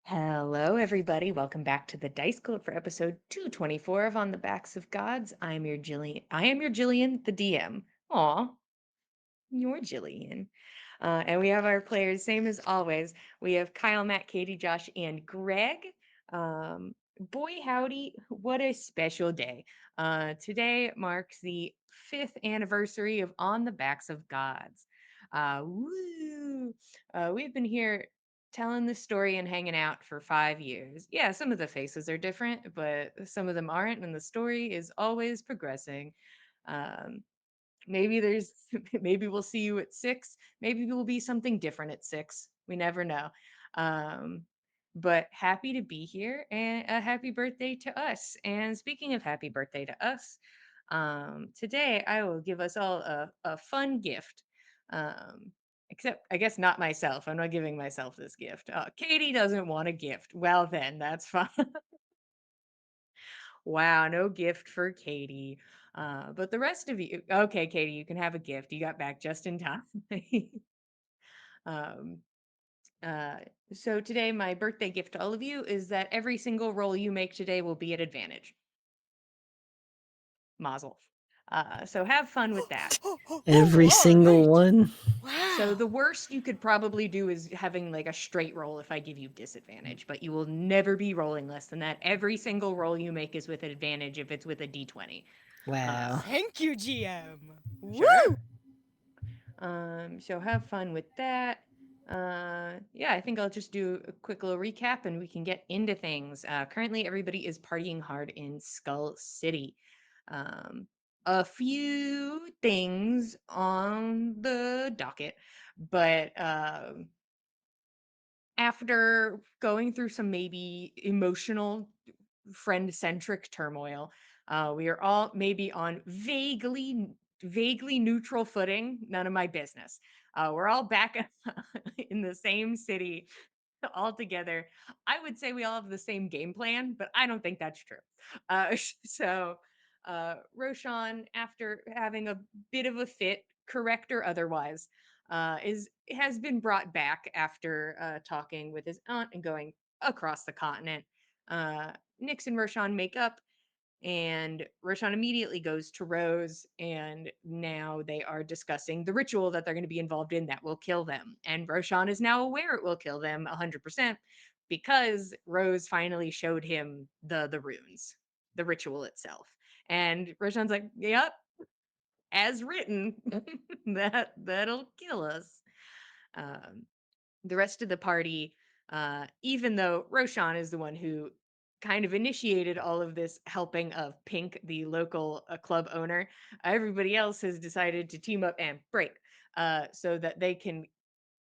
Hello, everybody. Welcome back to the Dice Code for episode 224 of On the Backs of Gods. I am your Jillian, the DM. Aw, you're Jillian. And we have our players, same as always. We have Kyle, Matt, Katie, Josh, and Greg. Um, Boy, howdy, what a special day. Today marks the 5th anniversary of On the Backs of Gods. Woo! We've been here telling the story and hanging out for 5 years. Yeah, some of the faces are different, but some of them aren't, and the story is always progressing. Um, Maybe there's maybe we'll see you at 6. Maybe we'll be something different at 6. We never know. Um, but happy to be here and a happy birthday to us. And speaking of happy birthday to us, today I will give us all a fun gift. Except I guess not myself. I'm not giving myself this gift. Katie doesn't want a gift. Well then, that's fine. Wow, no gift for Katie. But the rest of you, okay, Katie, you can have a gift. You got back just in time. um, uh, so today, my birthday gift to all of you is that every single roll you make today will be at advantage. Mazel. So have fun with that. Every all single right. one. So Wow. the worst you could probably do is having like a straight roll if I give you disadvantage, but you will never be rolling less than that. Every single roll you make is with an advantage if it's with a d20. Wow. Thank you, GM. Sure. Woo! So have fun with that. Yeah, I think I'll just do a quick little recap and we can get into things. Currently, everybody is partying hard in Skull City. Um, a few things on the docket, but after going through some maybe emotional friend centric turmoil. We are all maybe on vaguely neutral footing. None of my business. We're all back in the same city all together. I would say we all have the same game plan, but I don't think that's true. So Roshan, after having a bit of a fit, correct or otherwise, is has been brought back after talking with his aunt and going across the continent. Nix and Roshan make up, and Roshan immediately goes to Rose, and now they are discussing the ritual that they're going to be involved in that will kill them. And Roshan is now aware it will kill them 100% because Rose finally showed him the runes, the ritual itself. And Roshan's like, "Yep, as written, that'll kill us." Um, the rest of the party, even though Roshan is the one who kind of initiated all of this helping of Pink, the local club owner, everybody else has decided to team up and break so that they can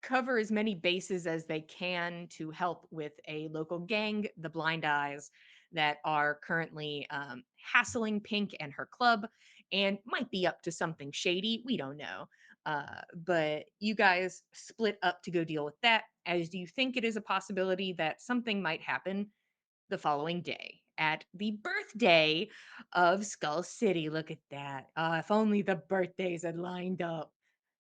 cover as many bases as they can to help with a local gang, the Blind Eyes, that are currently hassling Pink and her club and might be up to something shady. We don't know. But you guys split up to go deal with that. As do you think it is a possibility that something might happen the following day at the birthday of Skull City? Look at that. If only the birthdays had lined up.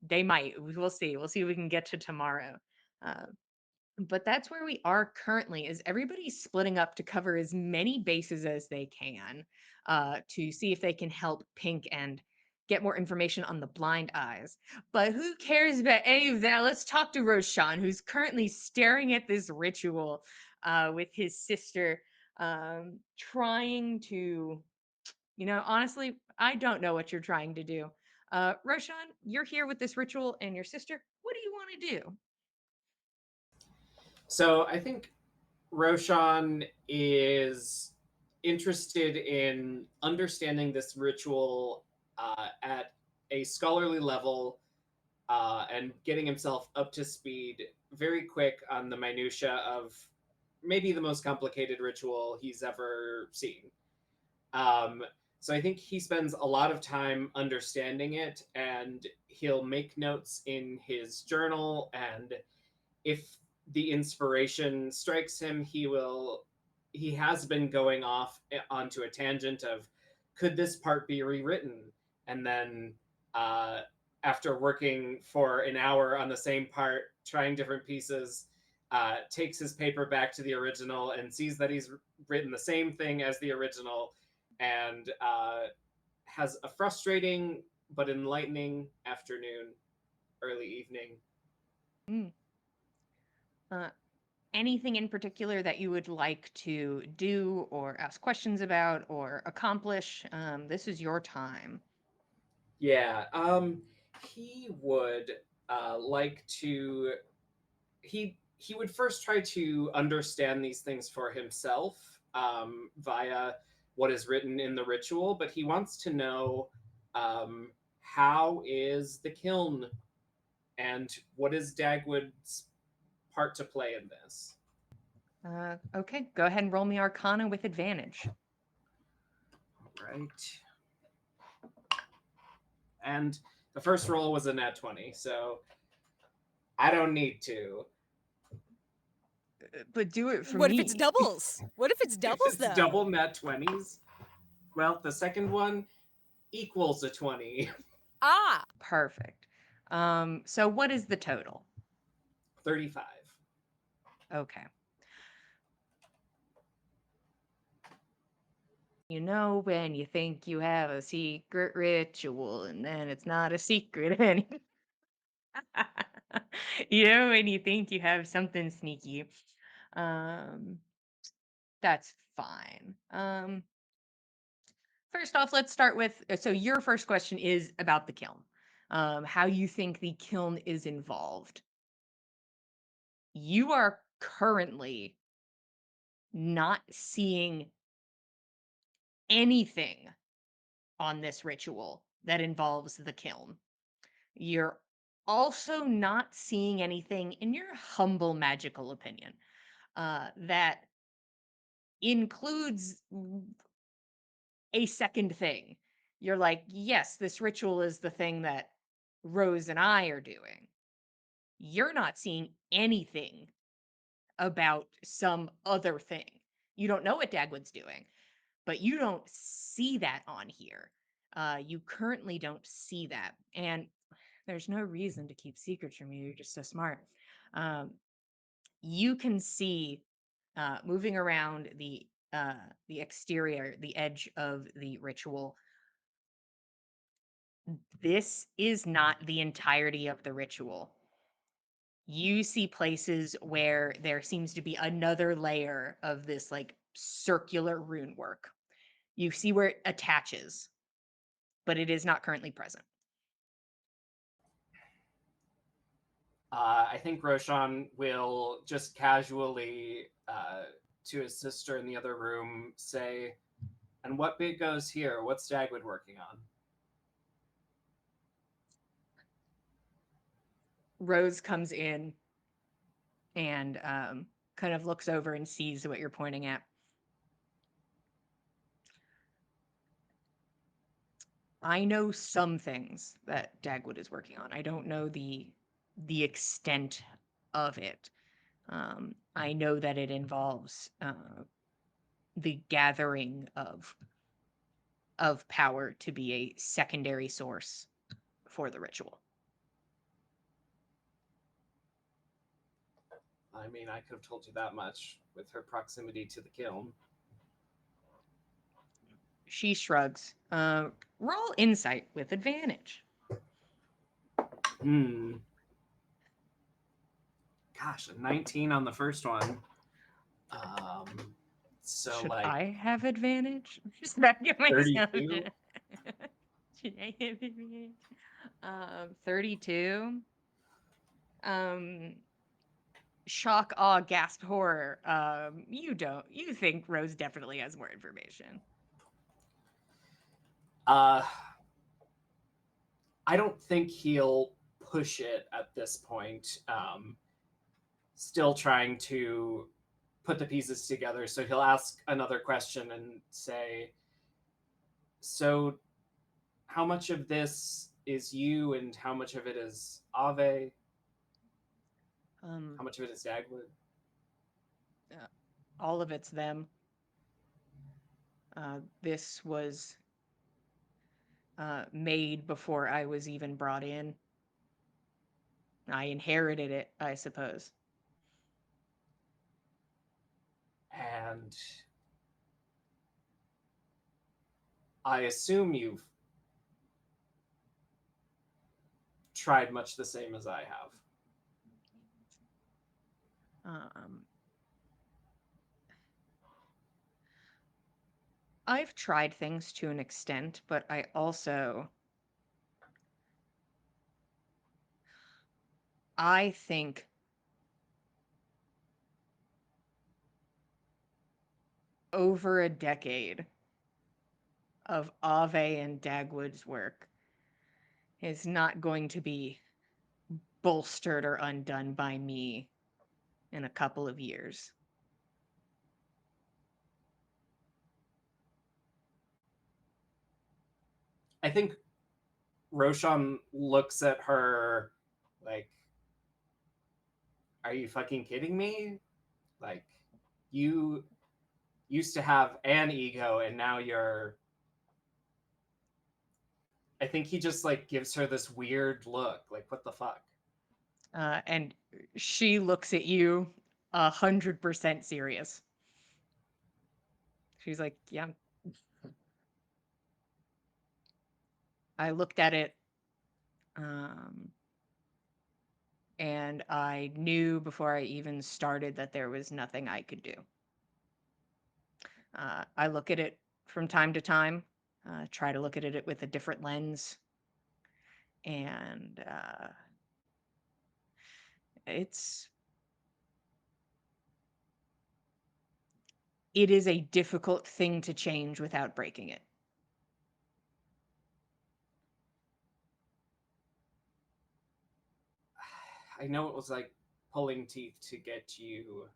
They might. We'll see. We'll see if we can get to tomorrow. Uh, but that's where we are currently is everybody's splitting up to cover as many bases as they can to see if they can help Pink and get more information on the blind eyes. But who cares about any of that? Let's talk to Roshan, who's currently staring at this ritual with his sister, trying to, honestly, I don't know what you're trying to do. Roshan, you're here with this ritual and your sister. What do you want to do? So I think Roshan is interested in understanding this ritual at a scholarly level and getting himself up to speed very quick on the minutia of maybe the most complicated ritual he's ever seen. Um, so I think he spends a lot of time understanding it, and he'll make notes in his journal. And if the inspiration strikes him, he has been going off onto a tangent of could this part be rewritten, and then after working for an hour on the same part, trying different pieces, takes his paper back to the original and sees that he's written the same thing as the original, and has a frustrating but enlightening afternoon, early evening. Mm. Anything in particular that you would like to do or ask questions about or accomplish? This is your time. Yeah, he would like to. He would first try to understand these things for himself via what is written in the ritual, but he wants to know how is the kiln and what is Dagwood's part to play in this. Okay, go ahead and roll me Arcana with advantage. Right. And the first roll was a nat 20, so I don't need to. But do it for What me. if it's doubles? What if it's If doubles, it's though? double nat 20s, well, the second one equals a 20. Ah, Perfect. So what is the total? 35. Okay. You know when you think you have a secret ritual and then it's not a secret anymore. You know when you think you have something sneaky. Um, that's fine. First off, let's start with so your first question is about the kiln. How you think the kiln is involved. You are currently not seeing anything on this ritual that involves the kiln. You're also not seeing anything, in your humble magical opinion, that includes a second thing. You're like, yes, this ritual is the thing that Rose and I are doing. You're not seeing anything about some other thing. You don't know what Dagwood's doing, but you don't see that on here. You currently don't see that. And there's no reason to keep secrets from you. You're just so smart. Um, you can see moving around the exterior, the edge of the ritual. This is not the entirety of the ritual. You see places where there seems to be another layer of this like circular rune work. You see where it attaches, but it is not currently present. I think Roshan will just casually, to his sister in the other room, say, "And what bit goes here? What's Dagwood working on?" Rose comes in and kind of looks over and sees what you're pointing at. I know some things that Dagwood is working on. I don't know the extent of it. I know that it involves the gathering of power to be a secondary source for the ritual. I mean, I could have told you that much with her proximity to the kiln. She shrugs. Roll insight with advantage. Gosh, a 19 on the first one. So Should like I have advantage? Just back at myself. 32. Should I have advantage? 32. Um, shock, awe, gasp, horror. You don't. You think Rose definitely has more information. I don't think he'll push it at this point. Still trying to put the pieces together. So he'll ask another question and say, "So, how much of this is you, and how much of it is Ave? Um, How much of it is Dagwood?" all of it's them. This was made before I was even brought in. I inherited it, I suppose. And I assume you've tried much the same as I have. I've tried things to an extent, but I think over a decade of Ave and Dagwood's work is not going to be bolstered or undone by me in a couple of years. I think Roshan looks at her like, are you fucking kidding me? Like, you used to have an ego and now you're. I think he just like gives her this weird look, like, what the fuck? And she looks at you 100% serious. She's like, yeah. I looked at it, and I knew before I even started that there was nothing I could do. I look at it from time to time, try to look at it with a different lens, and it is a difficult thing to change without breaking it. I know it was like pulling teeth to get you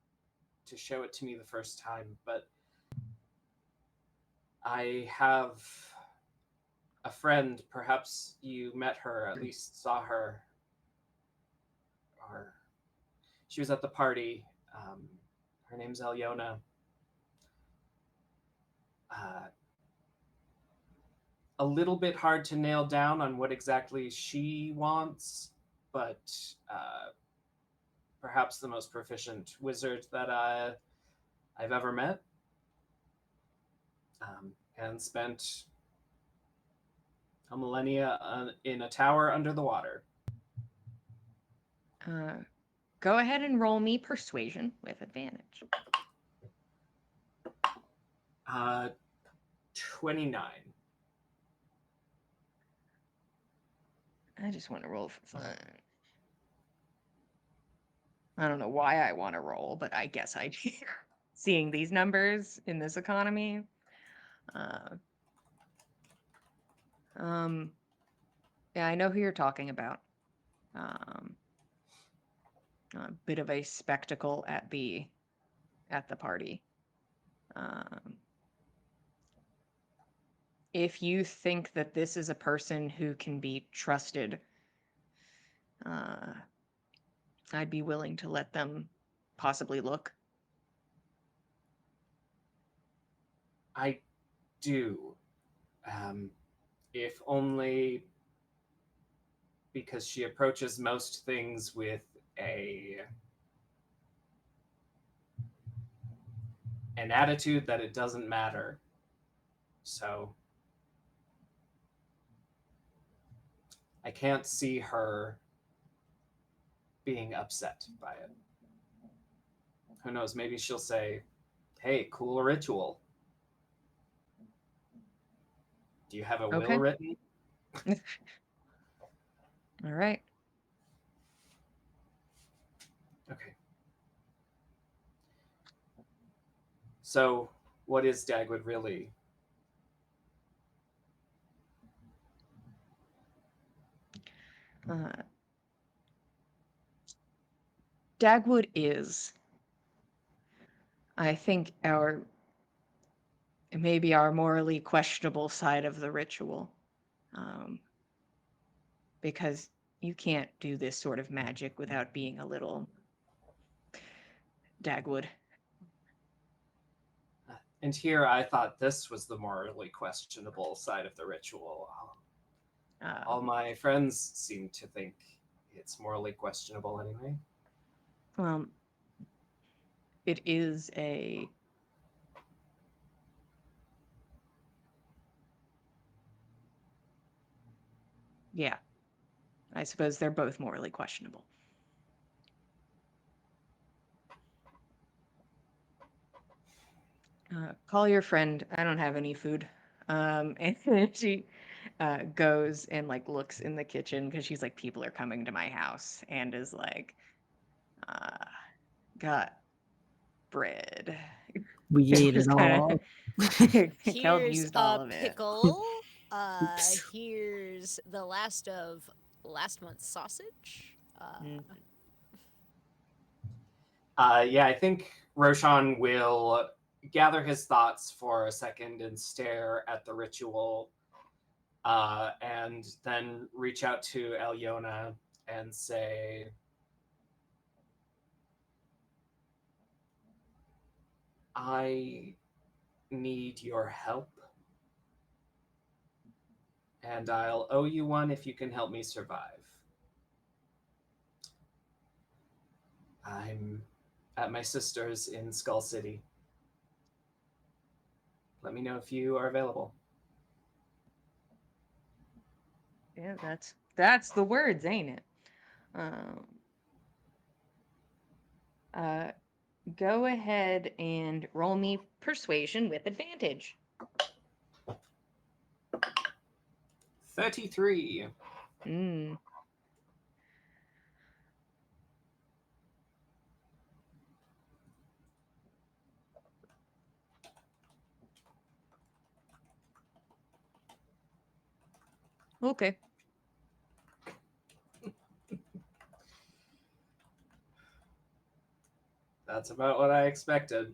to show it to me the first time, but I have a friend, perhaps you met her, at least saw her, or she was at the party. Her name's Alyona. Uh, a little bit hard to nail down on what exactly she wants, but perhaps the most proficient wizard that I've ever met, and spent a millennia in a tower under the water. Go ahead and roll me persuasion with advantage. 29. I just want to roll for fun. I don't know why I want to roll, but I guess I do. Seeing these numbers in this economy. Yeah, I know who you're talking about. A bit of a spectacle at the party. If you think that this is a person who can be trusted, I'd be willing to let them possibly look. I do. If only because she approaches most things with an attitude that it doesn't matter. So I can't see her being upset by it. Who knows? Maybe she'll say, "Hey, cool ritual. Do you have a will Okay. written?" All right. Okay. So, what is Dagwood really? Dagwood is, I think, maybe our morally questionable side of the ritual. Because you can't do this sort of magic without being a little Dagwood. And here I thought this was the morally questionable side of the ritual. All my friends seem to think it's morally questionable anyway. It is a Yeah, I suppose they're both morally questionable. Call your friend. I don't have any food. And then she goes and like looks in the kitchen because she's like, people are coming to my house, and is like, uh, got bread. We ate it Just kind all. of Kelp Here's used a all of it. pickle. Oops. Here's the last of last month's sausage. Mm. Yeah, I think Roshan will gather his thoughts for a second and stare at the ritual, and then reach out to Alyona and say, I need your help, and I'll owe you one if you can help me survive. I'm at my sister's in Skull City. Let me know if you are available. Yeah, that's the words, ain't it? Uh, go ahead and roll me persuasion with advantage. 33. Mm. Okay. That's about what I expected.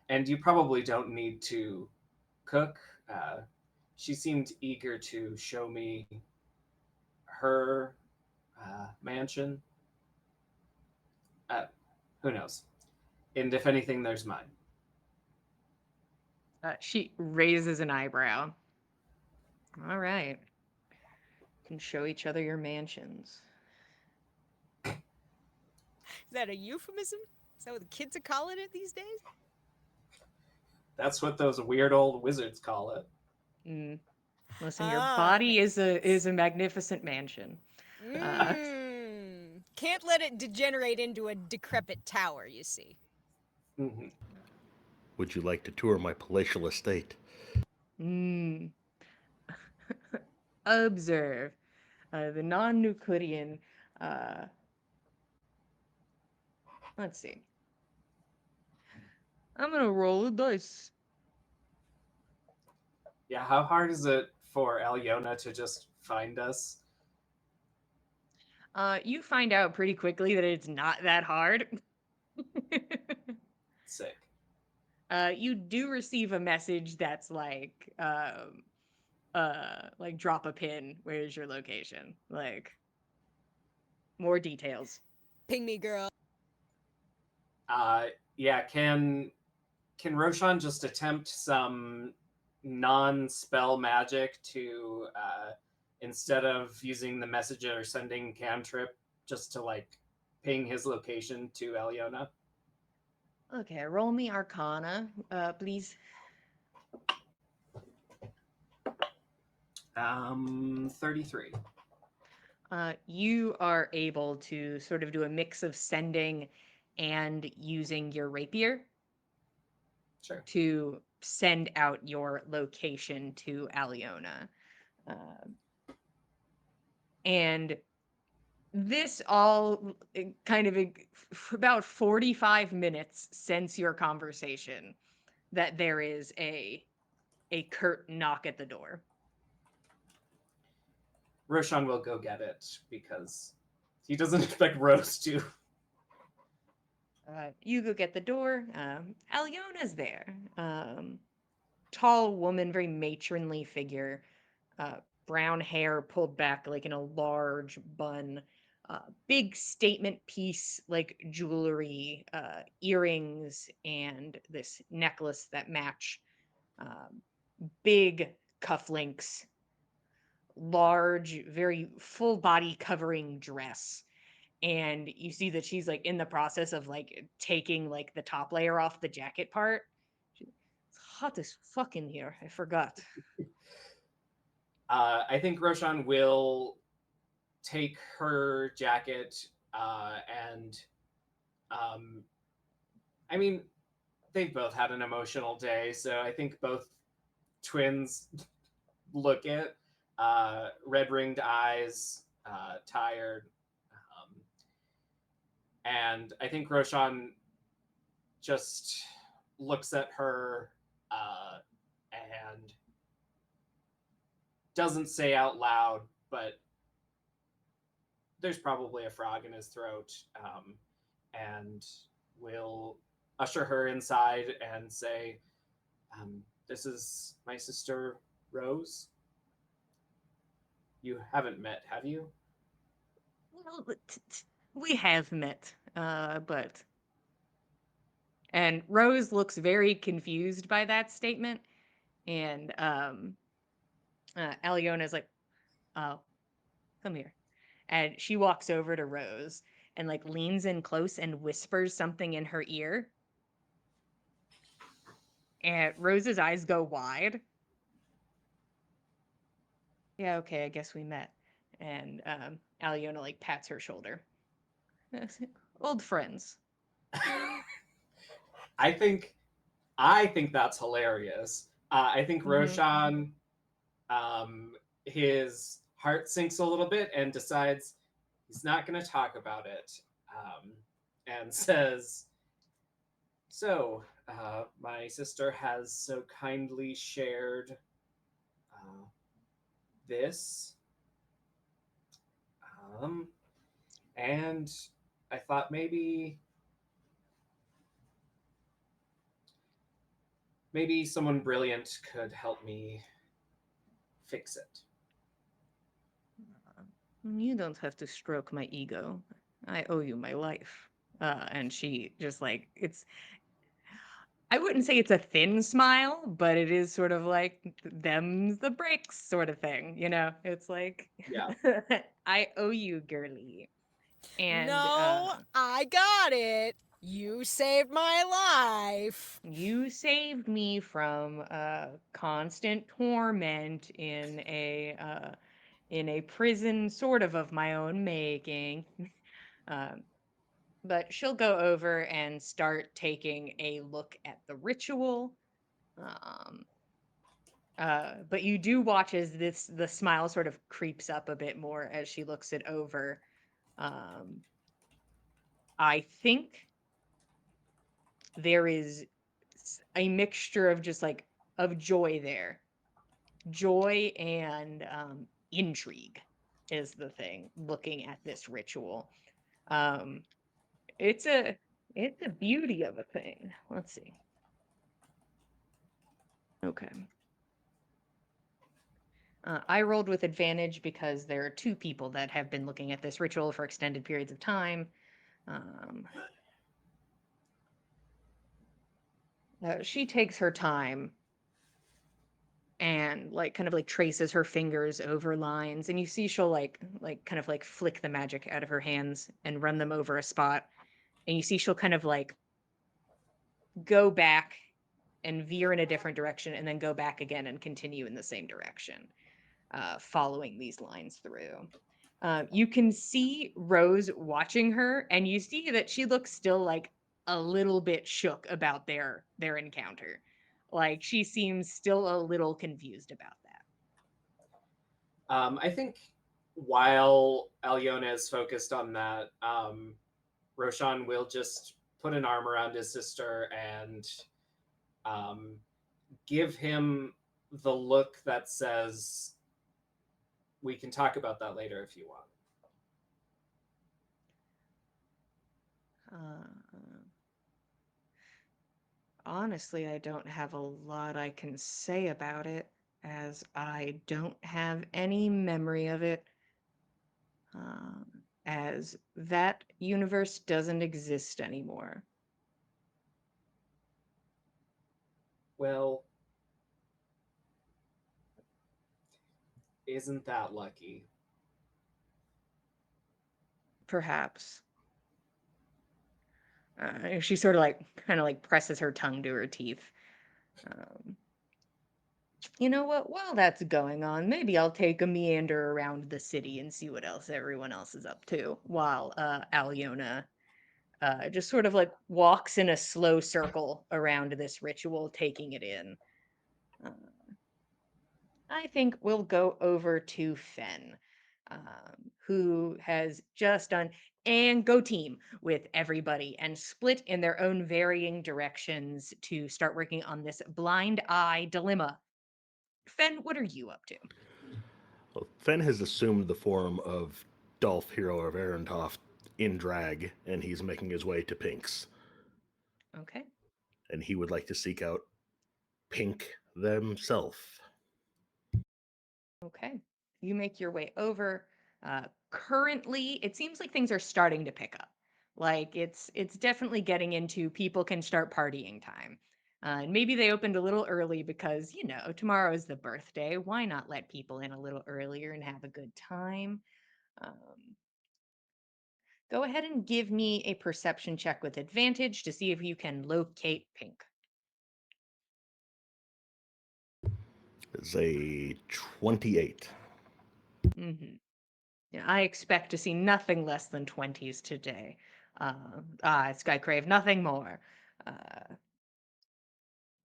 And you probably don't need to cook. She seemed eager to show me her mansion. Uh, who knows? And if anything, there's mine. She raises an eyebrow. All right. Can show each other your mansions. Is that a euphemism? Is that what the kids are calling it these days? That's what those weird old wizards call it. Mm. Listen, your Ah, body makes is sense. a magnificent mansion. Can't let it degenerate into a decrepit tower, you see. Mm-hmm. Would you like to tour my palatial estate? Mm. Observe. The non-Euclidean. Uh, let's see. I'm gonna roll a dice. Yeah, how hard is it for Alyona to just find us? You find out pretty quickly that it's not that hard. Sick. You do receive a message that's like drop a pin. Where's your location? Like more details. Ping me, girl. Yeah, can Roshan just attempt some non-spell magic to instead of using the message or sending cantrip, just to like ping his location to Alyona? Okay, roll me Arcana, please. 33. You are able to sort of do a mix of sending and using your rapier Sure. to send out your location to Alyona. And this all kind of about 45 minutes since your conversation that there is a curt knock at the door. Roshan will go get it because he doesn't expect Rose to. You go get the door. Alyona's there. Tall woman, very matronly figure. Brown hair pulled back like in a large bun. Big statement piece like jewelry, earrings, and this necklace that match. Big cufflinks, large, very full body covering dress. And you see that she's like in the process of like taking like the top layer off the jacket part. It's hot as fuck in here. I forgot. I think Roshan will take her jacket and um, I mean, they've both had an emotional day, so I think both twins look it, red ringed eyes, tired. Um, and I think Roshan just looks at her and doesn't say out loud, but there's probably a frog in his throat, and will usher her inside and say, "This is my sister Rose. You haven't met, have you?" Well, we have met, but and Rose looks very confused by that statement, and Aliona's like, "Oh, come here," and she walks over to Rose and like leans in close and whispers something in her ear, and Rose's eyes go wide. Yeah, okay, I guess we met. And Aliona like pats her shoulder. Old friends. I think I think that's hilarious. I think Mhm. Roshan, his heart sinks a little bit and decides he's not going to talk about it, and says, "So, my sister has so kindly shared this, um, and I thought maybe someone brilliant could help me fix it." You don't have to stroke my ego. I owe you my life. And she just like I wouldn't say it's a thin smile, but it is sort of like them's the breaks sort of thing, you know? It's like Yeah. I owe you, girly. And No, I got it. You saved my life. you saved me from constant torment in a prison sort of my own making. Um, but she'll go over and start taking a look at the ritual. Um, but you do watch as the smile sort of creeps up a bit more as she looks it over. Um, I think there is a mixture of just like of joy there, joy and intrigue is the thing. Looking at this ritual, um, it's a it's a beauty of a thing. Let's see. Okay. I rolled with advantage because there are two people that have been looking at this ritual for extended periods of time. Um, she takes her time and like kind of like traces her fingers over lines, and you see she'll like kind of like flick the magic out of her hands and run them over a spot, and you see she'll kind of like go back and veer in a different direction and then go back again and continue in the same direction, following these lines through. You can see Rose watching her, and you see that she looks still like a little bit shook about their encounter. Like she seems still a little confused about that. I think while Alyona is focused on that, Roshan will just put an arm around his sister and um, give him the look that says, "We can talk about that later if you want." Uh, Honestly, I don't have a lot I can say about it, as I don't have any memory of it. As that universe doesn't exist anymore. Well, isn't that lucky? Perhaps. She sort of like kind of like presses her tongue to her teeth. Um, You know what? While that's going on, maybe I'll take a meander around the city and see what else everyone else is up to. While Alyona just sort of like walks in a slow circle around this ritual, taking it in. Uh, I think we'll go over to Fen, who has just done and go team with everybody and split in their own varying directions to start working on this blind eye dilemma. Fen, what are you up to? Well, Fen has assumed the form of Dolph, hero of Arentoft, in drag, and he's making his way to Pink's. Okay. And he would like to seek out Pink themselves. Okay. You make your way over. Currently, it seems like things are starting to pick up. Like it's definitely getting into people can start partying time. And maybe they opened a little early because, tomorrow is the birthday. Why not let people in a little earlier and have a good time? Um, Go ahead and give me a perception check with advantage to see if you can locate Pink. It's a 28. Hmm. Yeah, I expect to see nothing less than 20s today. Skycrave, nothing more. Uh,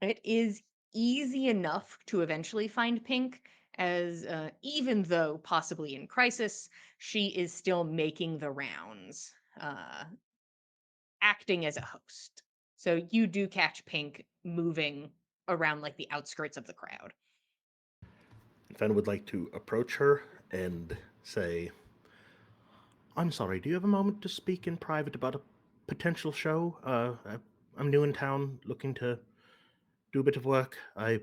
it is easy enough to eventually find Pink, as even though possibly in crisis, she is still making the rounds, acting as a host. So you do catch Pink moving around like the outskirts of the crowd. Fen would like to approach her and say, I'm sorry, do you have a moment to speak in private about a potential show? I'm new in town, looking to do a bit of work. I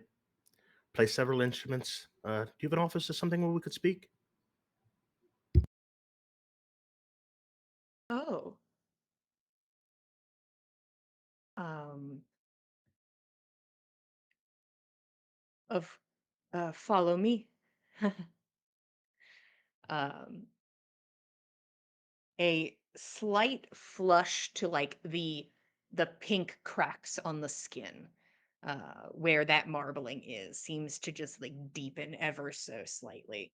play several instruments. Do you have an office or something where we could speak? Oh. Um, of Follow me. um, a slight flush to like the pink cracks on the skin, where that marbling is, seems to just like deepen ever so slightly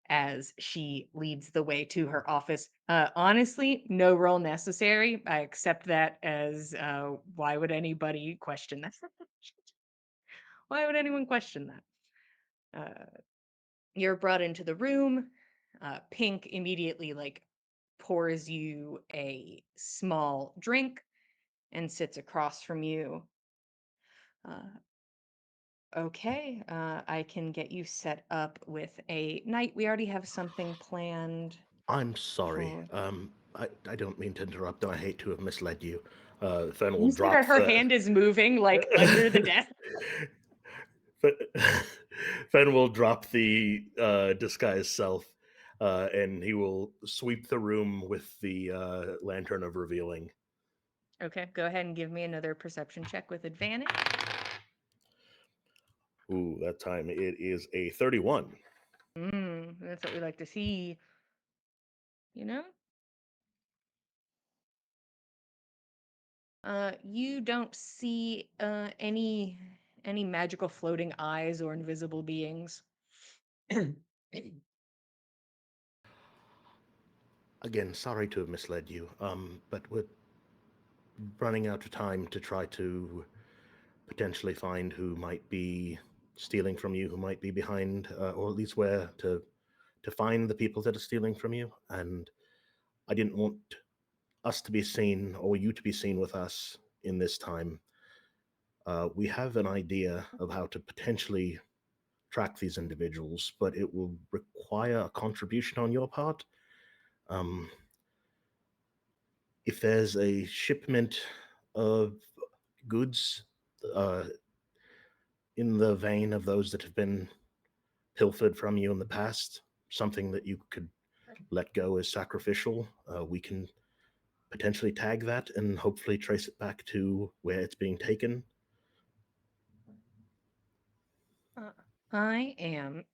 as she leads the way to her office. Honestly, no role necessary. I accept that as why would anybody question that? Why would anyone question that? You're brought into the room. Pink immediately like pours you a small drink and sits across from you. Uh, okay, I can get you set up with a night. We already have something planned I'm sorry. for. I don't mean to interrupt, and I hate to have misled you. Fen will You see drop that her the. hand is moving like under the desk. Fen will drop the disguise self, and he will sweep the room with the lantern of revealing. Okay, go ahead and give me another perception check with advantage. Ooh, that time it is a 31. That's what we like to see. You know? You don't see any magical floating eyes or invisible beings. Again, sorry to have misled you, but we're running out of time to try to potentially find who might be stealing from you, who might be behind, or at least where to find the people that are stealing from you. And I didn't want us to be seen or you to be seen with us in this time. We have an idea of how to potentially track these individuals, but it will require a contribution on your part. Um, if there's a shipment of goods uh, in the vein of those that have been pilfered from you in the past, something that you could let go as sacrificial, we can potentially tag that and hopefully trace it back to where it's being taken. Uh, I am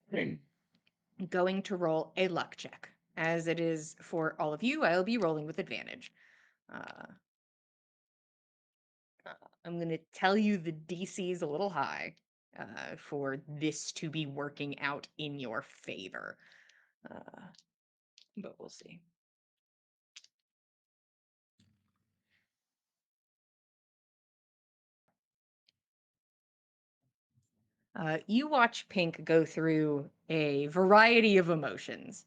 going to roll a luck check. As it is for all of you, I'll be rolling with advantage. Uh, I'm going to tell you the DC is a little high, for this to be working out in your favor. But we'll see. You watch Pink go through a variety of emotions.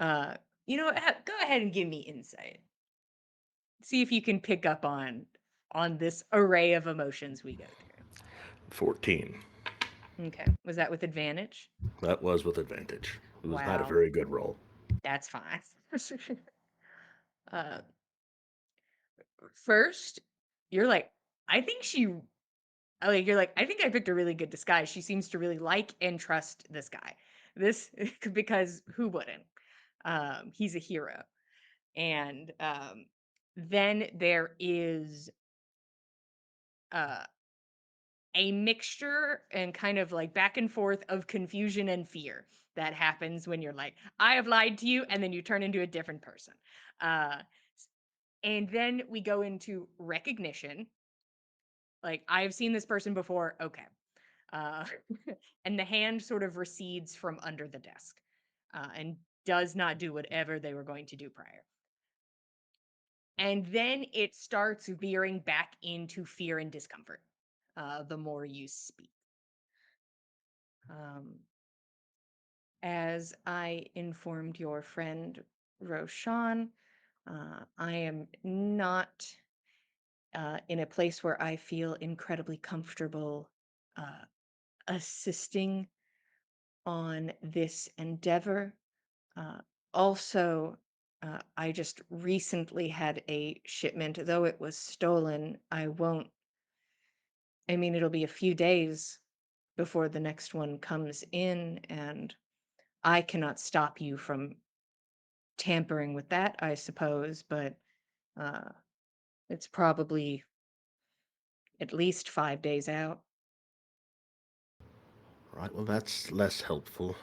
You know what? Go ahead and give me insight. See if you can pick up on this array of emotions we go through. 14. Okay. Was that with advantage? That was with advantage. It was not a Wow. very good roll. That's fine. uh, First, you're like, I think she like you're like, I think I picked a really good disguise. She seems to really like and trust this guy. This because who wouldn't? He's a hero. And then there is uh a mixture and kind of like back and forth of confusion and fear that happens when you're like, I have lied to you, and then you turn into a different person. Uh, and then we go into recognition. Like, I've seen this person before. Okay. Uh, and the hand sort of recedes from under the desk and does not do whatever they were going to do prior. And then it starts veering back into fear and discomfort the more you speak. Um, as I informed your friend Roshan, I am not in a place where I feel incredibly comfortable assisting on this endeavor. Uh, Also, I just recently had a shipment, though it was stolen. I mean, it'll be a few days before the next one comes in, and I cannot stop you from tampering with that, I suppose, but uh, it's probably at least 5 days out. Right, well, that's less helpful.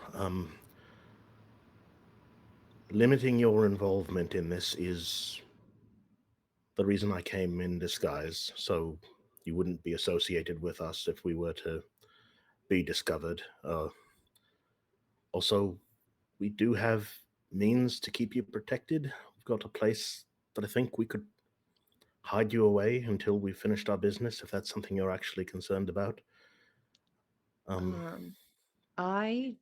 Limiting your involvement in this is the reason I came in disguise, so you wouldn't be associated with us if we were to be discovered. Also, we do have means to keep you protected. We've got a place that I think we could hide you away until we finished our business, if that's something you're actually concerned about. I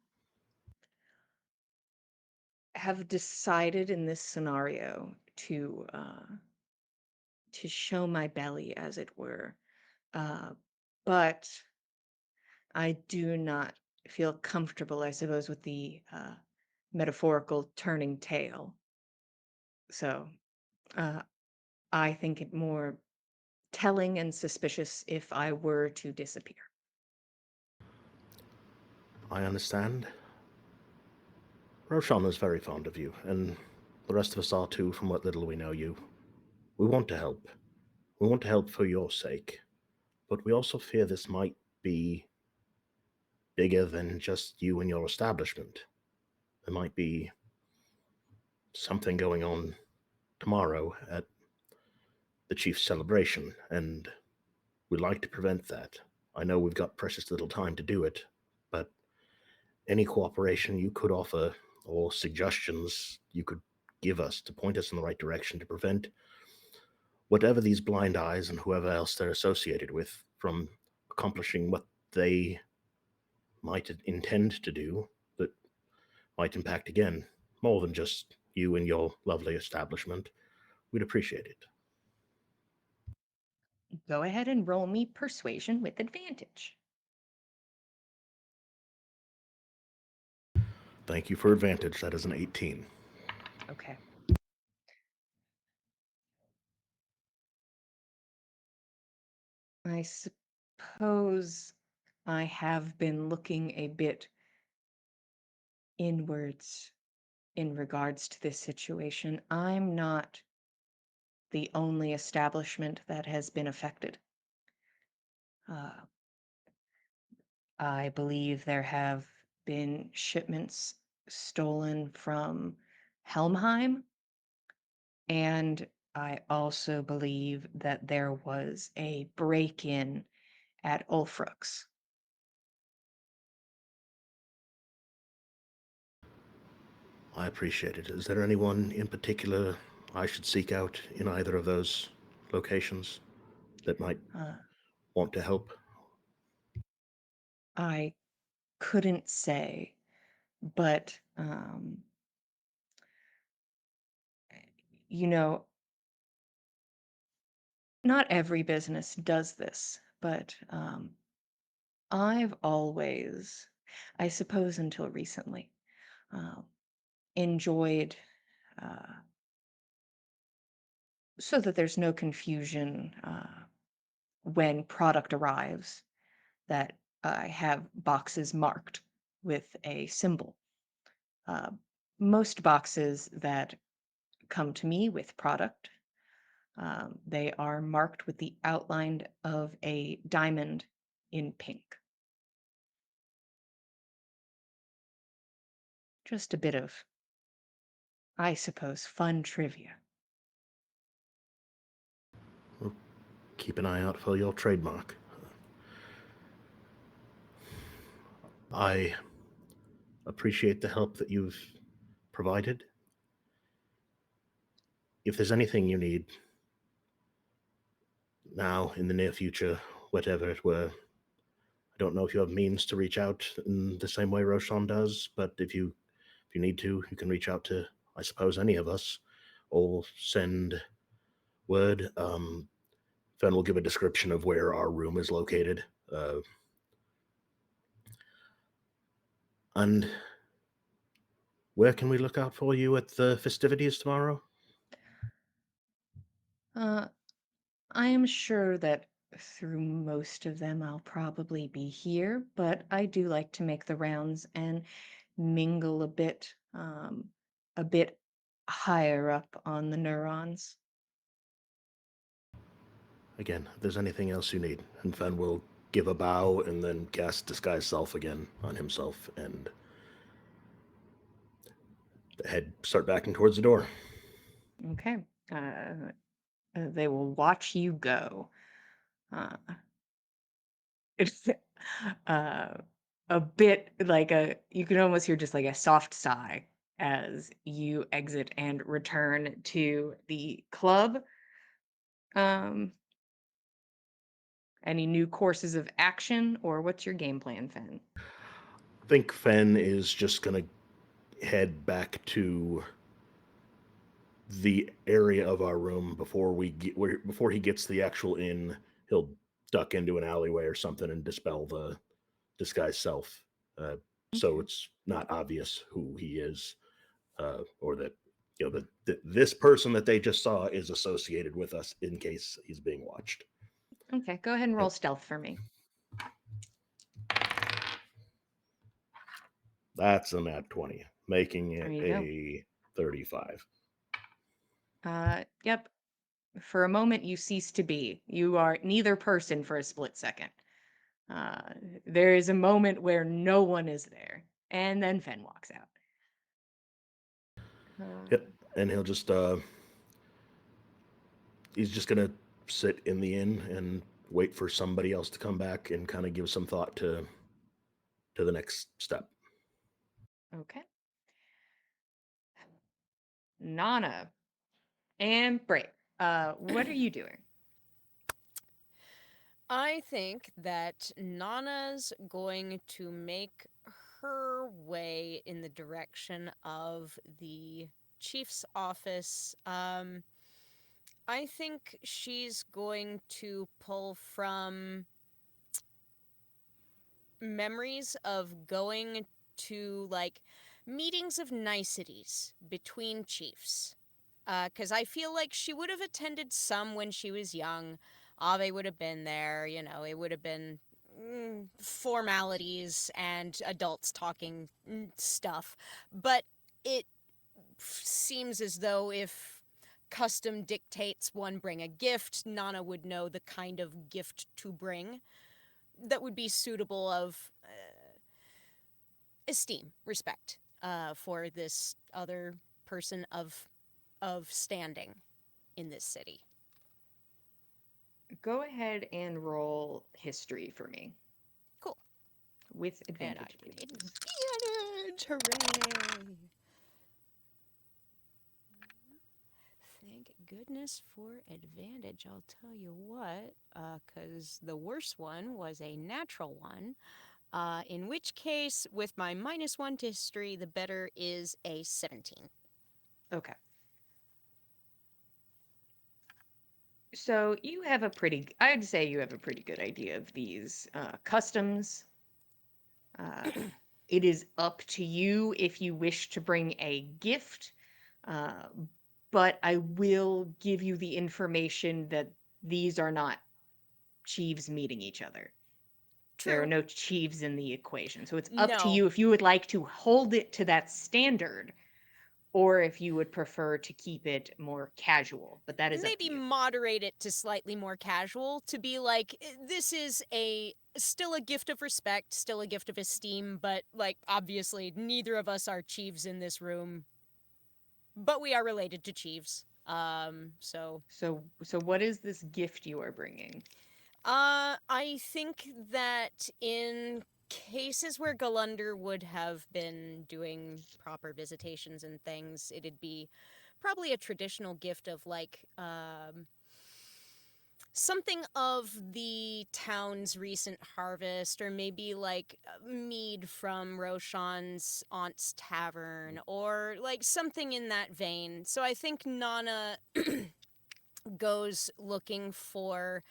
have decided in this scenario to show my belly, as it were, but I do not feel comfortable, I suppose, with the metaphorical turning tail. So uh, I think it more telling and suspicious if I were to disappear. I understand. Roshan is very fond of you, and the rest of us are too, from what little we know you. We want to help. We want to help for your sake, but we also fear this might be bigger than just you and your establishment. There might be something going on tomorrow at the chief's celebration, and we'd like to prevent that. I know we've got precious little time to do it, but any cooperation you could offer or suggestions you could give us to point us in the right direction to prevent whatever these blind eyes and whoever else they're associated with from accomplishing what they might intend to do that might impact again more than just you and your lovely establishment, we'd appreciate it. Go ahead and roll me persuasion with advantage. Thank you for advantage. That is an 18. Okay. I suppose I have been looking a bit inwards in regards to this situation. I'm not the only establishment that has been affected. Uh, I believe there have been shipments stolen from Helmheim, and I also believe that there was a break in at Ulfrux. I appreciate it. Is there anyone in particular I should seek out in either of those locations that might Uh, want to help? I couldn't say, but you know, not every business does this, but I've always, I suppose until recently, uh, enjoyed, uh, so that there's no confusion when product arrives, that I have boxes marked with a symbol. Uh, Most boxes that come to me with product, they are marked with the outline of a diamond in pink. Just a bit of, I suppose, fun trivia. Well, keep an eye out for your trademark. I appreciate the help that you've provided. If there's anything you need now, in the near future, whatever it were, I don't know if you have means to reach out in the same way Roshan does, but if you need to, you can reach out to, I suppose, any of us, or send word. Fen will give a description of where our room is located. And where can we look out for you at the festivities tomorrow? Uh, I am sure that through most of them I'll probably be here, but I do like to make the rounds and mingle a bit higher up on the neurons. Again, if there's anything else you need. And Fen will give a bow and then cast Disguise Self again on himself and head start backing towards the door. Okay. They will watch you go. Uh, it's uh, a bit like you can almost hear just like a soft sigh as you exit and return to the club. Um, any new courses of action, or what's your game plan, Fen? I think Fen is just gonna head back to the area of our room before he gets to the actual inn. He'll duck into an alleyway or something and dispel the disguise self, so Okay. it's not obvious who he is, or that this person that they just saw is associated with us in case he's being watched. Okay, go ahead and roll Yep. stealth for me. That's a nat 20, making There it you go. a 35. Yep. For a moment, you cease to be. You are neither person for a split second. Uh, there is a moment where no one is there, and then Fen walks out. Yep, and he's just gonna sit in the inn and wait for somebody else to come back and kind of give some thought to the next step. Okay. Nana and Bray, what are you doing? I think that Nana's going to make her way in the direction of the chief's office. I think she's going to pull from memories of going to like meetings of niceties between chiefs. Because I feel like she would have attended some when she was young. Ave would have been there, it would have been formalities and adults talking stuff. But it seems as though if custom dictates one bring a gift, Nana would know the kind of gift to bring that would be suitable of esteem, respect for this other person of standing in this city. Go ahead and roll history for me Cool. with And I advantage, get please. advantage. Hooray! Thank goodness for advantage, I'll tell you what, because the worst one was a natural one. In which case, with my -1 to history, the better is a 17. Okay. So you have a I'd say you have a pretty good idea of these customs. Uh, it is up to you if you wish to bring a gift, uh, but I will give you the information that these are not chiefs meeting each other. There are True. no chiefs in the equation. So it's up to No. you if you would like to hold it to that standard or if you would prefer to keep it more casual. But that is up to Maybe you. moderate it to slightly more casual, to be like, this is still a gift of respect, still a gift of esteem, but like obviously neither of us are chiefs in this room, but we are related to chiefs. So what is this gift you are bringing? I think that in cases where Galunder would have been doing proper visitations and things, it'd be probably a traditional gift of like something of the town's recent harvest, or maybe like mead from Roshan's aunt's tavern, or like something in that vein. So I think Nana goes looking for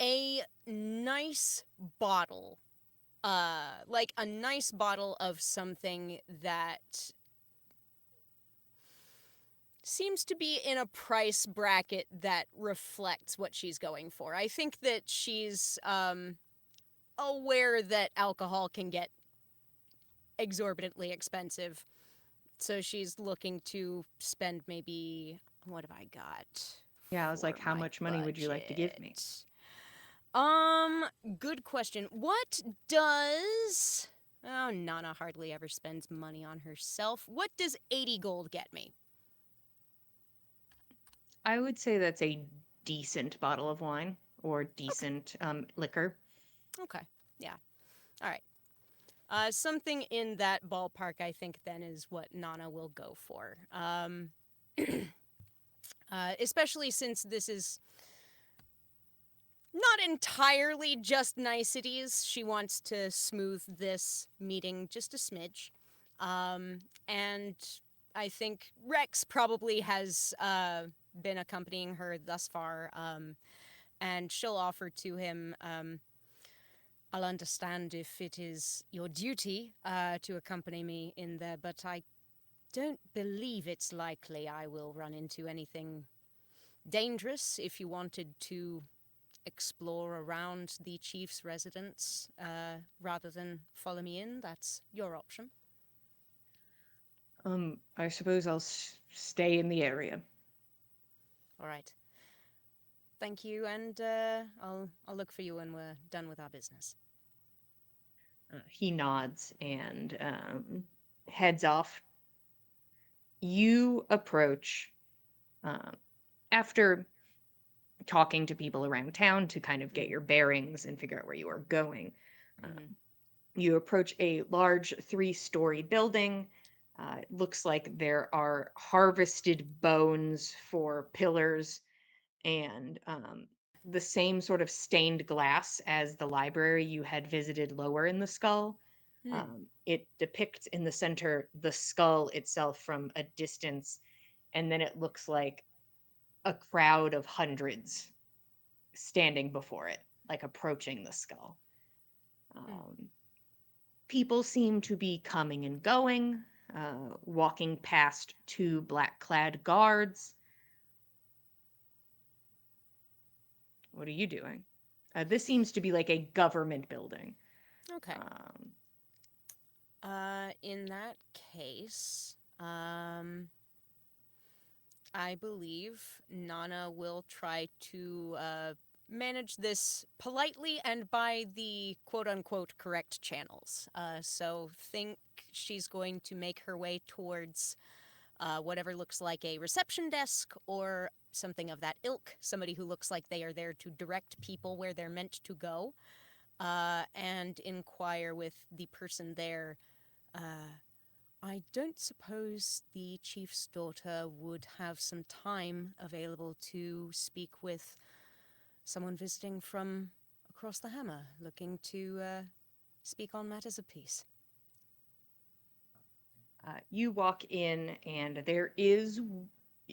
a nice bottle. Like a nice bottle of something that seems to be in a price bracket that reflects what she's going for. I think that she's aware that alcohol can get exorbitantly expensive. So she's looking to spend maybe, what have I got Yeah, I was for like, how my much money would you like to give me? budget? Good question. What does... Oh, Nana hardly ever spends money on herself. What does 80 gold get me? I would say that's a decent bottle of wine or decent liquor. Okay. Yeah. All right. Something in that ballpark, I think, then is what Nana will go for. Especially since this is not entirely just niceties. She wants to smooth this meeting just a smidge. And I think Rex probably has been accompanying her thus far. And she'll offer to him, I'll understand if it is your duty to accompany me in there, but I don't believe it's likely I will run into anything dangerous. If you wanted to explore around the chief's residence rather than follow me in, that's your option. I suppose I'll stay in the area. All right. Thank you, and I'll look for you when we're done with our business. He nods and heads off. You approach um, after talking to people around town to kind of get your bearings and figure out where you are going. Mhm. You approach a large 3-story building. It looks like there are harvested bones for pillars and the same sort of stained glass as the library you had visited lower in the skull. It depicts in the center the skull itself from a distance, and then it looks like a crowd of hundreds standing before it, like approaching the skull. People seem to be coming and going, walking past 2 black-clad guards. What are you doing? This seems to be like a government building. Okay. Um, In that case, I believe Nana will try to manage this politely and by the quote-unquote correct channels. So think she's going to make her way towards whatever looks like a reception desk or something of that ilk, somebody who looks like they are there to direct people where they're meant to go, and inquire with the person there, I don't suppose the chief's daughter would have some time available to speak with someone visiting from across the Hammer, looking to speak on matters of peace. You walk in, and there is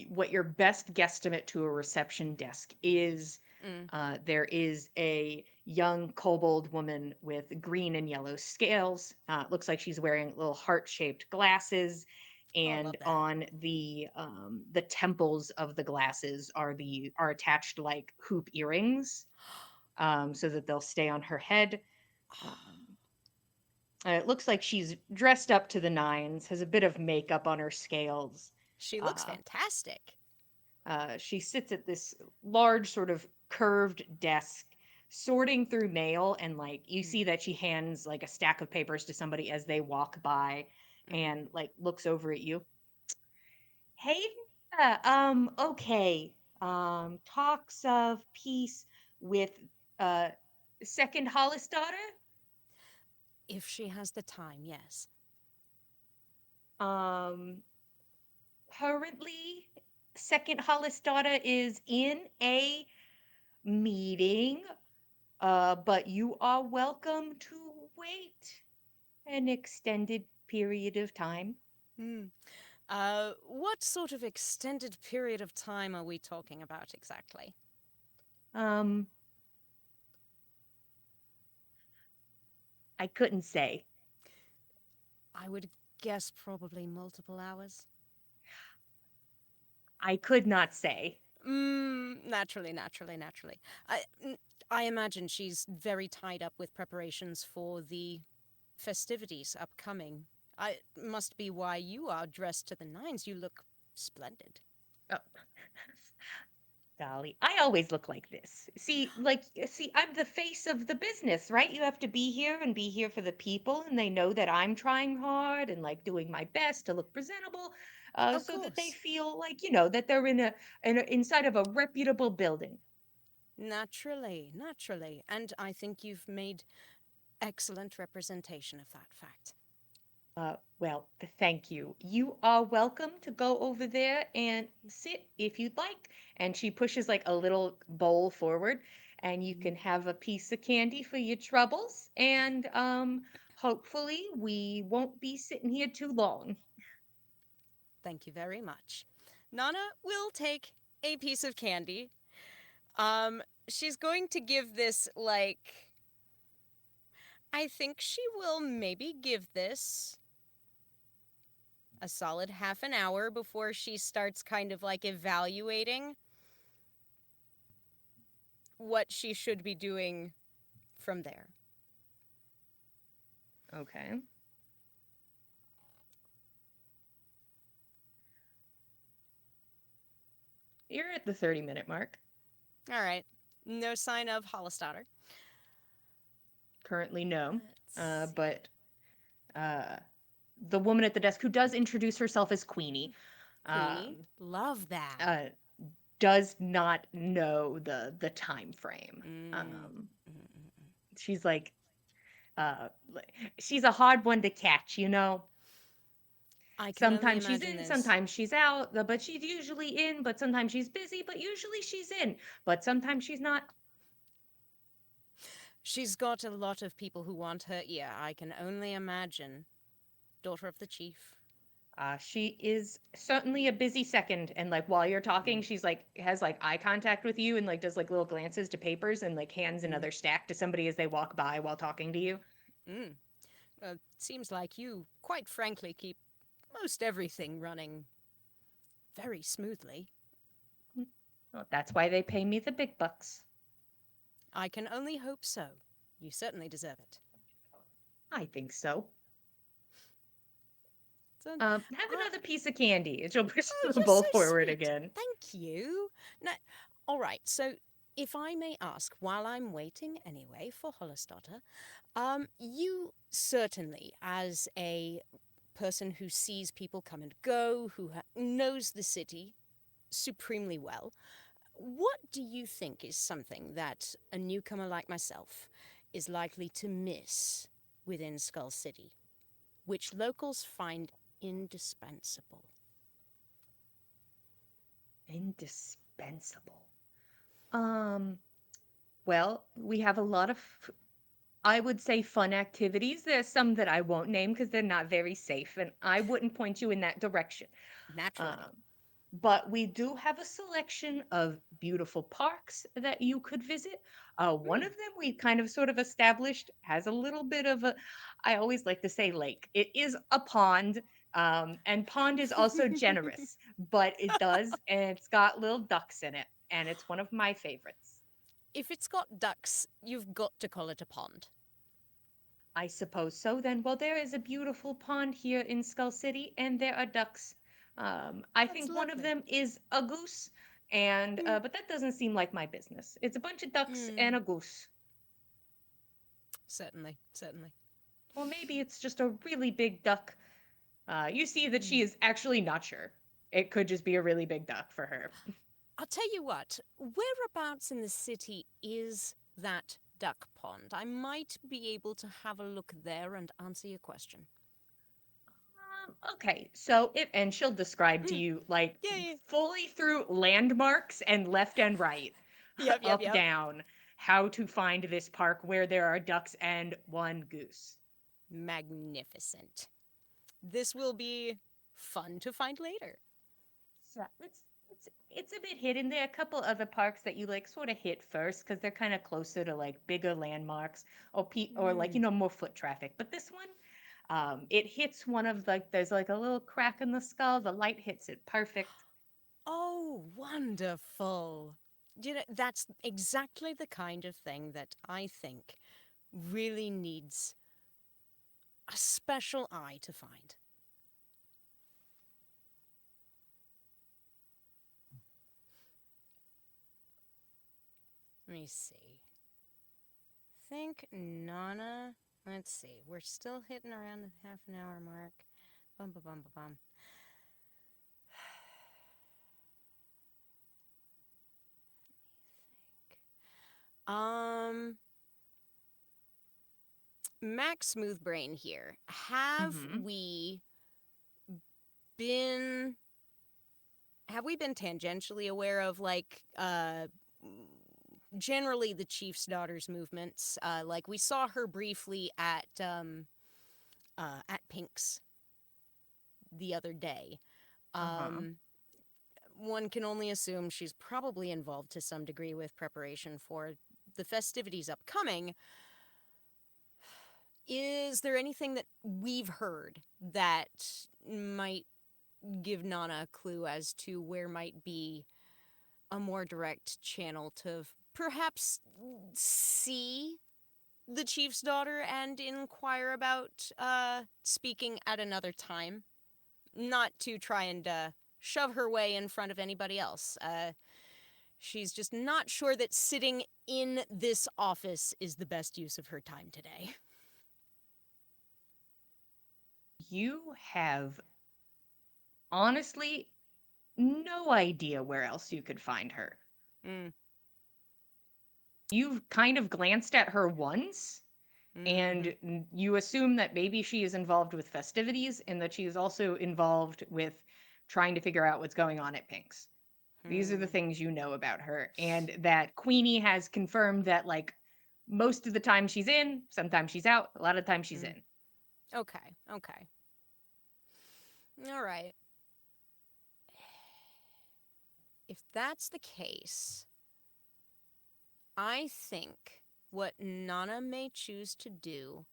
what your best guesstimate to a reception desk is. Mm. There is a young kobold woman with green and yellow scales. Looks like she's wearing little heart-shaped glasses, Oh, I love and that. on the temples of the glasses are attached like hoop earrings, so that they'll stay on her head. Um, it looks like she's dressed up to the nines, has a bit of makeup on her scales. She looks Uh, fantastic. she sits at this large, sort of curved desk, sorting through mail, and like you Mm. see that she hands like a stack of papers to somebody as they walk by, Mm. and like looks over at you. Hey, okay. Talks of peace with uh second Hollis daughter. If she has the time, yes. Um, Currently, second Hollis daughter is in a meeting, but you are welcome to wait an extended period of time. Mm. What sort of extended period of time are we talking about exactly? Um, I couldn't say. I would guess probably multiple hours. I could not say. Naturally. I imagine she's very tied up with preparations for the festivities upcoming. I must be why you are dressed to the nines. You look splendid. Oh. Dolly, I always look like this. See, I'm the face of the business, right? You have to be here and be here for the people, and they know that I'm trying hard and like doing my best to look presentable, Of so that they course. feel like that they're inside of a reputable building. Naturally. And I think you've made excellent representation of that fact. Well, thank you. You are welcome to go over there and sit if you'd like. And she pushes like a little bowl forward, and you Mhm. can have a piece of candy for your troubles. And hopefully we won't be sitting here too long. Thank you very much. Nana will take a piece of candy. She's going to give this, like, I think she will maybe give this a solid half an hour before she starts kind of like evaluating what she should be doing from there. Okay. You're at the 30-minute mark. All right. No sign of Hollistotter. Currently, no. Let's see. But uh, the woman at the desk who does introduce herself as Queenie, Queenie, um, love that. does not know the time frame. Mm. Mm. She's like, she's a hard one to catch, you know. I can only Sometimes she's imagine in, this. sometimes she's out, but she's usually in, but sometimes she's busy, but usually she's in, but sometimes she's not. She's got a lot of people who want her ear. I can only imagine. Daughter of the chief. She is certainly a busy second, and like while you're talking, Mm. she's like has like eye contact with you and like does like little glances to papers and like hands Mm. another stack to somebody as they walk by while talking to you. Mm. Seems like you, quite frankly, keep most everything running very smoothly. Well, that's why they pay me the big bucks. I can only hope so. You certainly deserve it. I think so. So, Have another piece of candy. And she'll push oh, them you're so both forward sweet. again. Thank you. Now, all right. So, if I may ask, while I'm waiting anyway for Hollistotter, you certainly, as a person who sees people come and go, who knows the city supremely well, what do you think is something that a newcomer like myself is likely to miss within Skull City, which locals find indispensable. Indispensable. Um, well, we have a lot of, I would say, fun activities. There's some that I won't name because they're not very safe, and I wouldn't point you in that direction. Naturally. Um, but we do have a selection of beautiful parks that you could visit. One Hmm. of them we kind of sort of established has a little bit of a, I always like to say lake. It is a pond, and pond is also generous, but it does, and it's got little ducks in it, and it's one of my favorites. If it's got ducks, you've got to call it a pond. I suppose so then. Well, there is a beautiful pond here in Skull City, and there are ducks. I That's think one of lovely. them is a goose, and Mm. but that doesn't seem like my business. It's a bunch of ducks and Mm. a goose. Certainly, certainly. Or maybe it's just a really big duck. You see that she Mm. is actually not sure. It could just be a really big duck for her. I'll tell you what, whereabouts in the city is that duck pond? I might be able to have a look there and answer your question. Okay, so if and she'll describe to Mm. you like Yeah, yeah. fully through landmarks and left and right, Yep, yep, up yep. down, how to find this park where there are ducks and one goose. Magnificent. This will be fun to find later. So it's a bit hidden. There are a couple other parks that you like sort of hit first because they're kind of closer to like bigger landmarks or like Mm. more foot traffic. But this one, it hits one of like there's like a little crack in the skull. The light hits it perfect. Oh, wonderful. You know, that's exactly the kind of thing that I think really needs a special eye to find. Let me see. Think Nana. Let's see. We're still hitting around the half an hour mark. Bum bum bum bum bum. Max Smoothbrain here. Have Mm-hmm. we been tangentially aware of like generally the chief's daughter's movements? Like we saw her briefly at Pink's the other day. Uh-huh. Um, one can only assume she's probably involved to some degree with preparation for the festivities upcoming. Is there anything that we've heard that might give Nana a clue as to where might be a more direct channel to perhaps see the chief's daughter and inquire about speaking at another time? Not to try and shove her way in front of anybody else. She's just not sure that sitting in this office is the best use of her time today. You have honestly no idea where else you could find her. Mm. You've kind of glanced at her once, Mm-hmm. and you assume that maybe she is involved with festivities and that she is also involved with trying to figure out what's going on at Pink's. These are the Hmm. things you know about her, and that Queenie has confirmed that like most of the time she's in, sometimes she's out, a lot of times she's Mm. in. Okay, okay. All right. If that's the case, I think what Nana may choose to do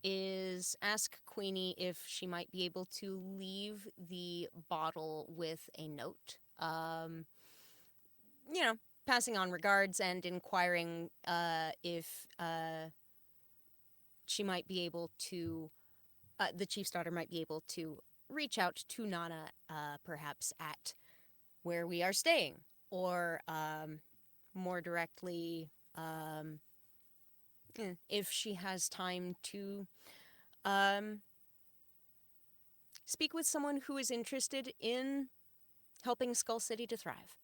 is ask Queenie if she might be able to leave the bottle with a note. You know, passing on regards and inquiring if she might be able to, the chief's daughter might be able to reach out to Nana, perhaps at where we are staying, or more directly, if she has time to um, speak with someone who is interested in helping Skull City to thrive.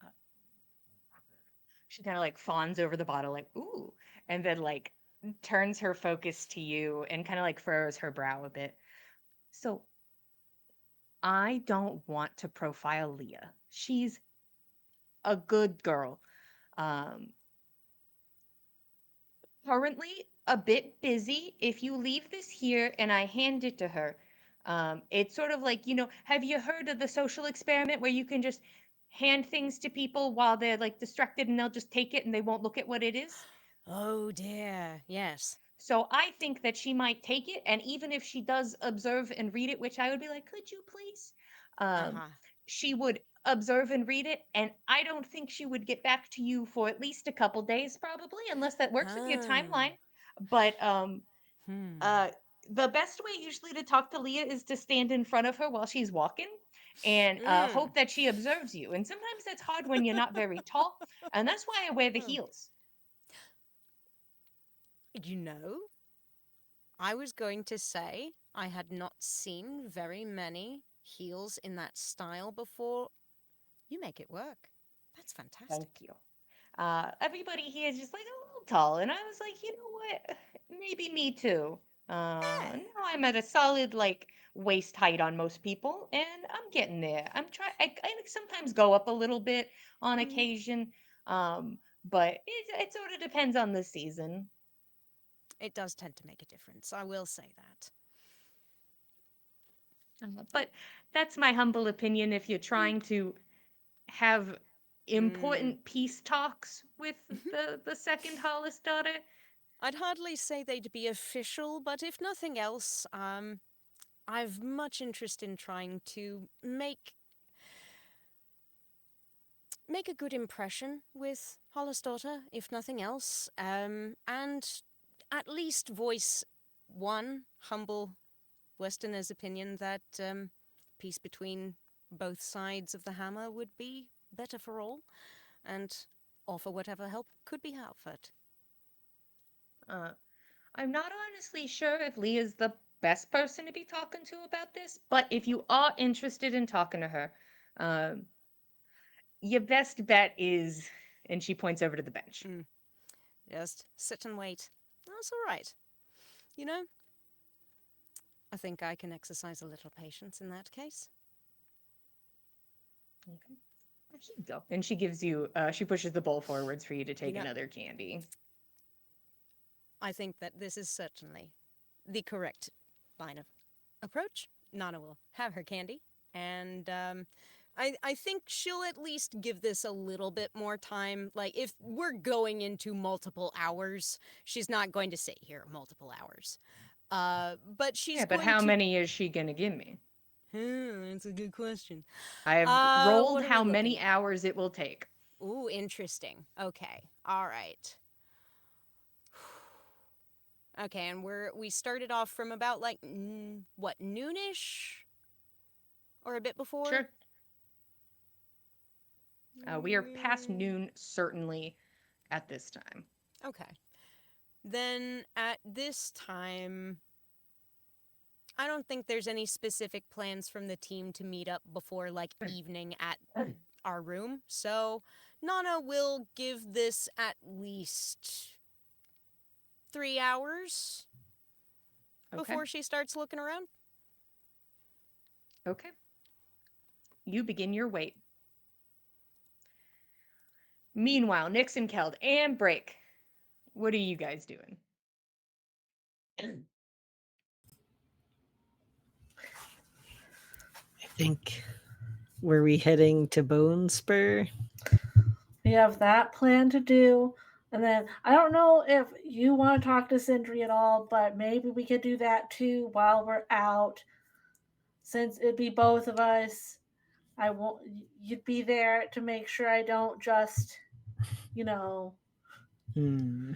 Uh, She kind of like fawns over the bottle, like, ooh, and then like turns her focus to you and kind of like furrows her brow a bit. So I don't want to profile Leah. She's a good girl. Um, Currently a bit busy. If you leave this here and I hand it to her, it's sort of like, have you heard of the social experiment where you can just hand things to people while they're like distracted and they'll just take it and they won't look at what it is? Oh dear. Yes. So I think that she might take it, and even if she does observe and read it, which I would be like, could you please? Um, Uh-huh. she would observe and read it, and I don't think she would get back to you for at least a couple days, probably, unless that works with your Oh. timeline. But Hmm. uh, the best way usually to talk to Leah is to stand in front of her while she's walking and Mm. hope that she observes you. And sometimes that's hard when you're not very tall, and that's why I wear the Oh. heels. You know, I was going to say I had not seen very many heels in that style before. You make it work. That's Thank fantastic. you. Everybody here is just like a little tall, and I was like, you know what? Maybe me too. Yeah. Now I'm at a solid like waist height on most people, and I'm getting there. I sometimes go up a little bit on Mm. occasion, but it sort of depends on the season. It does tend to make a difference. I will say that. But that's my humble opinion. If you're Mm. trying to have Mm. important peace talks with the second Hollis daughter, I'd hardly say they'd be official, but if nothing else, I've much interest in trying to make a good impression with Hollis' daughter, if nothing else, and at least voice one humble Westerner's opinion that peace between both sides of the hammer would be better for all, and offer whatever help could be offered. uh, I'm not honestly sure if Leah's the best person to be talking to about this, but if you are interested in talking to her, um, your best bet is, and she points over to the bench. Mm. Just sit and wait. That's all right. You know, I think I can exercise a little patience in that case. Okay. Here you go. And she gives you, she pushes the bowl forwards for you to You take know, another candy. I think that this is certainly the correct line of approach. Nana will have her candy, and I think she'll at least give this a little bit more time. Like, if we're going into multiple hours, she's not going to sit here multiple hours. But she's Yeah, but going how to. many is she going to give me? That's a good question. I have rolled What are we how looking many at? hours it will take. Ooh, interesting. Okay, all right. Okay, and we started off from about like what, noonish or a bit before. Sure. We are past noon, certainly, at this time. Okay. Then at this time, I don't think there's any specific plans from the team to meet up before like evening at our room. So Nana will give this at least 3 hours Okay. before she starts looking around. Okay. You begin your wait. Meanwhile, Nixon, Keld, and Break. What are you guys doing? I think. Were we heading to Bone Spur? We have that plan to do. And then I don't know if you want to talk to Sindri at all, but maybe we could do that too while we're out. Since it'd be both of us. I won't you'd be there to make sure I don't just, you know. Hmm.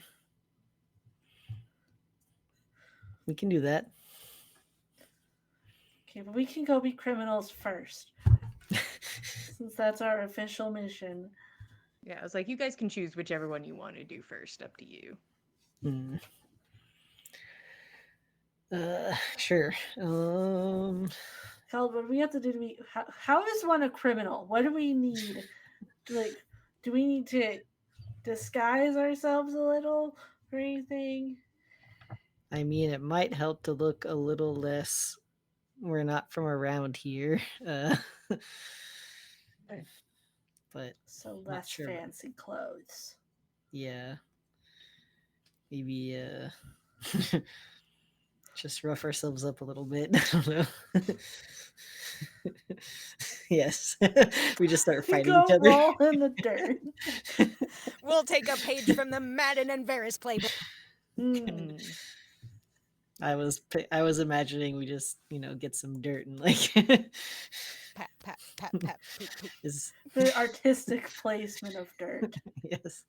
We can do that. Okay, but we can go be criminals first. Since that's our official mission. Yeah, I was like, you guys can choose whichever one you want to do first. Up to you. Hmm. Sure. Hell, what do we have to do to be how is one a criminal? What do we need? Like, do we need to disguise ourselves a little or anything? I mean, it might help to look a little less we're not from around here. But So not less sure. fancy clothes. Yeah. Maybe just rough ourselves up a little bit. I don't know. Yes. We just start We fighting go each other. roll in the dirt. We'll take a page from the Madden and Varys playbook. Mm. I was imagining we just, get some dirt and like Pat, pat, pat, pat, poop, poop. is The artistic placement of dirt. yes.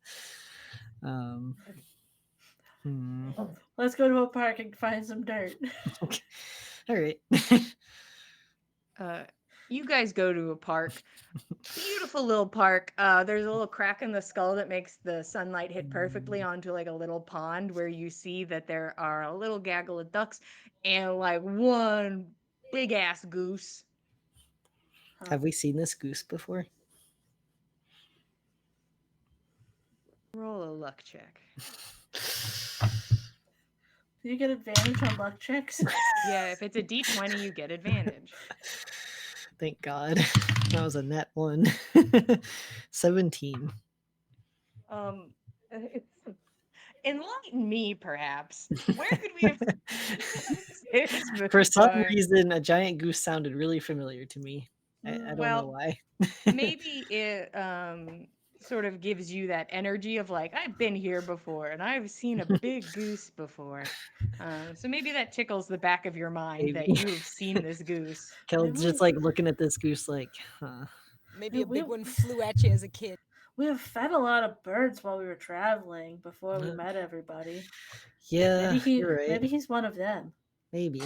Hmm. Let's go to a park and find some dirt. Okay. All right. You guys go to a park. Beautiful little park. There's a little crack in the skull that makes the sunlight hit perfectly onto like a little pond where you see that there are a little gaggle of ducks and like one big ass goose. Have we seen this goose before? Roll a luck check. Do you get advantage on luck checks? Yeah, if it's a D20, you get advantage. Thank God. That was a net one. 17. Enlighten me, perhaps. Where could we have this For some before? reason, a giant goose sounded really familiar to me. I don't know Well, why. maybe it sort of gives you that energy of like, I've been here before and I've seen a big goose before. So maybe that tickles the back of your mind that Maybe. you've seen this goose. Kel's just like looking at this goose like, huh. Maybe a big one flew at you as a kid. We have fed a lot of birds while we were traveling before we met everybody. Yeah, you're right. Maybe he's one of them. Maybe.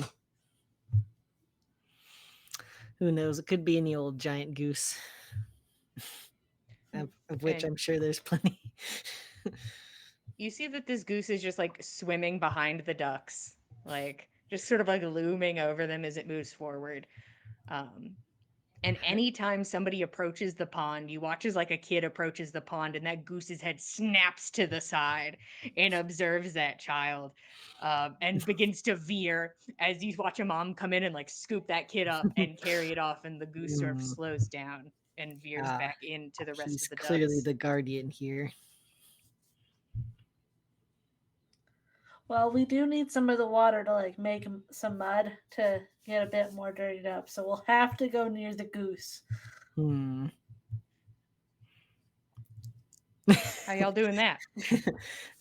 Who knows? It could be any old giant goose. Of which And I'm sure there's plenty. you see that this goose is just like swimming behind the ducks, like just sort of like looming over them as it moves forward. And anytime somebody approaches the pond, you watch as like a kid approaches the pond and that goose's head snaps to the side and observes that child and begins to veer as you watch a mom come in and like scoop that kid up and carry it off. And the goose sort of slows down and veers back into the rest He's of the clearly ducks. the guardian here. Well, we do need some of the water to like make some mud to get a bit more dirtied up. So we'll have to go near the goose. How y'all doing that?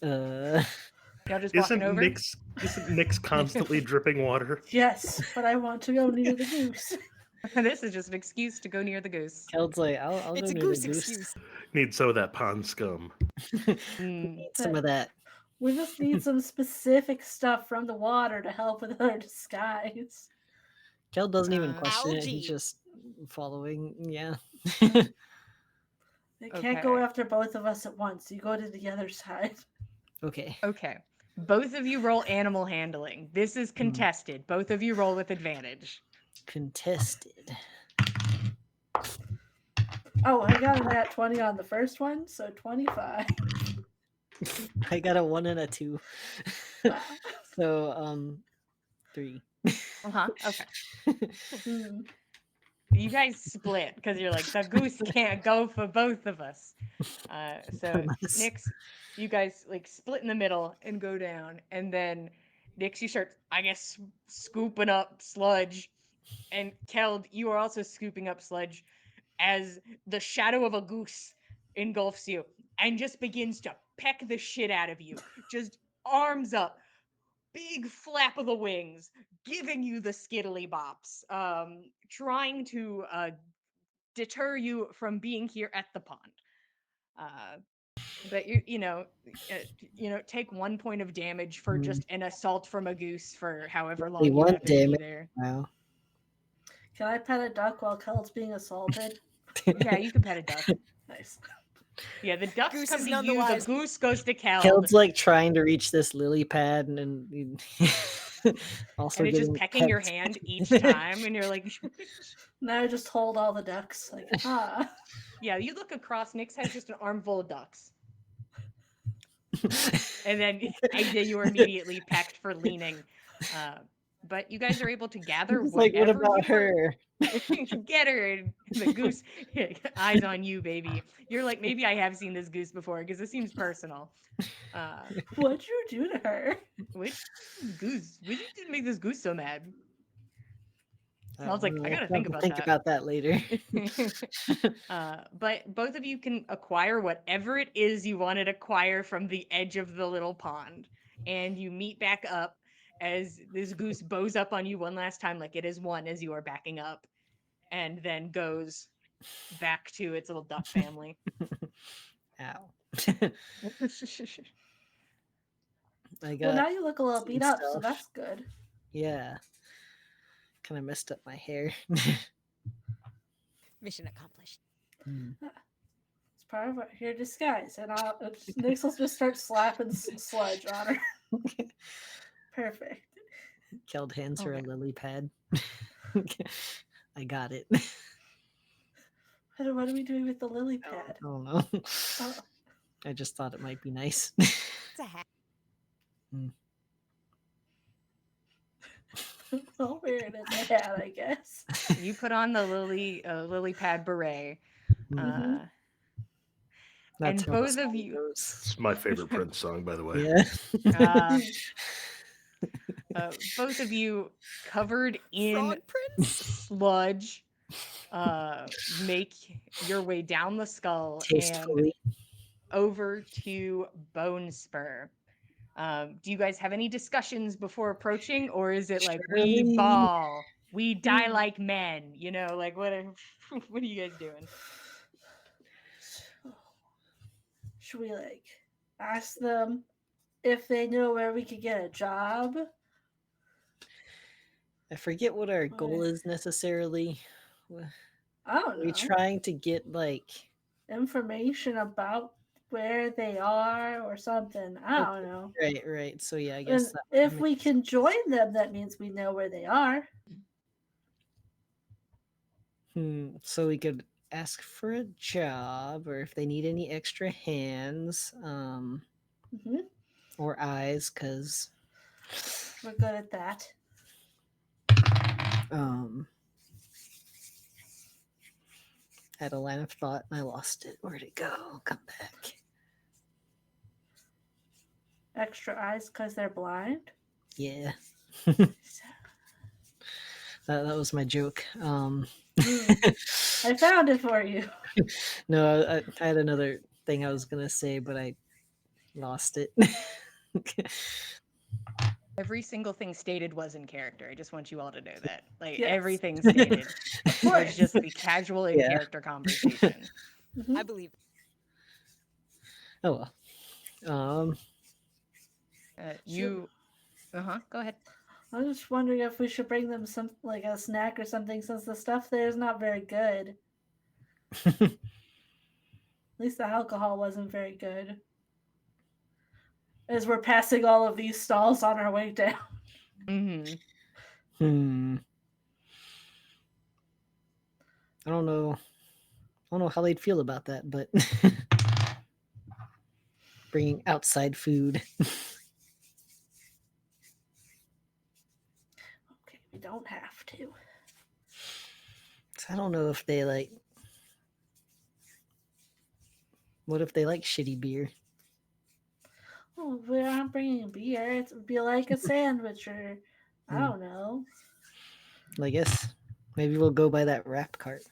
Y'all just walking over? Isn't Nick's constantly dripping water? Yes, but I want to go near the goose. This is just an excuse to go near the goose. Kel's like, I'll It's go a near goose the goose. excuse. Need some of that pond scum. Need some of that. We just need some specific stuff from the water to help with our disguise. Kel doesn't even question it. Algae. He's just following. Yeah. They can't go Okay. after both of us at once. You go to the other side. Okay. Okay. Both of you roll animal handling. This is contested. Both of you roll with advantage. Contested. Oh, I got a nat 20 on the first one, so 25. I got a 1 and a 2. So 3. Okay. Hmm. You guys split because you're like, the goose can't go for both of us. So Nyx, you guys like split in the middle and go down. And then Nyx, you start, I guess, scooping up sludge. And Keld, you are also scooping up sludge as the shadow of a goose engulfs you and just begins to peck the shit out of you. Just arms up, big flap of the wings, giving you the skiddly bops, trying to deter you from being here at the pond. But take 1 point of damage for just an assault from a goose for however long you One happen to be damage. there. Wow. Can I pet a duck while Kel's being assaulted? Yeah, you can pet a duck. Nice. Yeah, the ducks Goose come is to none the you, the wiser. goose goes to Keld. Keld's like trying to reach this lily pad and also And it's just getting pecking your pecked. hand each time, and you're like, Now I just hold all the ducks. Like, yeah, you look across, Nyx has just an armful of ducks. And then AJ, you are immediately pecked for leaning. but you guys are able to gather It's like, what whatever about you want. her? Get her. And the goose, eyes on you, baby. You're like, maybe I have seen this goose before because it seems personal. What'd you do to her? What goose? What you did to make this goose so mad? I I was don't like, I know. gotta I'll think have to about think that. about that later. But both of you can acquire whatever it is you want to acquire from the edge of the little pond, and you meet back up as this goose bows up on you one last time, like it is one as you are backing up, and then goes back to its little duck family. Ow. uh, I Well, got now you look a little some beat up, so stuff. that's good. Yeah. Kind of messed up my hair. Mission accomplished. Hmm. It's part of your disguise, and Nix will just start slapping sludge on her. Perfect. Killed hands her a Okay. lily pad. I got it. What are we doing with the lily pad? I don't know. Oh, I just thought it might be nice. It's a hat. I'll wear it as a hat, I guess. you put on the lily pad beret, Mhm. uh, That's and how the both of song you. goes. It's my favorite Prince song, by the way. Yeah. Both of you covered in Frog Prince? sludge make your way down the skull and Tastefully. over to Bone Spur. Do you guys have any discussions before approaching, or is it like we Surely. ball, we die Hmm. like men? You know, like what are you guys doing? Should we ask them if they know where we could get a job? I forget what our goal Or- is necessarily. I Are don't we know. trying to get Information about where they are or something. I don't know. right. So yeah, I And guess that if we makes- can join them, that means we know where they are. So we could ask for a job, or if they need any extra hands, Hmm. or eyes, because We're good at that. had a line of thought and I lost it. Where'd it go? Come back. Extra eyes because they're blind. Yeah. That was my joke. I found it for you. No, I had another thing I was gonna say, but I lost it. Every single thing stated was in character. I just want you all to know that. Like Yes. everything stated Of was course. just the casual in Yeah. character conversation. Mhm. I believe. Oh well. You go ahead. I was just wondering if we should bring them some a snack or something, since the stuff there is not very good. At least the alcohol wasn't very good. As we're passing all of these stalls on our way down. Mm-hmm. I don't know how they'd feel about that, but bringing outside food. Okay, we don't have to. I don't know if they like. What if they like shitty beer? Oh, we're not bringing beer. It would be like a sandwich or I don't know. I guess maybe we'll go by that wrap cart.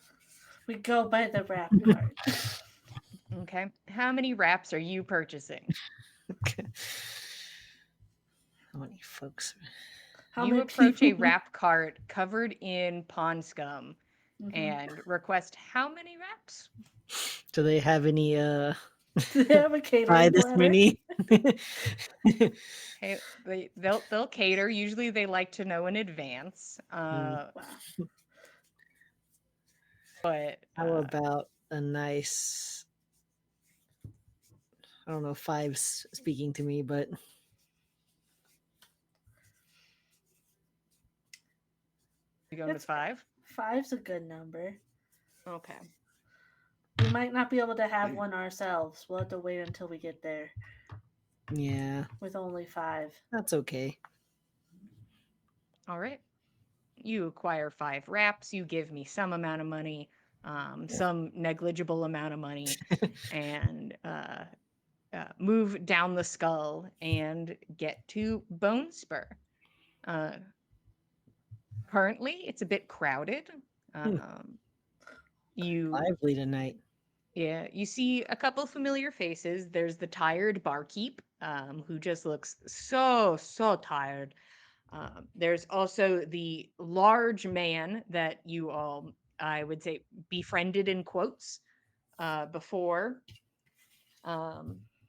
We go by the wrap cart. Okay. How many wraps are you purchasing? How many folks? How You many approach a people- wrap cart covered in pond scum Mhm. and request how many wraps? Do they have any Do they have a catering buy this platter? many? Okay, they'll cater. Usually they like to know in advance. Wow. But How about a nice, I don't know, five's speaking to me, but you going with 5? 5's a good number. Okay. We might not be able to have one ourselves. We'll have to wait until we get there yeah, with only 5. that's okay. All right. You acquire 5 wraps. You give me some amount of money, some negligible amount of money, and move down the skull and get to Bone Spur. Uh, Currently, it's a bit crowded. Um, you Lively tonight. Yeah, you see a couple familiar faces. There's the tired barkeep, who just looks so tired. There's also the large man that you all, I would say, befriended in quotes before.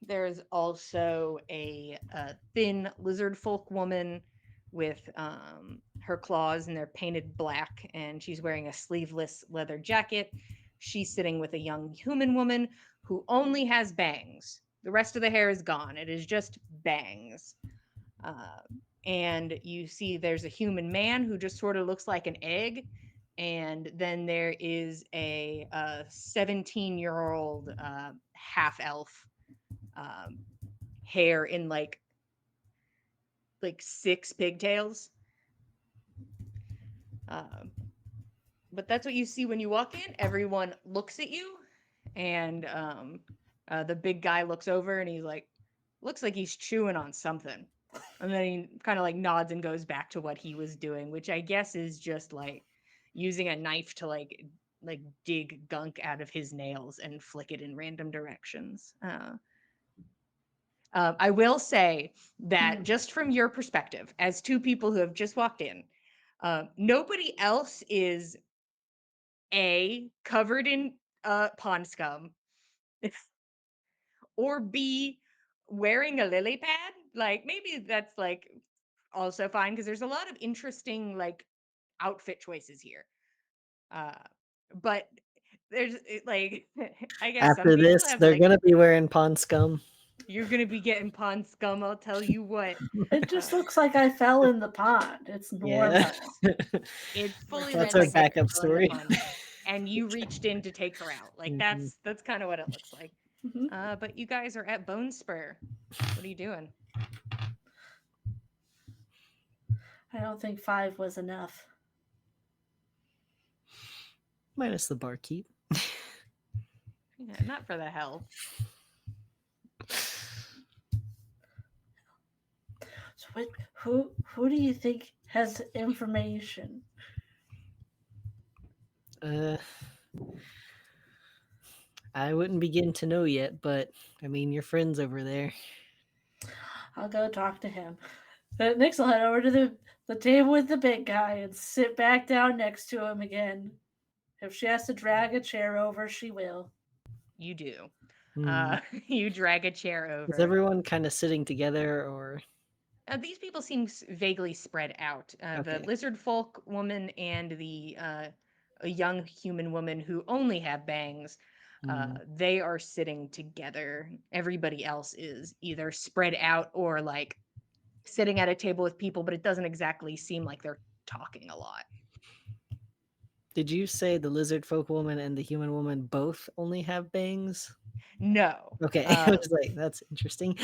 There's also a thin lizard folk woman with her claws and they're painted black, and she's wearing a sleeveless leather jacket. She's sitting with a young human woman who only has bangs. The rest of the hair is gone. It is just bangs. Uh, and you see there's a human man who just sort of looks like an egg. And then there is a 17-year-old half elf, um, hair in like 6 pigtails. Um, but that's what you see when you walk in. Everyone looks at you, and the big guy looks over and he's like, looks like he's chewing on something. And then he kind of like nods and goes back to what he was doing, which I guess is just like using a knife to like dig gunk out of his nails and flick it in random directions. I will say that just from your perspective, as 2 people who have just walked in, nobody else is covered in pond scum, or B, wearing a lily pad. Like maybe that's like also fine because there's a lot of interesting like outfit choices here. Uh, but there's like I guess some After people this, have they're like gonna be wearing pond scum. you're gonna be getting pond scum. I'll tell you what. It just looks like I fell in the pond. It's Yeah. normal. It fully That's looks our like that backup girl in the story. pond, and you reached in to take her out. Like Mhm. that's kind of what it looks like. Mhm. But you guys are at Bone Spur. What are you doing? I don't think 5 was enough. Minus the barkeep. Yeah, not for the health. So who do you think has information? Uh, I wouldn't begin to know yet, but I mean, your friend's over there. I'll go talk to him. Next, I'll head over to the table with the big guy and sit back down next to him again. If she has to drag a chair over, she will. You do. Hmm. You drag a chair Is over. everyone kind of sitting together, or These people seem vaguely spread out. The okay? lizard folk woman and the a young human woman who only have bangs, Hmm. they are sitting together. Everybody else is either spread out or like sitting at a table with people, but it doesn't exactly seem like they're talking a lot. Did you say the lizard folk woman and the human woman both only have bangs? No. Okay, I was like, that's interesting.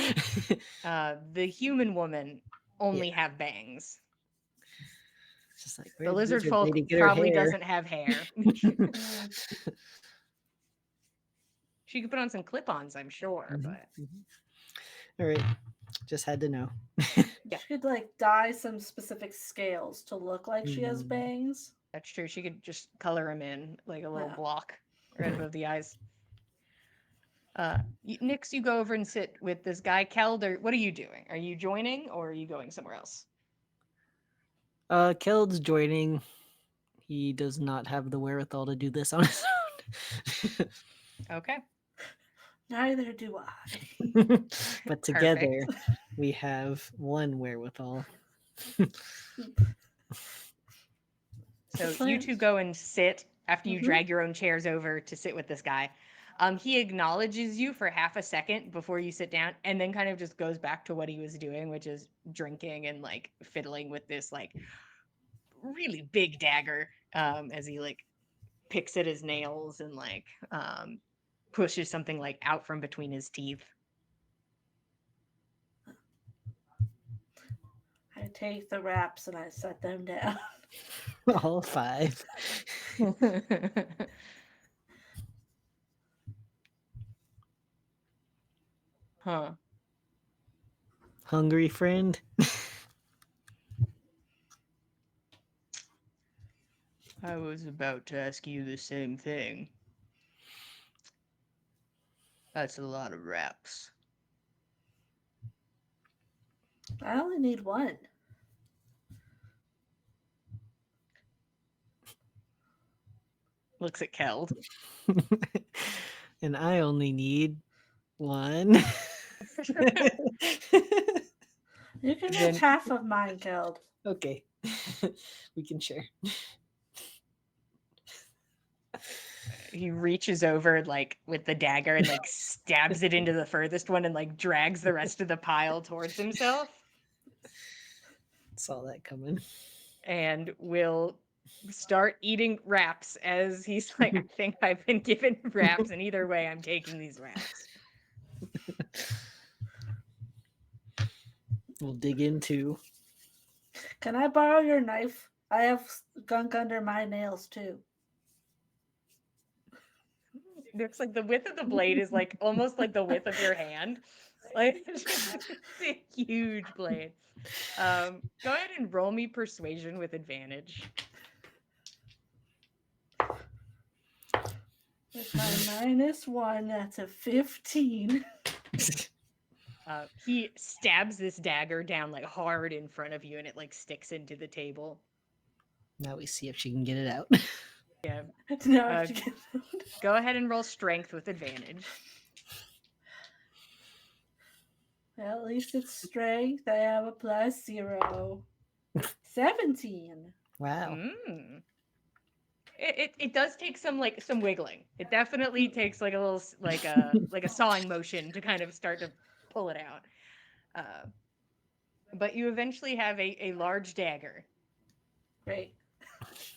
The human woman Yeah, only have bangs. it's just like, The where did lizard lizard lady folk get her probably hair? doesn't have hair. She could put on some clip-ons, I'm sure, Mhm, but mhm. All right, just had to know. yeah, She could like dye some specific scales to look like she has Mm. bangs. that's true. She could just color him in like a little Yeah. block right above the eyes. Nix, you go over and sit with this guy, Keld, or what are you doing? Are you joining or are you going somewhere else? Keld's joining. He does not have the wherewithal to do this on his own. Okay, Neither do I. But together, perfect. we have one wherewithal. So you plan. two go and sit after you Mhm. drag your own chairs over to sit with this guy. He acknowledges you for half a second before you sit down, and then kind of just goes back to what he was doing, which is drinking and like fiddling with this like really big dagger, as he like picks at his nails and like pushes something like out from between his teeth. I take the wraps and I set them down. All 5. Huh. Hungry friend? I was about to ask you the same thing. That's a lot of wraps. I only need one. Looks at Keld. And I only need 1. You can Then- have half of mine, Keld. Okay. We can share. He reaches over like with the dagger and like stabs it into the furthest one and like drags the rest of the pile towards himself Saw that coming. and will start eating wraps as he's like, I think I've been given wraps, and either way, I'm taking these wraps. We'll dig into. Can I borrow your knife? I have gunk under my nails too. Looks like the width of the blade is like almost like the width of your hand. Like it's just a huge blade. Go ahead and roll me persuasion with advantage. With my -1, that's a 15. He stabs this dagger down like hard in front of you, and it like sticks into the table. Now we see if she can get it out. Yeah. Now I have to get Go ahead and roll strength with advantage. Well, at least it's strength. I have a +0. 17. Wow. Mm. It does take some wiggling. It definitely takes like a little like a sawing motion to kind of start to pull it out. But you eventually have a large dagger. Great.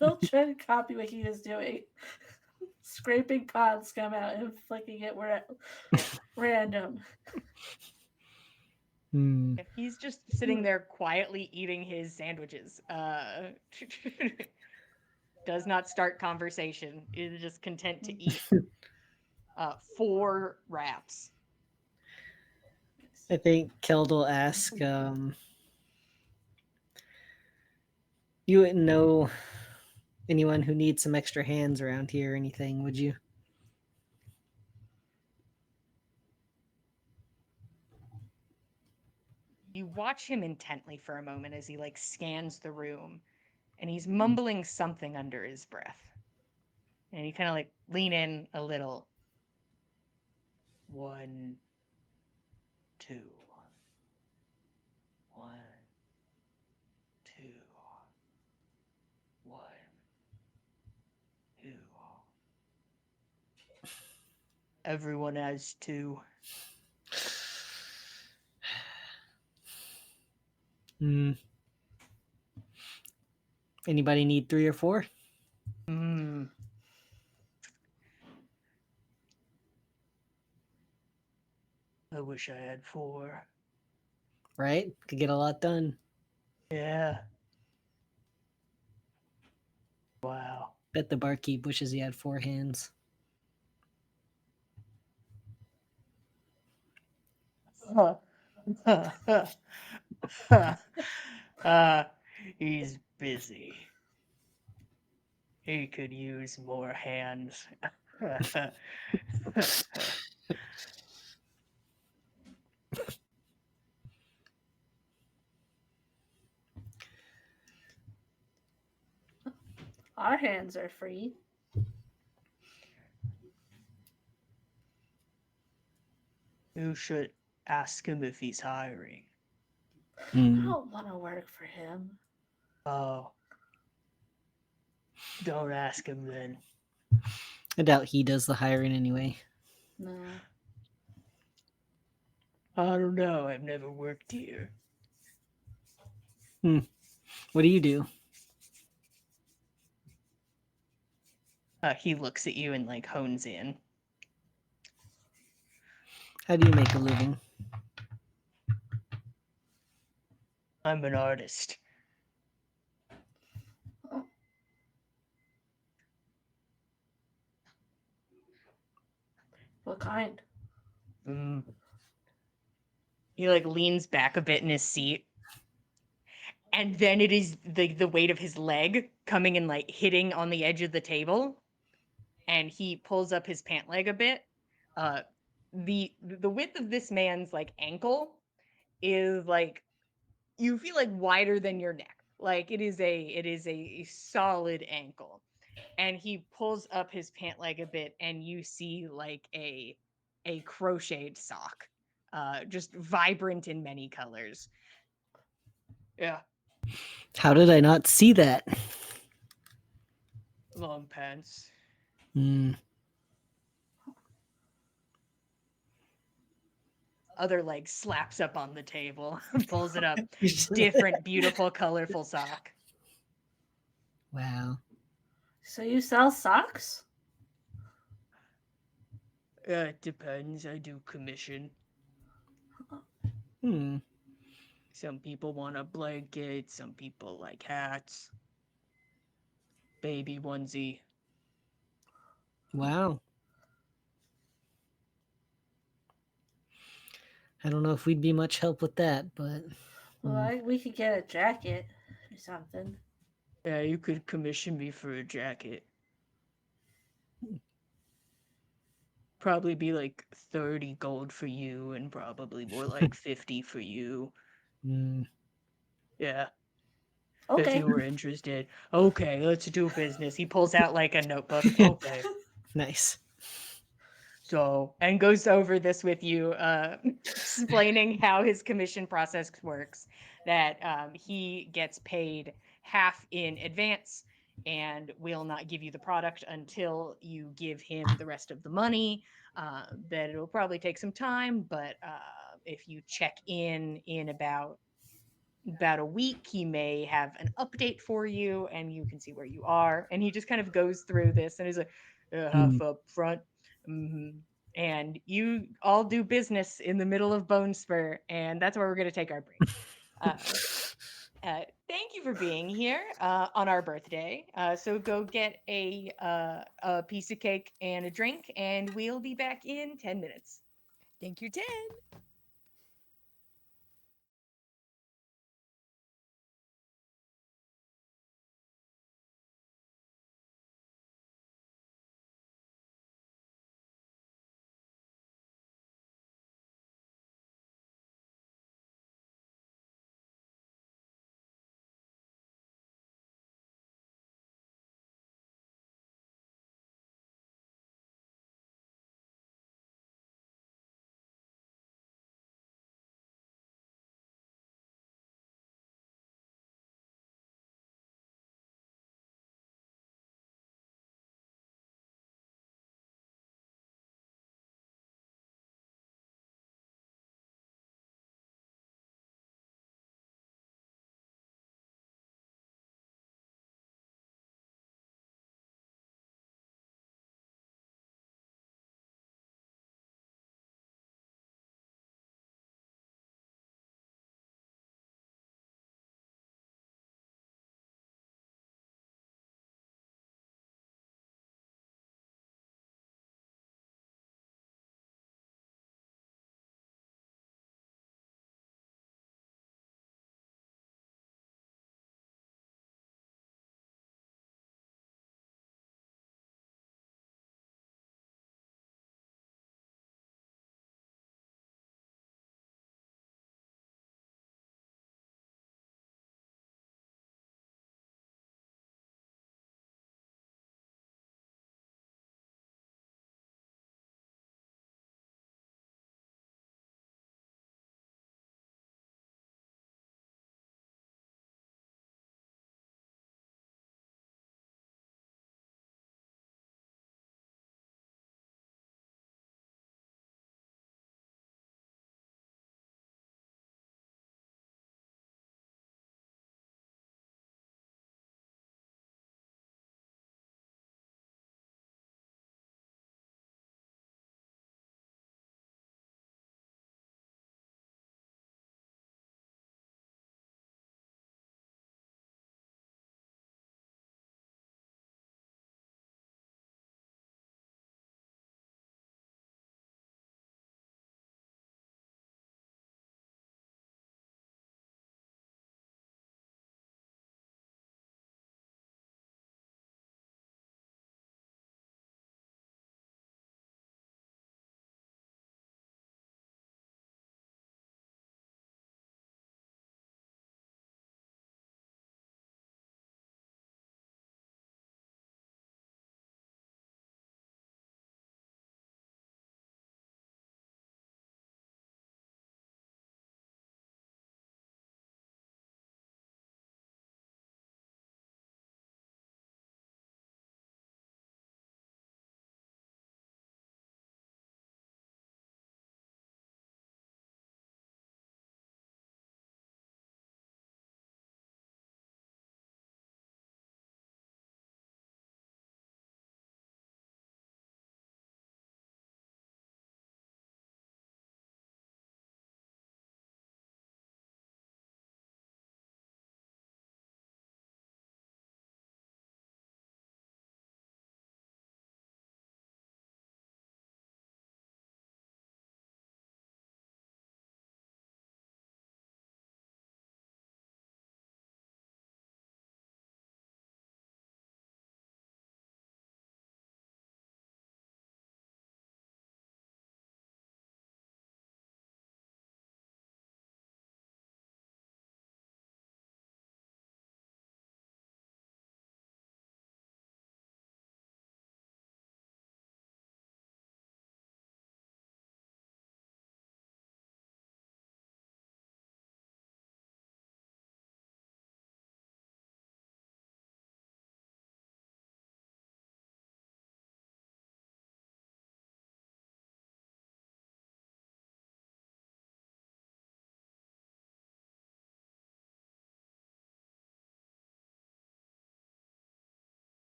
Don't try to copy what he was doing. Scraping pods come out and flicking it where random. Hmm. He's just sitting there quietly eating his sandwiches. Does not start conversation. Is just content to eat 4 wraps. I think Keld will ask, you wouldn't know anyone who needs some extra hands around here or anything, would you? You watch him intently for a moment as he like scans the room, and he's mumbling something under his breath. And you kind of like lean in a little. 1, 2. 1, 2. 1, 2. Everyone has 2. Hmm. Anybody need 3 or 4? Hmm. I wish I had 4. Right? Could get a lot done. Yeah. Wow. Bet the barkeep wishes he had 4 hands. He's busy. He could use more hands. Our hands are free. You should ask him if he's hiring. I Hmm. don't want to work for him. Oh. Don't ask him then. I doubt he does the hiring anyway. No. I don't know. I've never worked here. What do you do? He looks at you and like hones in. How do you make a living? I'm an artist. What kind? Mm. He like leans back a bit in his seat, and then it is the weight of his leg coming and like hitting on the edge of the table, and he pulls up his pant leg a bit. Uh, the width of this man's like ankle is like you feel like wider than your neck. Like it is a solid ankle. And he pulls up his pant leg a bit and you see like a crocheted sock. Just vibrant in many colors. Yeah, How did I not see that? long pants. Hmm. Other leg slaps up on the table, pulls it up. Different, beautiful, colorful sock. Wow. So you sell socks? It depends. I do commission. Hmm. Some people want a blanket, some people like hats. Baby onesie. Wow. I don't know if we'd be much help with that, but Well, we could get a jacket or something. Yeah, you could commission me for a jacket. Probably be like 30 gold for you and probably more like 50 for you. hmm. Yeah, if Okay. you were interested. Okay, let's do business. He pulls out like a notebook. Okay. Nice. So, and goes over this with you, explaining how his commission process works. That he gets paid half in advance and will not give you the product until you give him the rest of the money. That it'll probably take some time, but if you check in about a week, he may have an update for you, and you can see where you are. And he just kind of goes through this, and he's like, half up front. Mm-hmm. And you all do business in the middle of Bone Spur, and that's where we're going to take our break. Thank you for being here on our birthday. So go get a piece of cake and a drink, and we'll be back in 10 minutes. Thank you, 10.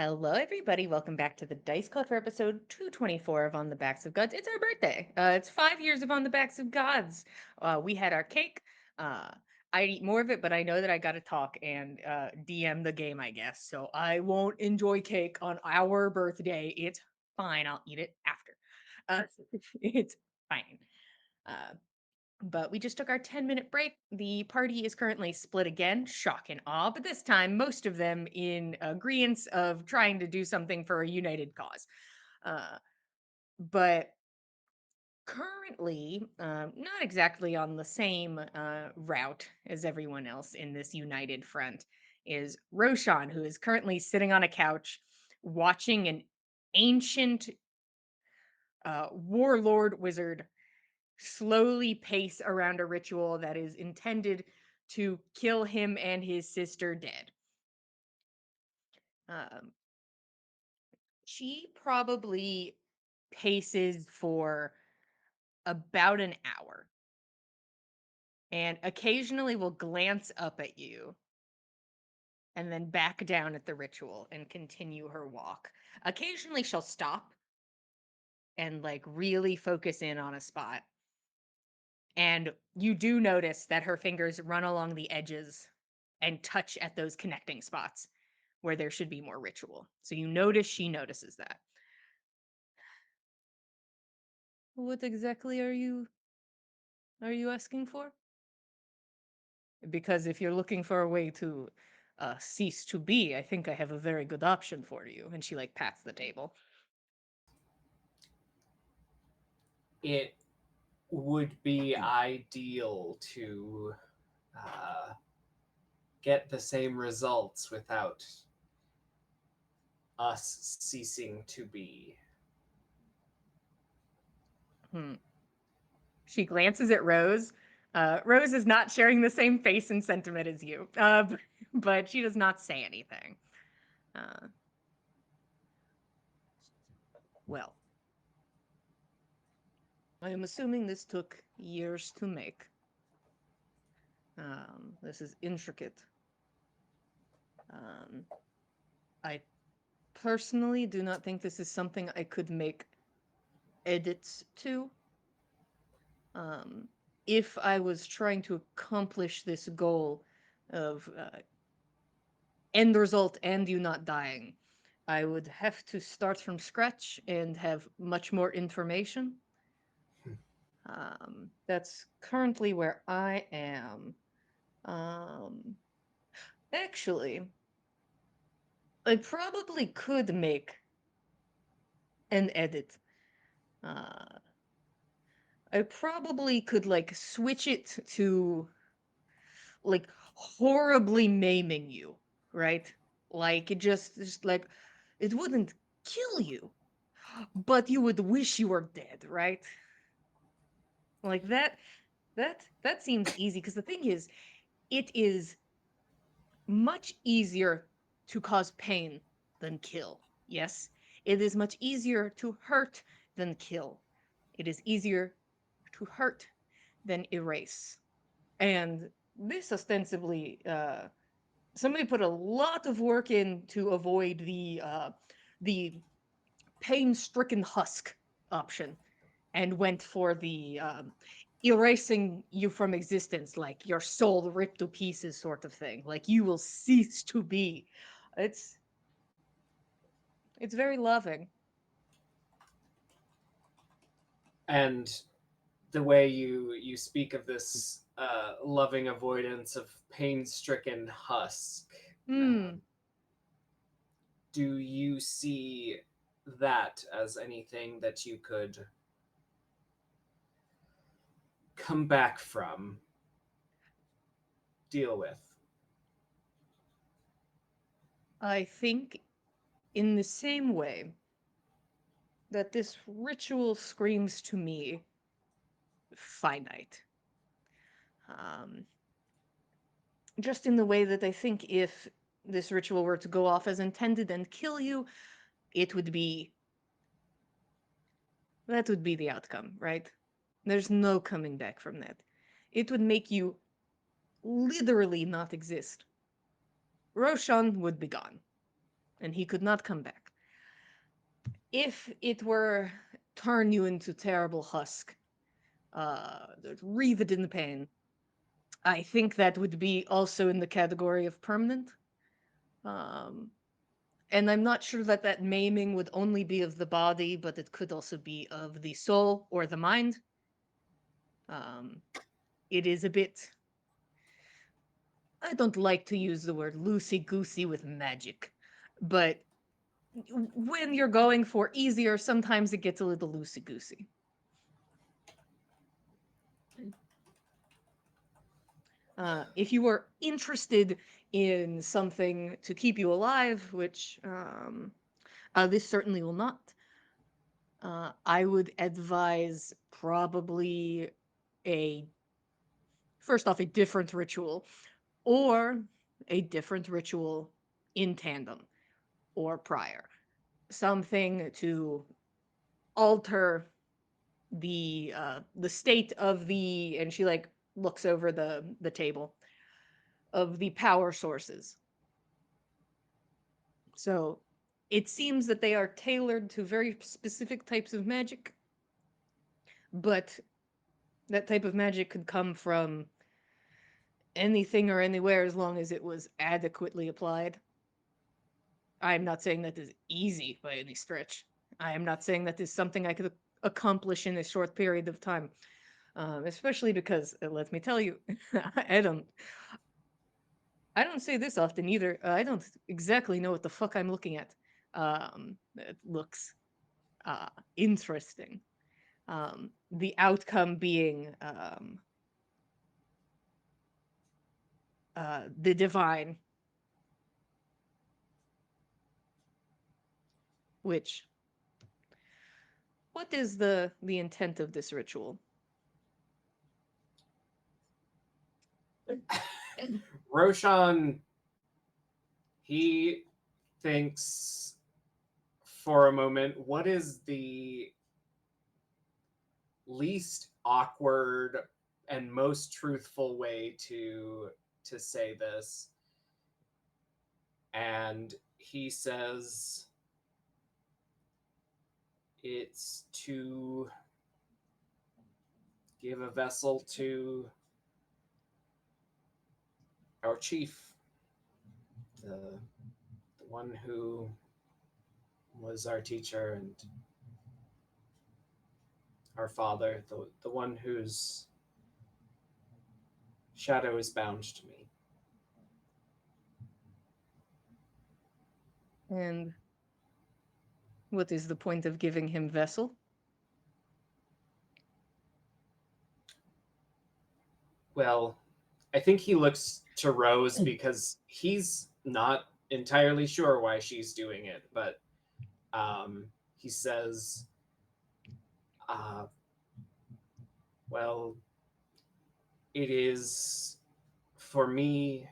Hello, everybody. Welcome back to the Dice Call for episode 224 of On the Backs of Gods. It's our birthday. It's 5 years of On the Backs of Gods. We had our cake. I'd eat more of it, but I know that I got to talk and DM the game, I guess. So I won't enjoy cake on our birthday. It's fine. I'll eat it after. It's fine. Uh, but we just took our 10-minute break. The party is currently split again, shock and awe, but this time most of them in agreement of trying to do something for a united cause. But currently, not exactly on the same route as everyone else in this united front, is Roshan, who is currently sitting on a couch watching an ancient warlord wizard slowly pace around a ritual that is intended to kill him and his sister dead. Um, she probably paces for about an hour and occasionally will glance up at you and then back down at the ritual and continue her walk. Occasionally she'll stop and like really focus in on a spot. And you do notice that her fingers run along the edges and touch at those connecting spots where there should be more ritual. So you notice she notices that. What exactly are you asking for? Because if you're looking for a way to cease to be, I think I have a very good option for you. And she like pats the table. It would be ideal to get the same results without us ceasing to be. She glances at Rose. Rose is not sharing the same face and sentiment as you, but she does not say anything. Well, I am assuming this took years to make. This is intricate. I personally do not think this is something I could make edits to. If I was trying to accomplish this goal of end result and you not dying, I would have to start from scratch and have much more information. That's currently where I am. Actually, I probably could make an edit. I probably could like switch it to like horribly maiming you, right? Like it just like it wouldn't kill you, but you would wish you were dead, right? Like that seems easy because the thing is, it is much easier to cause pain than kill. Yes, it is much easier to hurt than kill. It is easier to hurt than erase. And this ostensibly, somebody put a lot of work in to avoid the pain-stricken husk option and went for the erasing you from existence, like your soul ripped to pieces sort of thing. Like you will cease to be. It's it's very loving. And the way you speak of this loving avoidance of pain-stricken husk, Hmm. do you see that as anything that you could come back from, deal with? I think in the same way that this ritual screams to me finite. Um, just in the way that I think if this ritual were to go off as intended and kill you, it would be that would be the outcome, right? There's no coming back from that. It would make you literally not exist. Roshan would be gone. and he could not come back. If it were turn you into terrible husk, wreathed in the pain, I think that would be also in the category of permanent. Um, and I'm not sure that that maiming would only be of the body, but it could also be of the soul or the mind. Um, it is a bit. I don't like to use the word loosey goosey with magic, but when you're going for easier, sometimes it gets a little loosey goosey. If you were interested in something to keep you alive, which this certainly will not, I would advise probably a first off a different ritual or a different ritual in tandem or prior. Something to alter the state of the, and she like looks over the table of the power sources. So it seems that they are tailored to very specific types of magic, but that type of magic could come from anything or anywhere as long as it was adequately applied. I'm not saying that is easy by any stretch. I am not saying that is something I could accomplish in a short period of time. Especially because, let me tell you, I don't, I don't say this often either. I don't exactly know what the fuck I'm looking at. It looks interesting. The outcome being the divine, which what is the intent of this ritual? Roshan, he thinks for a moment, what is the least awkward and most truthful way to say this? And he says it's to give a vessel to our chief, the one who was our teacher and our father, the one whose shadow is bound to me. And what is the point of giving him vessel? Well, I think he looks to Rose because he's not entirely sure why she's doing it, but he says, uh, well, it is for me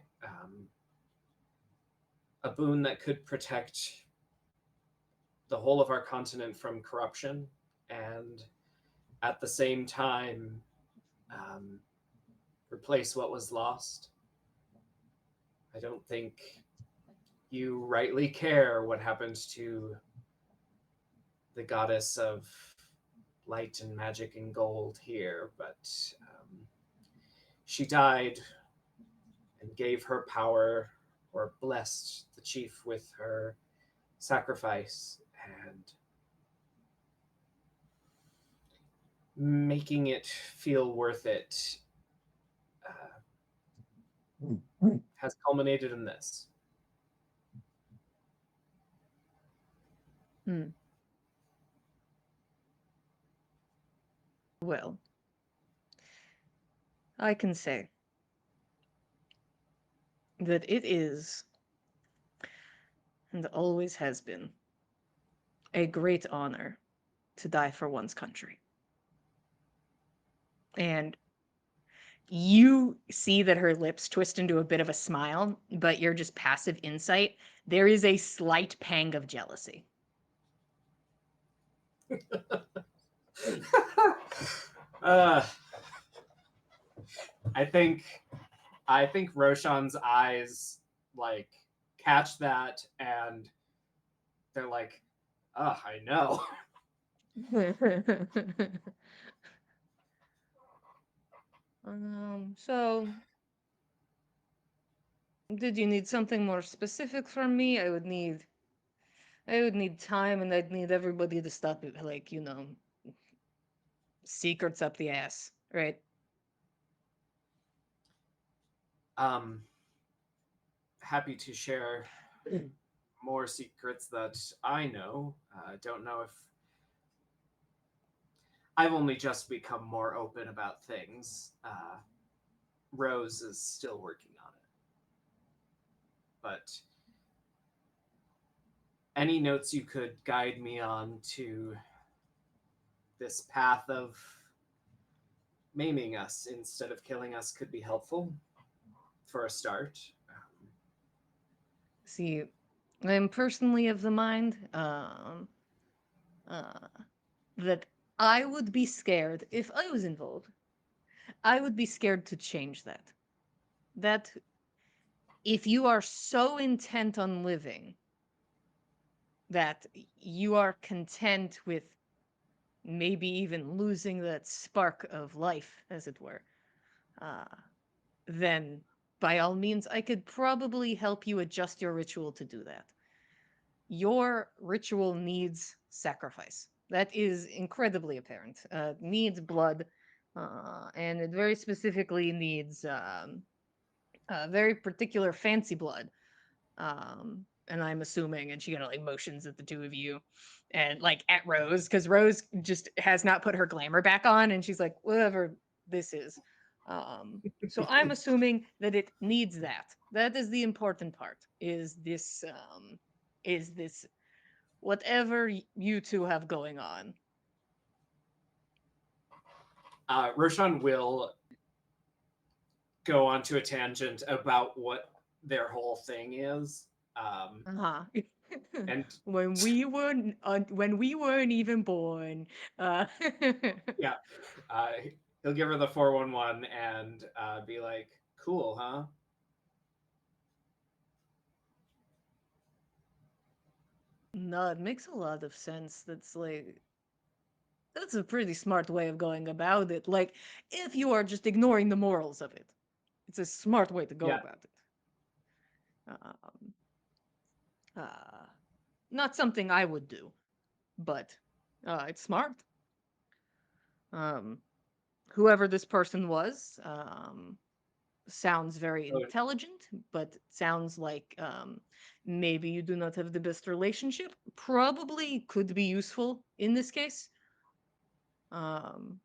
a boon that could protect the whole of our continent from corruption and at the same time um, replace what was lost. I don't think you rightly care what happened to the goddess of light and magic and gold here, but she died and gave her power or blessed the chief with her sacrifice and making it feel worth it has culminated in this. Well, I can say that it is, and always has been, a great honor to die for one's country. And you see that her lips twist into a bit of a smile, but you're just passive insight. There is a slight pang of jealousy. uh, I think Roshan's eyes like catch that, and They're like, I know. So did you need something more specific from me? I would need time, and I'd need everybody to stop it, like, secrets up the ass, right? Happy to share more secrets that I know. Don't know if I've only just become more open about things. Rose is still working on it. But any notes you could guide me on to this path of maiming us instead of killing us could be helpful for a start. See, I'm personally of the mind that I would be scared if I was involved. I would be scared to change that. That if you are so intent on living that you are content with maybe even losing that spark of life, as it were, uh, then by all means, I could probably help you adjust your ritual to do that. Your ritual needs sacrifice. That is incredibly apparent. Needs blood, and it very specifically needs very particular fancy blood. And I'm assuming, and she kind of like motions at the two of you, and like at Rose, because Rose just has not put her glamour back on, and she's like, whatever this is. So I'm assuming that it needs that. That is the important part. Is this whatever you two have going on? Roshan will go onto a tangent about what their whole thing is. Uh-huh. And when we weren't even born. yeah, he'll give her the 411 and be like, cool, huh? No, it makes a lot of sense. That's a pretty smart way of going about it. Like, if you are just ignoring the morals of it, it's a smart way to go Yeah. about it. Um, uh, Not something I would do, but it's smart. Um, Whoever this person was, sounds very So, intelligent, but sounds like maybe you do not have the best relationship. Probably could be useful in this case. Um,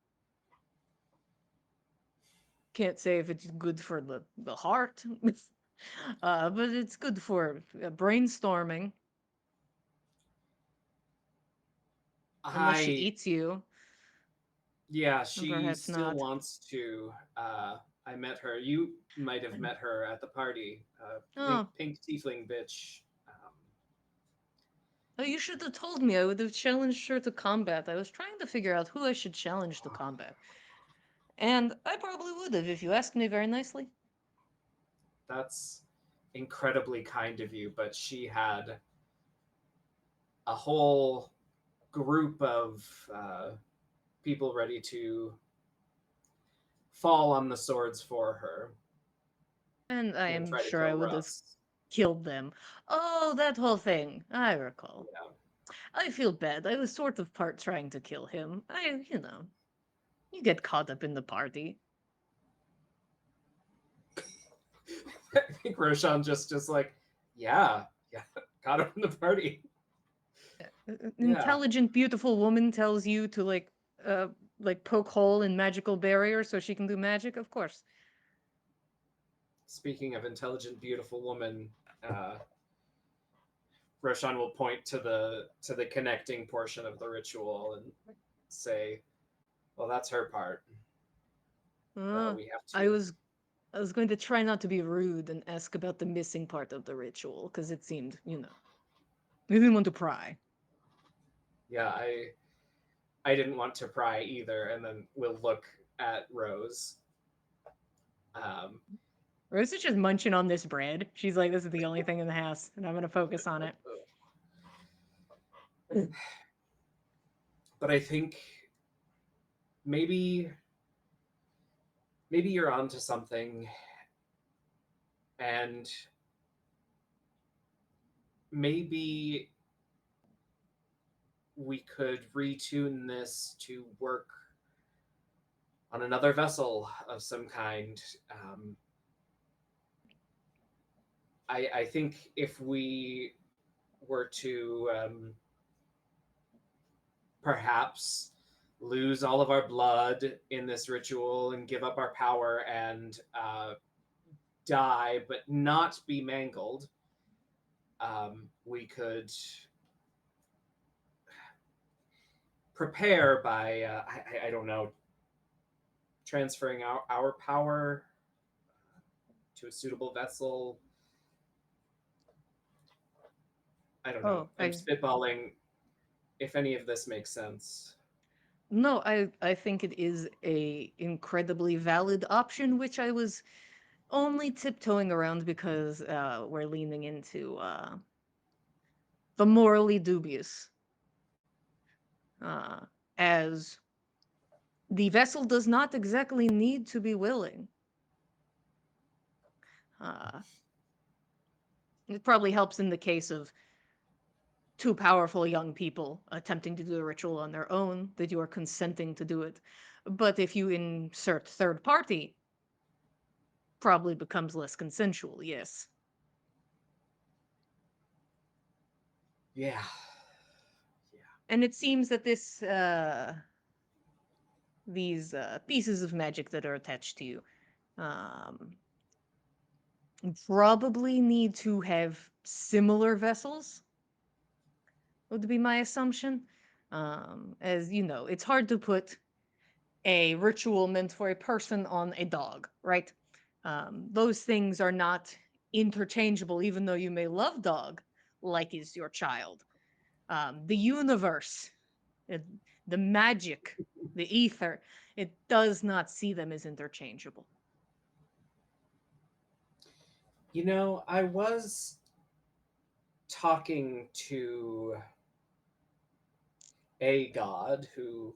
can't say if it's good for the heart, but it's good for brainstorming. Unless she I eats you, yeah, and she perhaps still not. wants to. I met her. You might have met her at the party. Oh, Pink tiefling bitch. oh, you should have told me. I would have challenged her to combat. I was trying to figure out who I should challenge to combat. And I probably would have if you asked me very nicely. That's incredibly kind of you, but she had a whole group of people ready to fall on the swords for her And I and am try to sure I kill would have Russ. killed them. Oh, that whole thing. I recall. Yeah. I feel bad. I was sort of part trying to kill him. You get caught up in the party. I think Roshan just is like, yeah, got him in the party. Yeah. Intelligent, beautiful woman tells you to like poke hole in magical barrier so she can do magic. Of course. Speaking of intelligent, beautiful woman, uh, Roshan will point to the connecting portion of the ritual and say, "Well, that's her part. Uh, We have I to." was I was going to try not to be rude and ask about the missing part of the ritual because it seemed, we didn't want to pry. Yeah, I didn't want to pry either, and then we'll look at Rose. Um, Rose is just munching on this bread. She's like, this is the only thing in the house, and I'm gonna focus on it. But I think maybe you're onto something, and maybe we could retune this to work on another vessel of some kind. I think if we were to perhaps lose all of our blood in this ritual and give up our power and die, but not be mangled, we could prepare by, I don't know, transferring our power to a suitable vessel. I don't know. Oh, I'm spitballing if any of this makes sense. no, I think it is a incredibly valid option, which I was only tiptoeing around because we're leaning into the morally dubious. Uh, as the vessel does not exactly need to be willing. Uh, it probably helps in the case of two powerful young people attempting to do the ritual on their own that you are consenting to do it. But if you insert third party, probably becomes less consensual, yes. Yeah. And it seems that these pieces of magic that are attached to you um, probably need to have similar vessels, would be my assumption. As you know, it's hard to put a ritual meant for a person on a dog, right? Those things are not interchangeable, even though you may love dog like is your child. The universe, it, the magic, the ether, it does not see them as interchangeable. You know, I was talking to a god who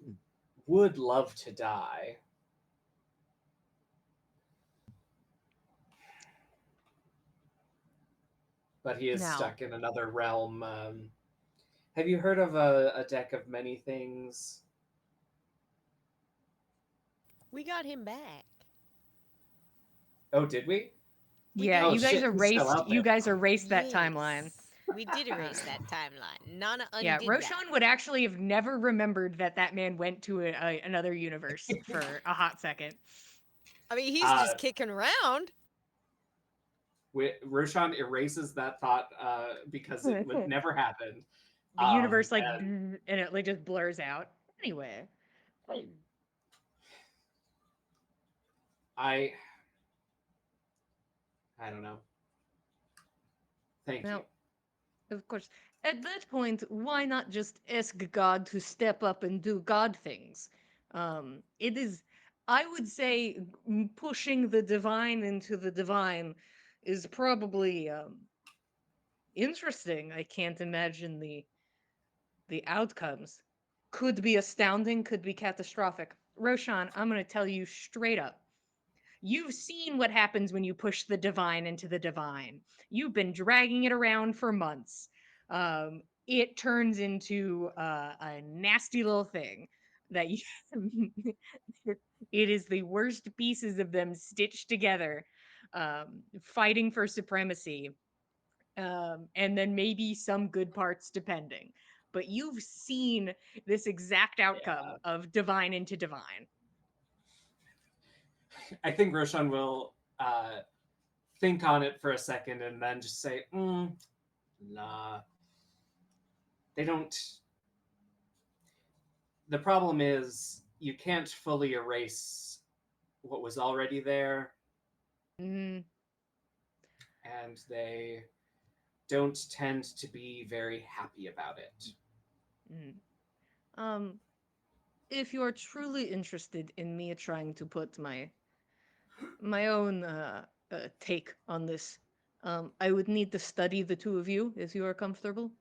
would love to die. But he is Now, stuck in another realm. Have you heard of a deck of many things? We got him back. Oh, did we? We yeah, did. Oh you guys shit, he's still erased out you there. guys erased that timeline. Yes. We did erase that timeline. Nana Yeah, undid that. Roshan would actually have never remembered that that man went to another universe for a hot second. I mean, he's Uh, just kicking around. Roshan erases that thought because it would never happened. The universe And and it like just blurs out. Anyway, I don't know. Thank you. now of course, at that point, why not just ask God to step up and do God things? It is, I would say, pushing the divine into the divine is probably interesting. I can't imagine the outcomes. Could be astounding, could be catastrophic. Roshan, I'm going to tell you straight up. You've seen what happens when you push the divine into the divine. You've been dragging it around for months. It turns into a nasty little thing that you, it is the worst pieces of them stitched together, fighting for supremacy, and then maybe some good parts depending. But you've seen this exact outcome Yeah. of divine into divine. I think Roshan will think on it for a second and then just say, nah. They don't. The problem is you can't fully erase what was already there, Mm, and they don't tend to be very happy about it. mm. Um, if you're truly interested in me trying to put my own take on this, I would need to study the two of you if you are comfortable.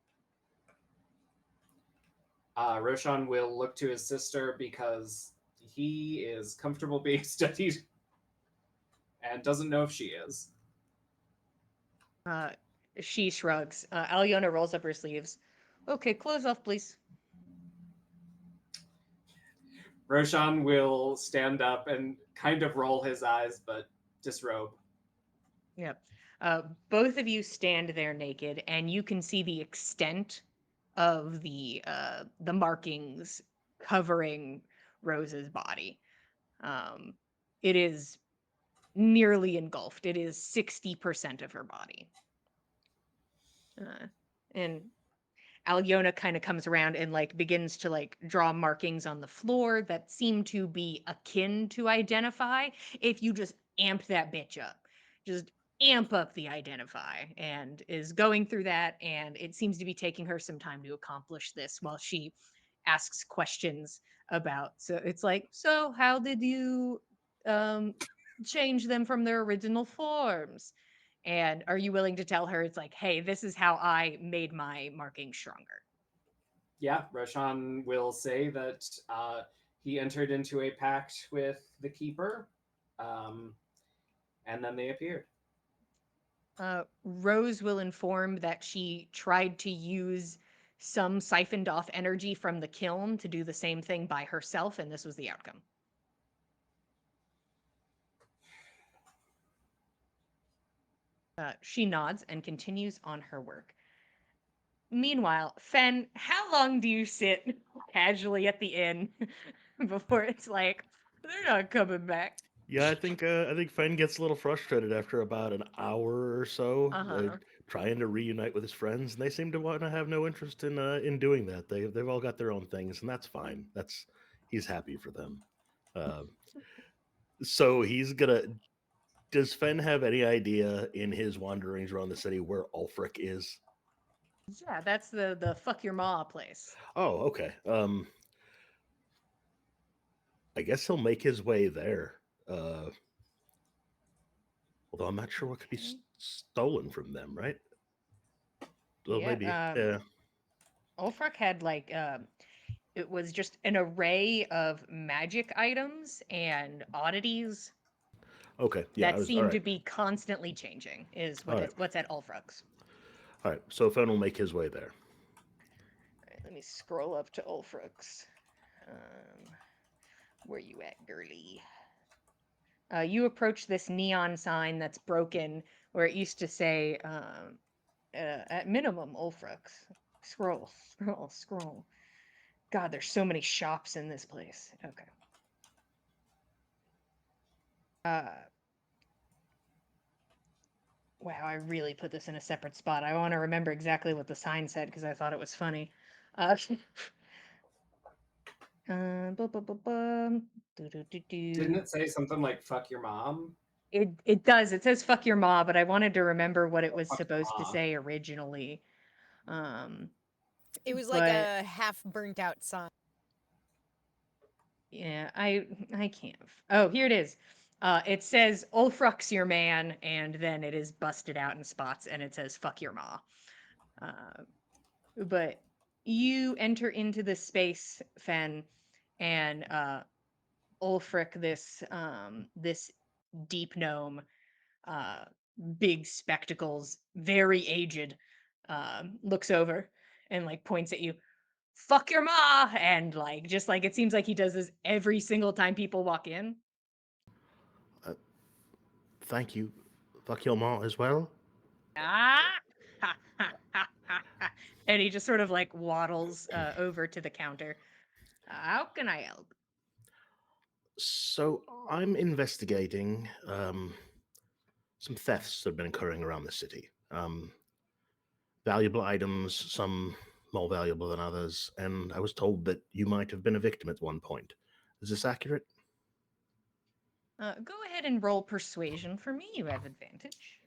Roshan will look to his sister because he is comfortable being studied and doesn't know if she is. Uh, she shrugs. Aliona rolls up her sleeves. Okay, clothes off, please. Roshan will stand up and kind of roll his eyes, but disrobe. Yep. Both of you stand there naked, and you can see the extent of the markings covering Rose's body. It is nearly engulfed. It is 60% of her body. And Alyona kind of comes around and like begins to like draw markings on the floor that seem to be akin to identify if you just amp that bitch up. Just amp up the identify, and is going through that, and it seems to be taking her some time to accomplish this while she asks questions about, so it's like, so how did you um change them from their original forms? And are you willing to tell her, it's like, hey, this is how I made my markings stronger? Yeah, Roshan will say that he entered into a pact with the keeper, um, and then they appeared. Rose will inform that she tried to use some siphoned off energy from the kiln to do the same thing by herself, and this was the outcome. She nods and continues on her work. Meanwhile, Fen, how long do you sit casually at the inn before it's like, they're not coming back? Yeah, I think Fen gets a little frustrated after about an hour or so, Uh-huh. trying to reunite with his friends, and they seem to want to have no interest in doing that. They've all got their own things, and that's fine. He's happy for them. Uh, so he's gonna. Does Fen have any idea in his wanderings around the city where Ulfric is? Yeah, that's the fuck your ma place. Oh, okay. I guess he'll make his way there. Although I'm not sure what could be Okay. stolen from them, right? Well, maybe. Yeah, Yeah. Ulfric had like it was just an array of magic items and oddities Okay. Yeah. I that was all seem right. to be constantly changing, is All right. what's at Ulfric's. All right. So Fen will make his way there. All right, let me scroll up to Ulfric's. Where you at, girly? You approach this neon sign that's broken, where it used to say, at minimum, Ulfric's. Scroll, scroll, scroll. God, there's so many shops in this place. Okay. Uh, wow, I really put this in a separate spot. I want to remember exactly what the sign said because I thought it was funny. Didn't it say something like "fuck your mom"? It does. It says "fuck your ma," but I wanted to remember what it Oh, was fuck your supposed to ma. say originally. Um, It was like but a half burnt out sign. yeah, I can't. Oh, here it is. It says "Ulfric's your man," and then it is busted out in spots, and it says "fuck your ma." Uh, but you enter into this space, Fen, and Ulfric, this deep gnome, uh, big spectacles, very aged, looks over and like points at you. Fuck your ma, and like just like it seems like he does this every single time people walk in. Uh, Thank you. Fuck your mom as well. Ah, and he just sort of like waddles over to the counter. How can I help? So I'm investigating some thefts that have been occurring around the city. Valuable items, some more valuable than others, and I was told that you might have been a victim at one point. Is this accurate? Go ahead and roll persuasion for me. You have advantage.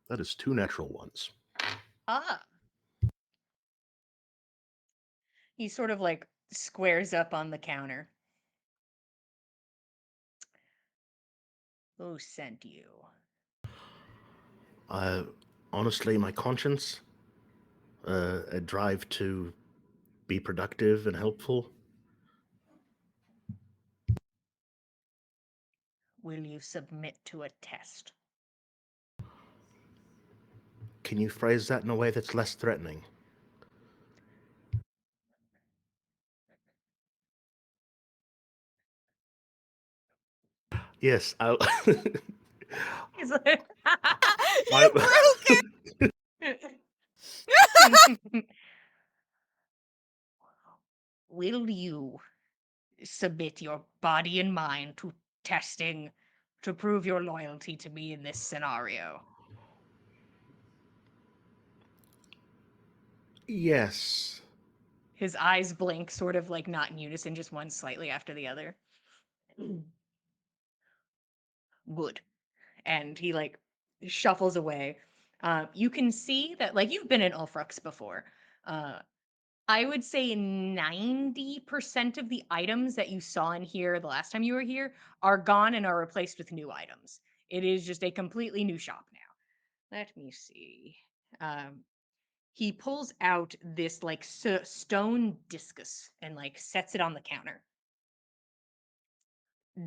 That is two natural ones. Ah, he sort of like squares up on the counter. Who sent you? Honestly, my conscience a drive to be productive and helpful. Will you submit to a test? Can you phrase that in a way that's less threatening? Yes, I'll. He's like, You broke will you submit your body and mind to testing to prove your loyalty to me in this scenario? Yes. His eyes blink, sort of like not in unison, just one slightly after the other. Good. And he like shuffles away. You can see that like you've been in Ulfrux before. Uh, I would say 90% of the items that you saw in here the last time you were here are gone and are replaced with new items. It is just a completely new shop now. Let me see. He pulls out this like stone discus and like sets it on the counter.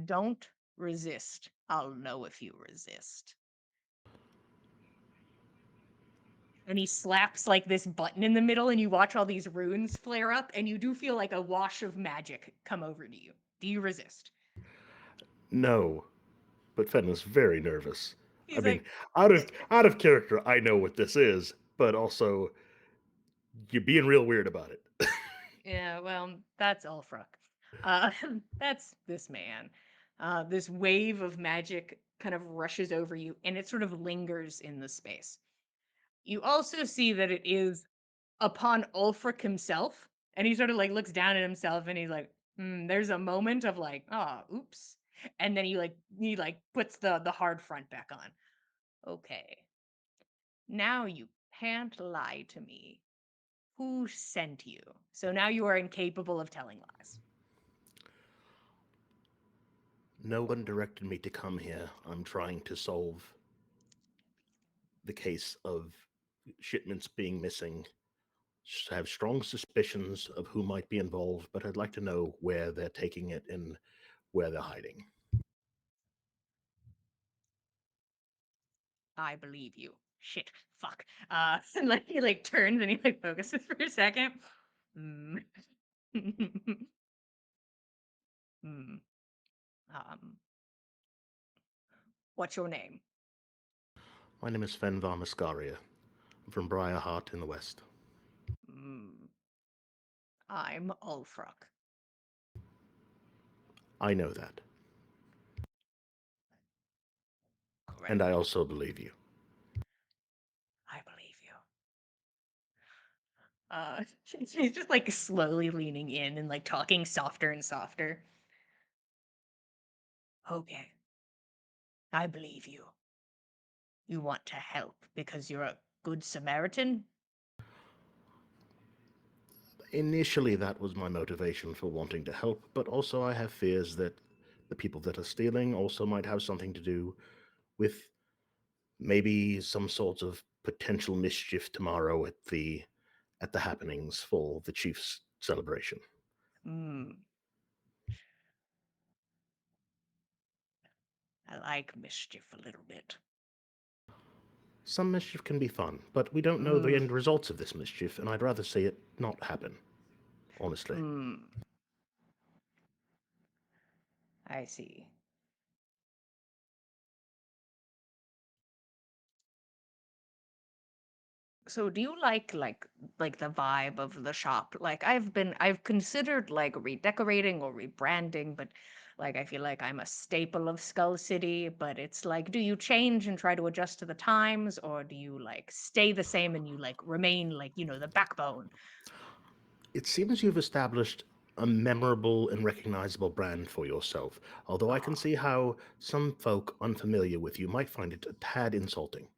Don't resist. I'll know if you resist. And he slaps like this button in the middle, and you watch all these runes flare up, and you do feel like a wash of magic come over to you. Do you resist? No. But Fen was very nervous. I He's mean, like, out of character, I know what this is, but also you're being real weird about it. yeah, well, that's Ulfruck. That's this man. This wave of magic kind of rushes over you, and it sort of lingers in the space. You also see that it is upon Ulfric himself, and he sort of like looks down at himself, and he's like, there's a moment of like, oh, oops. And then he puts the hard front back on. Okay. Now you can't lie to me. Who sent you? So now you are incapable of telling lies. No one directed me to come here. I'm trying to solve the case of shipments being missing. Have strong suspicions of who might be involved, but I'd like to know where they're taking it and where they're hiding. I believe you. Shit. Fuck. And like he like turns and he like focuses for a second. Hmm. Hmm. Um. What's your name? My name is Fen Varmascaria. I'm from Briarheart in the west. Hmm. I'm Ulfruck. I know that. Correct. And I also believe you. I believe you. She's just like slowly leaning in and like talking softer and softer. Okay. I believe you. You want to help because you're a good Samaritan? Initially, that was my motivation for wanting to help, but also I have fears that the people that are stealing also might have something to do with maybe some sort of potential mischief tomorrow at the happenings for the chief's celebration. Hmm. I like mischief a little bit. Some mischief can be fun, but we don't know the Hmm. end results of this mischief, and I'd rather see it not happen, honestly. Hmm. I see. So do you like the vibe of the shop? Like I've considered like redecorating or rebranding, but like I feel like I'm a staple of Skull City, but it's like do you change and try to adjust to the times or do you like stay the same and you like remain like, the backbone? It seems you've established a memorable and recognizable brand for yourself, although I can Uh-huh. see how some folk unfamiliar with you might find it a tad insulting.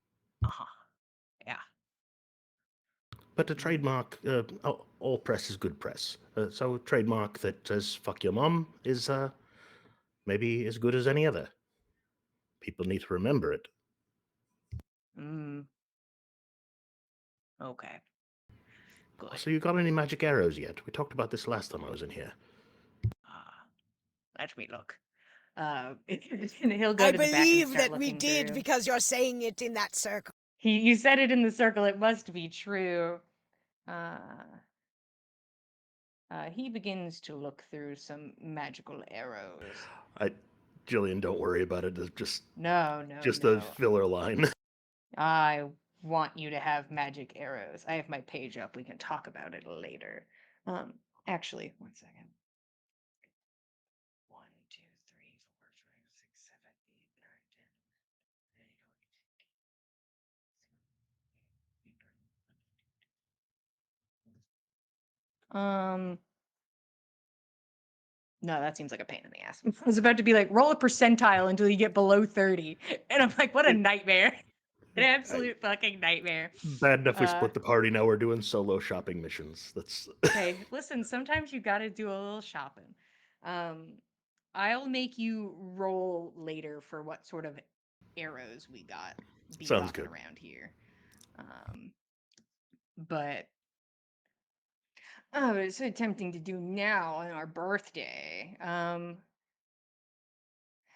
Uh-huh. Yeah. But a Mm. trademark, all press is good press. So a trademark that says "fuck your mom" is maybe as good as any other. People need to remember it. Mm. Okay. Good. So you got any magic arrows yet? We talked about this last time I was in here. Let me look. And he'll go I to the back and believe start that we looking did through. because you're saying it in that circle. You said it in the circle. It must be true. He begins to look through some magical arrows. Jillian, don't worry about it. It's just No. a filler line. I want you to have magic arrows. I have my page up. We can talk about it later. Actually, 1 second. 1, 2, 3, 4, 5, 6, 7, 8, 9, 10. No, that seems like a pain in the ass. I was about to be like, roll a percentile until you get below 30. And I'm like, what a nightmare. An absolute fucking nightmare. Bad enough we split the party. Now we're doing solo shopping missions. That's Hey, listen, sometimes you got to do a little shopping. I'll make you roll later for what sort of arrows we got Sounds bebopping good. around here. But oh, it's so tempting to do now on our birthday. How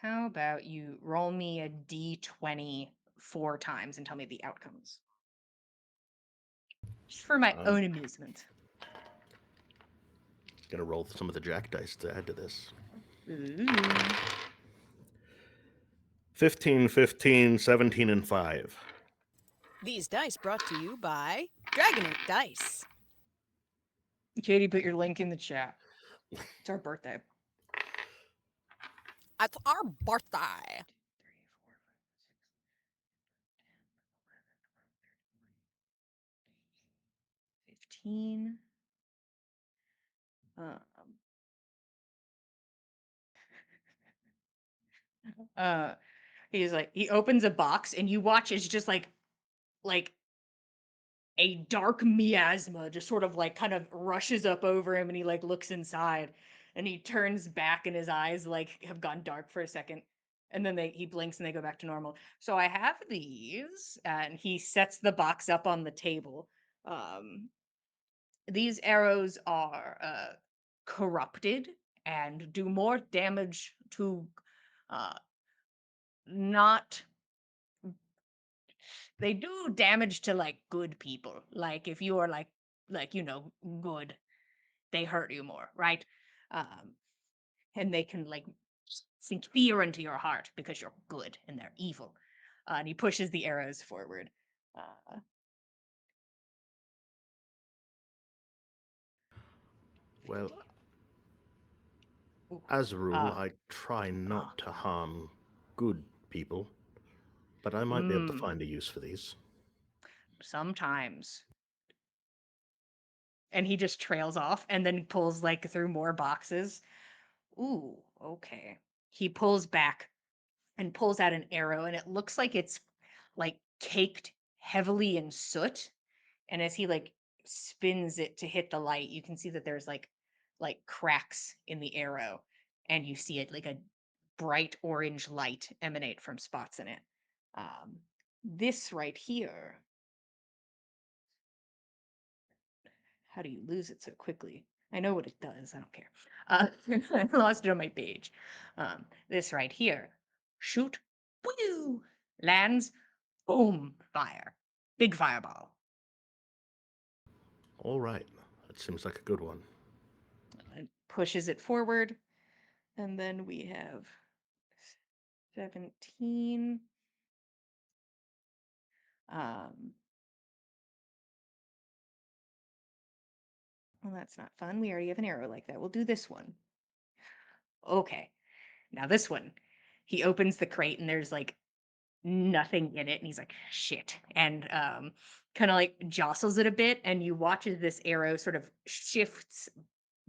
about you roll me a d20 4 times and tell me the outcomes? Just for my own amusement. Gonna roll some of the jack dice to add to this. Ooh. 15, 15, 17, and 5. These dice brought to you by Dragon Ink Dice. Katie, put your link in the chat. It's our birthday. It's our birthday. 15. He's like, he opens a box and you watch it's just like a dark miasma just sort of like kind of rushes up over him and he like looks inside and he turns back and his eyes like have gone dark for a second and then he blinks and they go back to normal. So I have these and he sets the box up on the table. These arrows are corrupted and do more damage to not they do damage to like good people. Like if you are like good, they hurt you more, right? And they can like sink fear into your heart because you're good and they're evil. And he pushes the arrows forward. Well, Ooh, as a rule, I try not to harm good people, but I might be able to find a use for these. sometimes. And he just trails off and then pulls like through more boxes. Ooh, okay. He pulls back and pulls out an arrow and it looks like it's like caked heavily in soot. And as he like spins it to hit the light, you can see that there's like cracks in the arrow and you see it like a bright orange light emanate from spots in it. This right here, how do you lose it so quickly? I know what it does. I don't care. I lost it on my page. This right here, shoot, woo, lands, boom, fire, big fireball. All right, that seems like a good one. And pushes it forward, and then we have 17. Well, that's not fun. We already have an arrow like that. We'll do this one. Okay. Now this one, he opens the crate and there's like nothing in it and he's like shit and kind of like jostles it a bit and you watch as this arrow sort of shifts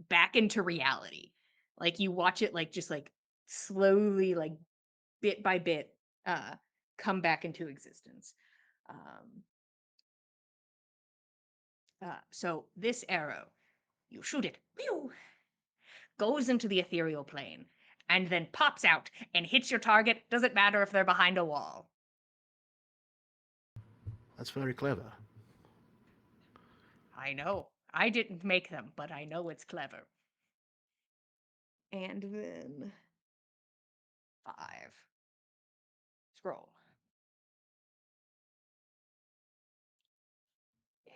back into reality. Like you watch it like just like slowly like bit by bit come back into existence. So this arrow, you shoot it, pew, goes into the ethereal plane, and then pops out and hits your target. Doesn't matter if they're behind a wall. That's very clever. I know. I didn't make them, but I know it's clever. And then 5. Scroll. Yay.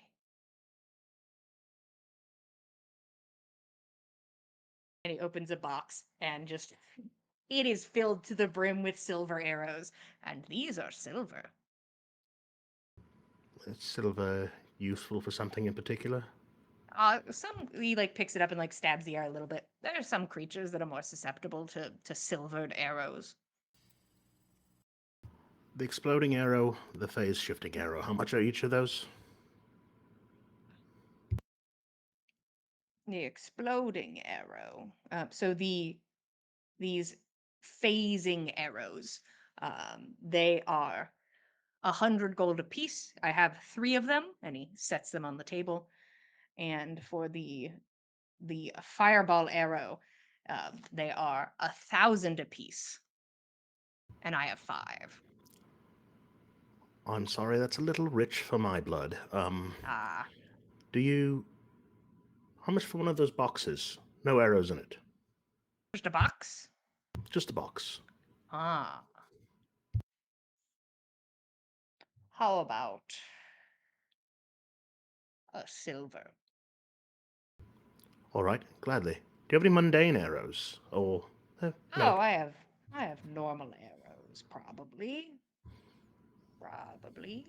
And he opens a box and just it is filled to the brim with silver arrows, and these are silver. Is silver useful for something in particular? Some he like picks it up and like stabs the air a little bit. There are some creatures that are more susceptible to silvered arrows. The exploding arrow, the phase shifting arrow. How much are each of those? The exploding arrow. So these phasing arrows, they are 100 gold apiece. I have 3 of them, and he sets them on the table. And for the fireball arrow, they are 1,000 apiece, and I have 5. I'm sorry, that's a little rich for my blood. Ah, Do you... How much for one of those boxes? No arrows in it. just a box. Just a box. Ah, how about a silver? All right, gladly. Do you have any mundane arrows? Or... Oh, no. I have normal arrows, probably. Probably.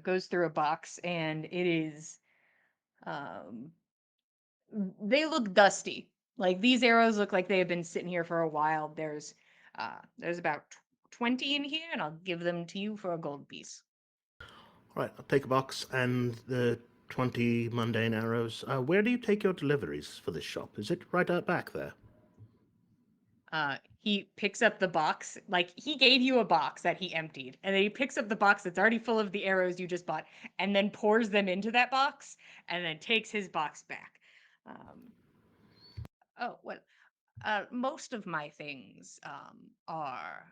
Goes through a box, and it is um they look dusty. Like these arrows look like they have been sitting here for a while. There's about 20 in here, and I'll give them to you for a gold piece. All right, I'll take a box and the 20 mundane arrows. Where do you take your deliveries for this shop? Is it right out back there? He picks up the box, like he gave you a box that he emptied, and then he picks up the box that's already full of the arrows you just bought, and then pours them into that box, and then takes his box back. Oh, well, most of my things are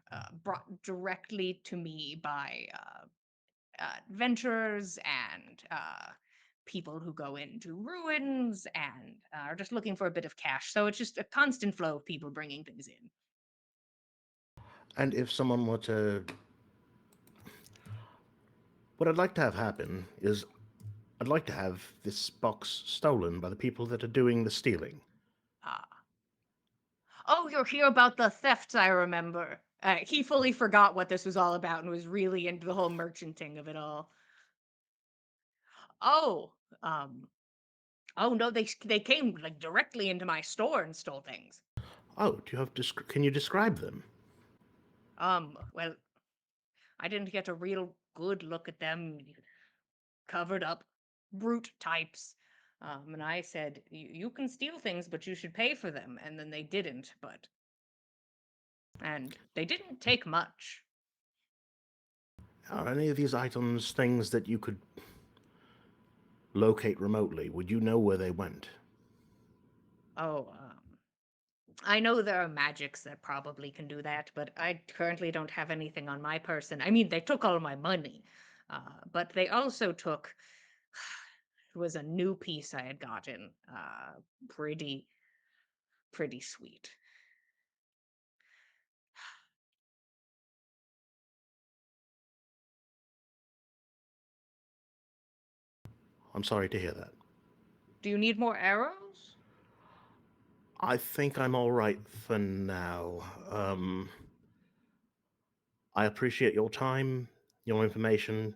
brought directly to me by adventurers and people who go into ruins and are just looking for a bit of cash. So it's just a constant flow of people bringing things in. And if someone were to... What I'd like to have happen is I'd like to have this box stolen by the people that are doing the stealing. Ah. Oh, you're here about the thefts, I remember. He fully forgot what this was all about and was really into the whole merchanting of it all. Oh, um, oh no, they came like directly into my store and stole things. Oh, do you have... Can you describe them? Well, I didn't get a real good look at them. Covered up, brute types. And I said, you can steal things, but you should pay for them. And then they didn't, and they didn't take much. Are any of these items things that you could locate remotely? Would you know where they went? Oh, I know there are magics that probably can do that, but I currently don't have anything on my person. I mean, they took all my money, but they also took. It was a new piece I had gotten. Pretty, pretty sweet. I'm sorry to hear that. Do you need more arrows? I think I'm all right for now. I appreciate your time, your information.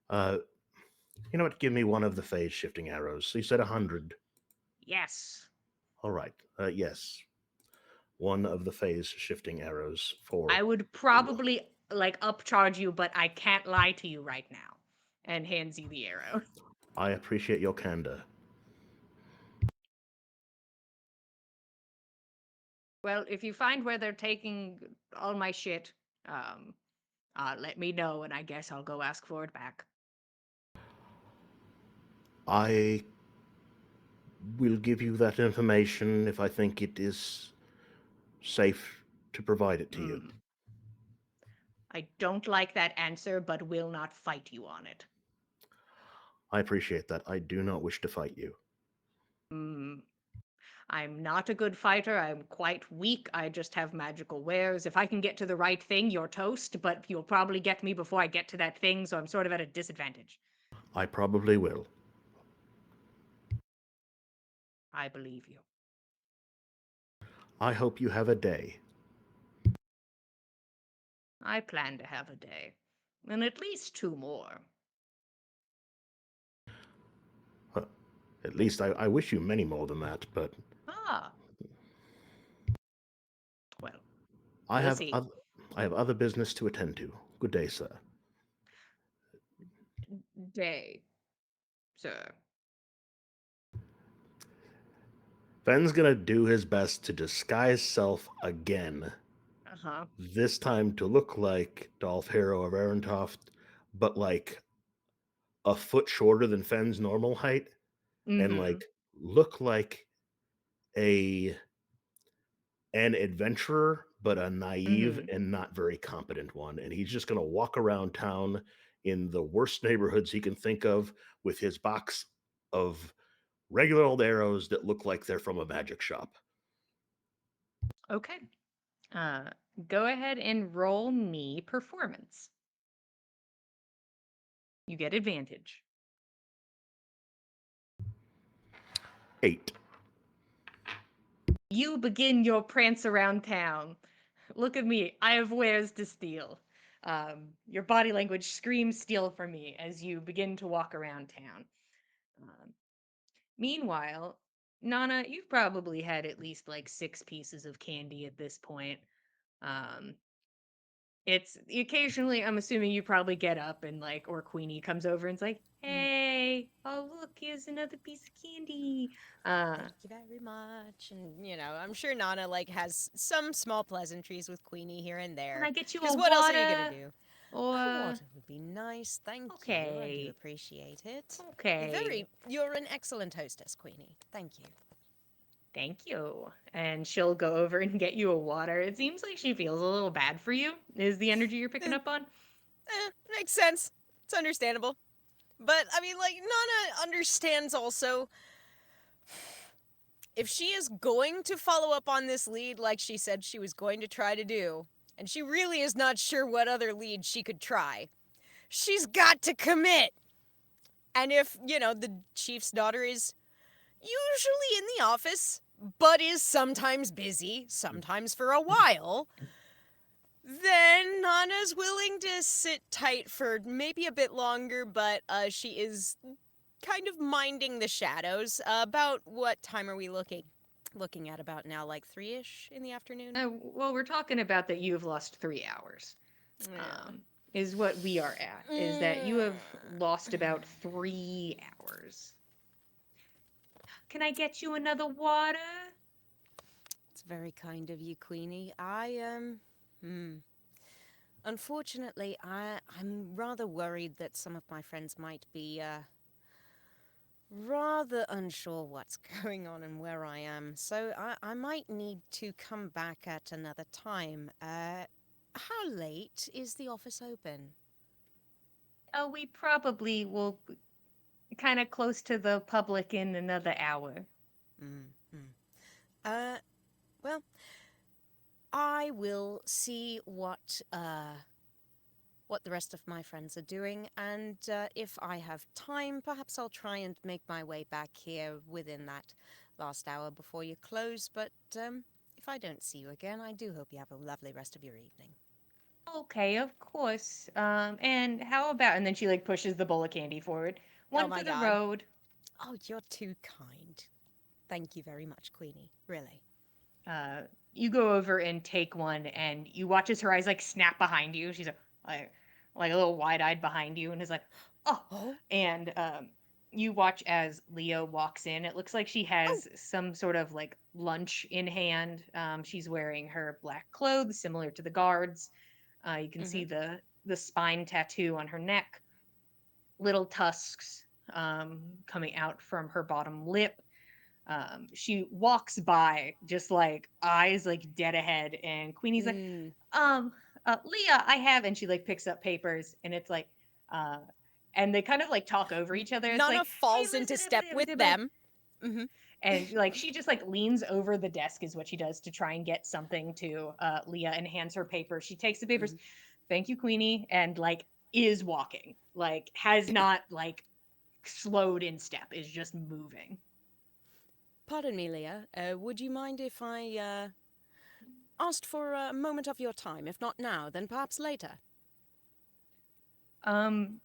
Uh, you know what? Give me one of the phase shifting arrows. So you said 100. Yes. All right. Yes. One of the phase shifting arrows for... I would probably like upcharge you, but I can't lie to you right now. And hands you the arrow. I appreciate your candor. Well, if you find where they're taking all my shit, let me know, and I guess I'll go ask for it back. I will give you that information if I think it is safe to provide it to you. I don't like that answer, but will not fight you on it. I appreciate that. I do not wish to fight you. Mm, I'm not a good fighter. I'm quite weak. I just have magical wares. If I can get to the right thing, you're toast, but you'll probably get me before I get to that thing, so I'm sort of at a disadvantage. I probably will. I believe you. I hope you have a day. I plan to have a day. And at least 2 more. Huh. At least I wish you many more than that, but Ah, well, I we'll have see. I have other business to attend to. Good day, sir. Day, sir. Ben's gonna do his best to disguise self again. Uh-huh. This time to look like Dolph Hero of Arentoft, but like a foot shorter than Fenn's normal height, and Mm-hmm. like look like a an adventurer, but a naive Mm-hmm. and not very competent one. And he's just gonna walk around town in the worst neighborhoods he can think of with his box of regular old arrows that look like they're from a magic shop. Okay. Uh, Go ahead and roll me performance. You get advantage. 8. You begin your prance around town. Look at me. I have wares to steal. Your body language screams steal from me as you begin to walk around town. Um, Meanwhile, Nana, you've probably had at least like 6 pieces of candy at this point. Um, it's occasionally, I'm assuming you probably get up and like, or Queenie comes over and's like, Mm. hey, oh, look, here's another piece of candy. Thank you very much. And, I'm sure Nana, has some small pleasantries with Queenie here and Can there. I get you a Because what else are you going to water? do? Or, Water would be nice. Thank you. I do okay, appreciate it. okay. You're an excellent hostess, Queenie. Thank you. Thank you. And she'll go over and get you a water. It seems like she feels a little bad for you, is the energy you're picking Eh, up on. makes sense. It's understandable. But, Nana understands also if she is going to follow up on this lead like she said she was going to try to do, and she really is not sure what other lead she could try, she's got to commit. And if, the chief's daughter is usually in the office, but is sometimes busy, sometimes for a while, then Nana's willing to sit tight for maybe a bit longer, but she is kind of minding the shadows. About what time are we looking at about now, like 3-ish in the afternoon? Well, we're talking about that you have lost 3 hours. Yeah. Is what we are at. Is that you have lost about 3 hours. Can I get you another water? It's very kind of you, Queenie. Unfortunately, I'm rather worried that some of my friends might be, rather unsure what's going on and where I am, so I might need to come back at another time. How late is the office open? Oh, we probably will kind of close to the public in another hour. Mm-hmm. Uh, well, I will see what the rest of my friends are doing, and if I have time, perhaps I'll try and make my way back here within that last hour before you close, but if I don't see you again, I do hope you have a lovely rest of your evening. Okay, of course. And how about, and then she like pushes the bowl of candy forward. Oh One my for the god. road. Oh, you're too kind. Thank you very much, Queenie. Really. Uh, you go over and take one, and you watch as her eyes like snap behind you. She's like a little wide-eyed behind you, and is like, oh. Oh, And you watch as Leo walks in. It looks like she oh. has some sort of like lunch in hand. She's wearing her black clothes, similar to the guards. You can Mm-hmm. see the spine tattoo on her neck, little tusks coming out from her bottom lip. She walks by just like eyes like dead ahead, and Queenie's like, Mm. um Leah, I have, and she like picks up papers, and it's like, uh, and they kind of like talk over each other. It's Nana like, hey, falls into step with them. Hmm. and she just like leans over the desk is what she does to try and get something to Leah and hands her paper. She takes the papers, thank you, Queenie, and like is walking, like has not like slowed in step, is just moving. Pardon me, Leah. Would you mind if I asked for a moment of your time? If not now, then perhaps later. Um,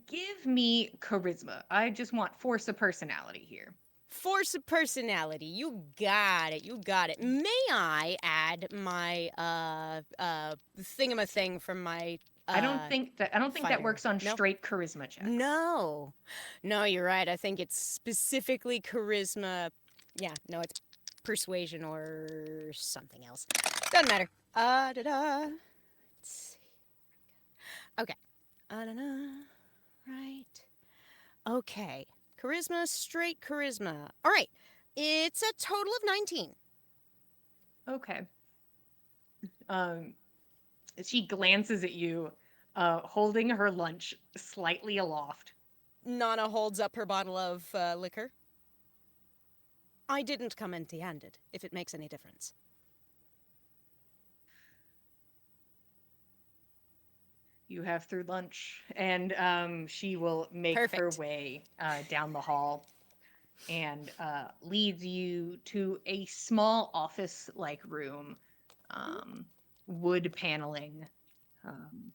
give me charisma. I just want force of personality here. Force of personality. You got it. You got it. May I add my thingamathing from my I don't think that fighter? works on No? straight charisma checks. No. No, you're right. I think it's specifically charisma. Yeah, no, it's persuasion or something else. Doesn't matter. Da-da. Let's see. Okay. Da-da. Right. Okay. Charisma, straight charisma. All right. It's a total of 19. Okay. Um, she glances at you, holding her lunch slightly aloft. Nana holds up her bottle of liquor. I didn't come empty-handed, if it makes any difference. You have through lunch, and she will make her Perfect. way down the hall and leads you to a small office-like room, wood paneling, um,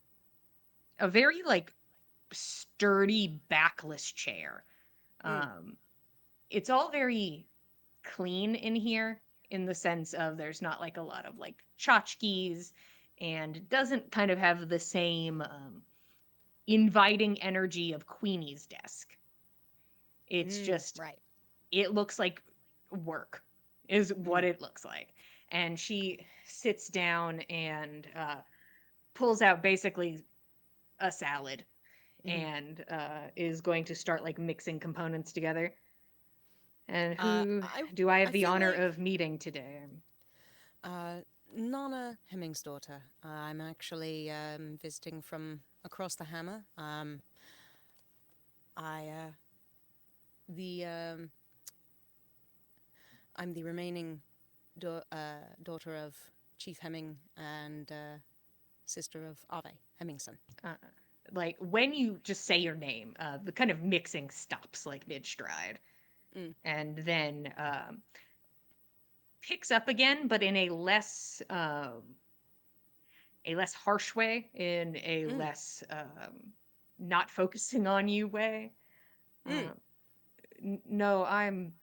a very like sturdy backless chair. Um, it's all very clean in here in the sense of there's not like a lot of like tchotchkes, and it doesn't kind of have the same inviting energy of Queenie's desk. It's just, Right. it looks like work is what it looks like. And she sits down and pulls out basically a salad and is going to start like mixing components together. And who do I have I the feel honor like of meeting today? Nana Hemming's daughter. I'm actually visiting from across the Hammer. The I'm the remaining daughter of Chief Hemming and sister of Ave Hemmingson. Like when you just say your name, the kind of mixing stops like mid stride, and then picks up again, but in a less harsh way, in a less not focusing on you way. No, I'm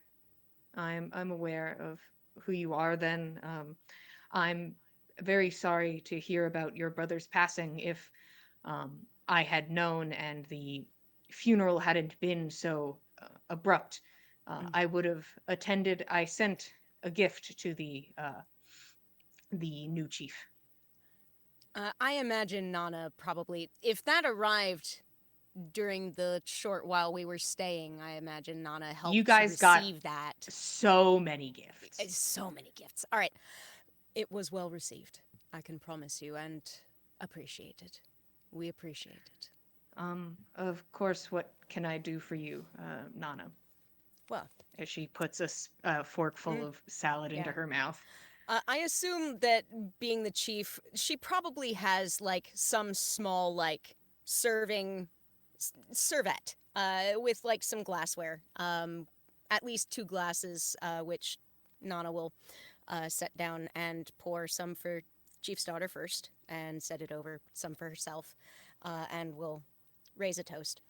aware of who you are. Then I'm very sorry to hear about your brother's passing. If I had known and the funeral hadn't been so abrupt, I would have attended. I sent a gift to the new chief. I imagine Nana probably, if that arrived during the short while we were staying, I imagine Nana You helped to guys got receive that. so many gifts. So many gifts. All right. It was well received, I can promise you, and appreciated. We appreciate it. Of course, what can I do for you, Nana? Well, As she puts a forkful of salad into yeah. her mouth. I assume that being the chief, she probably has like some small like serving servette with like some glassware. At least 2 glasses, which Nana will set down and pour some for Chief's daughter first, and set it over some for herself, and will raise a toast.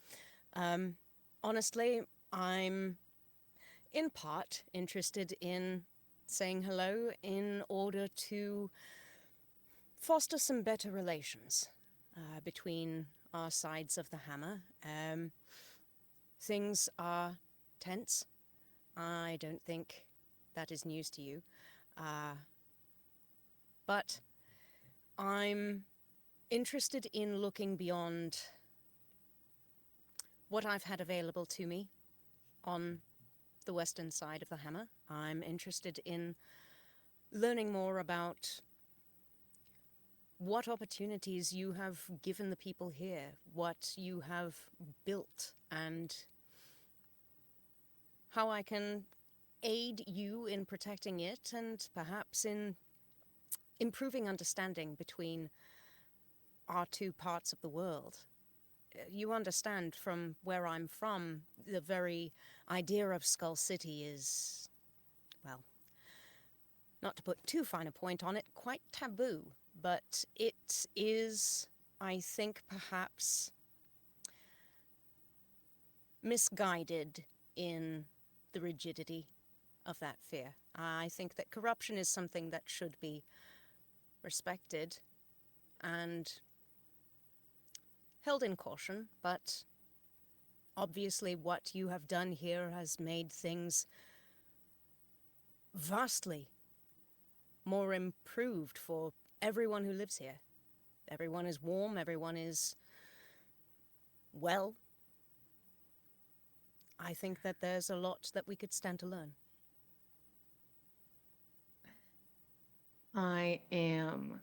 Honestly, I'm in part interested in saying hello in order to foster some better relations between our sides of the Hammer. Things are tense. I don't think that is news to you. But I'm interested in looking beyond what I've had available to me on the western side of the Hammer. I'm interested in learning more about what opportunities you have given the people here, what you have built, and how I can aid you in protecting it and perhaps in improving understanding between our two parts of the world. You understand, from where I'm from, the very idea of Skull City is, well, not to put too fine a point on it, quite taboo. But it is, I think, perhaps misguided in the rigidity of that fear. I think that corruption is something that should be respected and held in caution, but obviously what you have done here has made things vastly more improved for everyone who lives here. Everyone is warm, everyone is well. I think that there's a lot that we could stand to learn. I am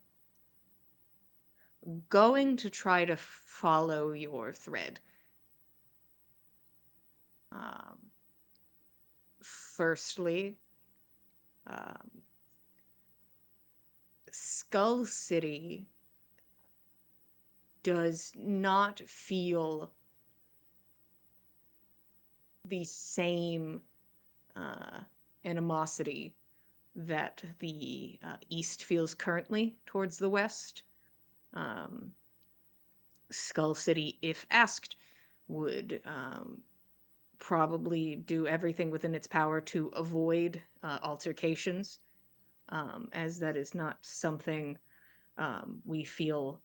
going to try to follow your thread. Firstly, Skull City does not feel the same animosity that the East feels currently towards the West. Skull City, if asked, would probably do everything within its power to avoid altercations, as that is not something we feel.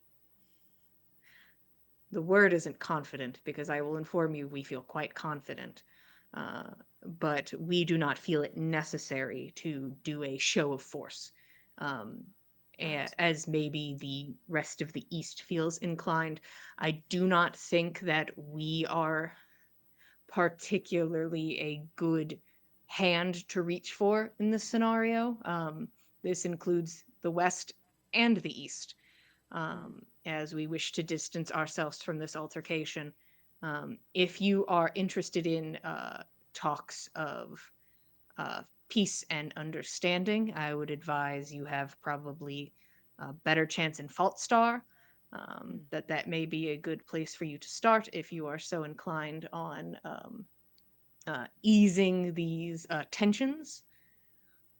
The word isn't confident, because I will inform you we feel quite confident, but we do not feel it necessary to do a show of force, Right. as maybe the rest of the East feels inclined. I do not think that we are particularly a good hand to reach for in this scenario. This includes the West and the East, as we wish to distance ourselves from this altercation. If you are interested in talks of peace and understanding, I would advise you have probably a better chance in Fault Star. That may be a good place for you to start if you are so inclined on easing these tensions.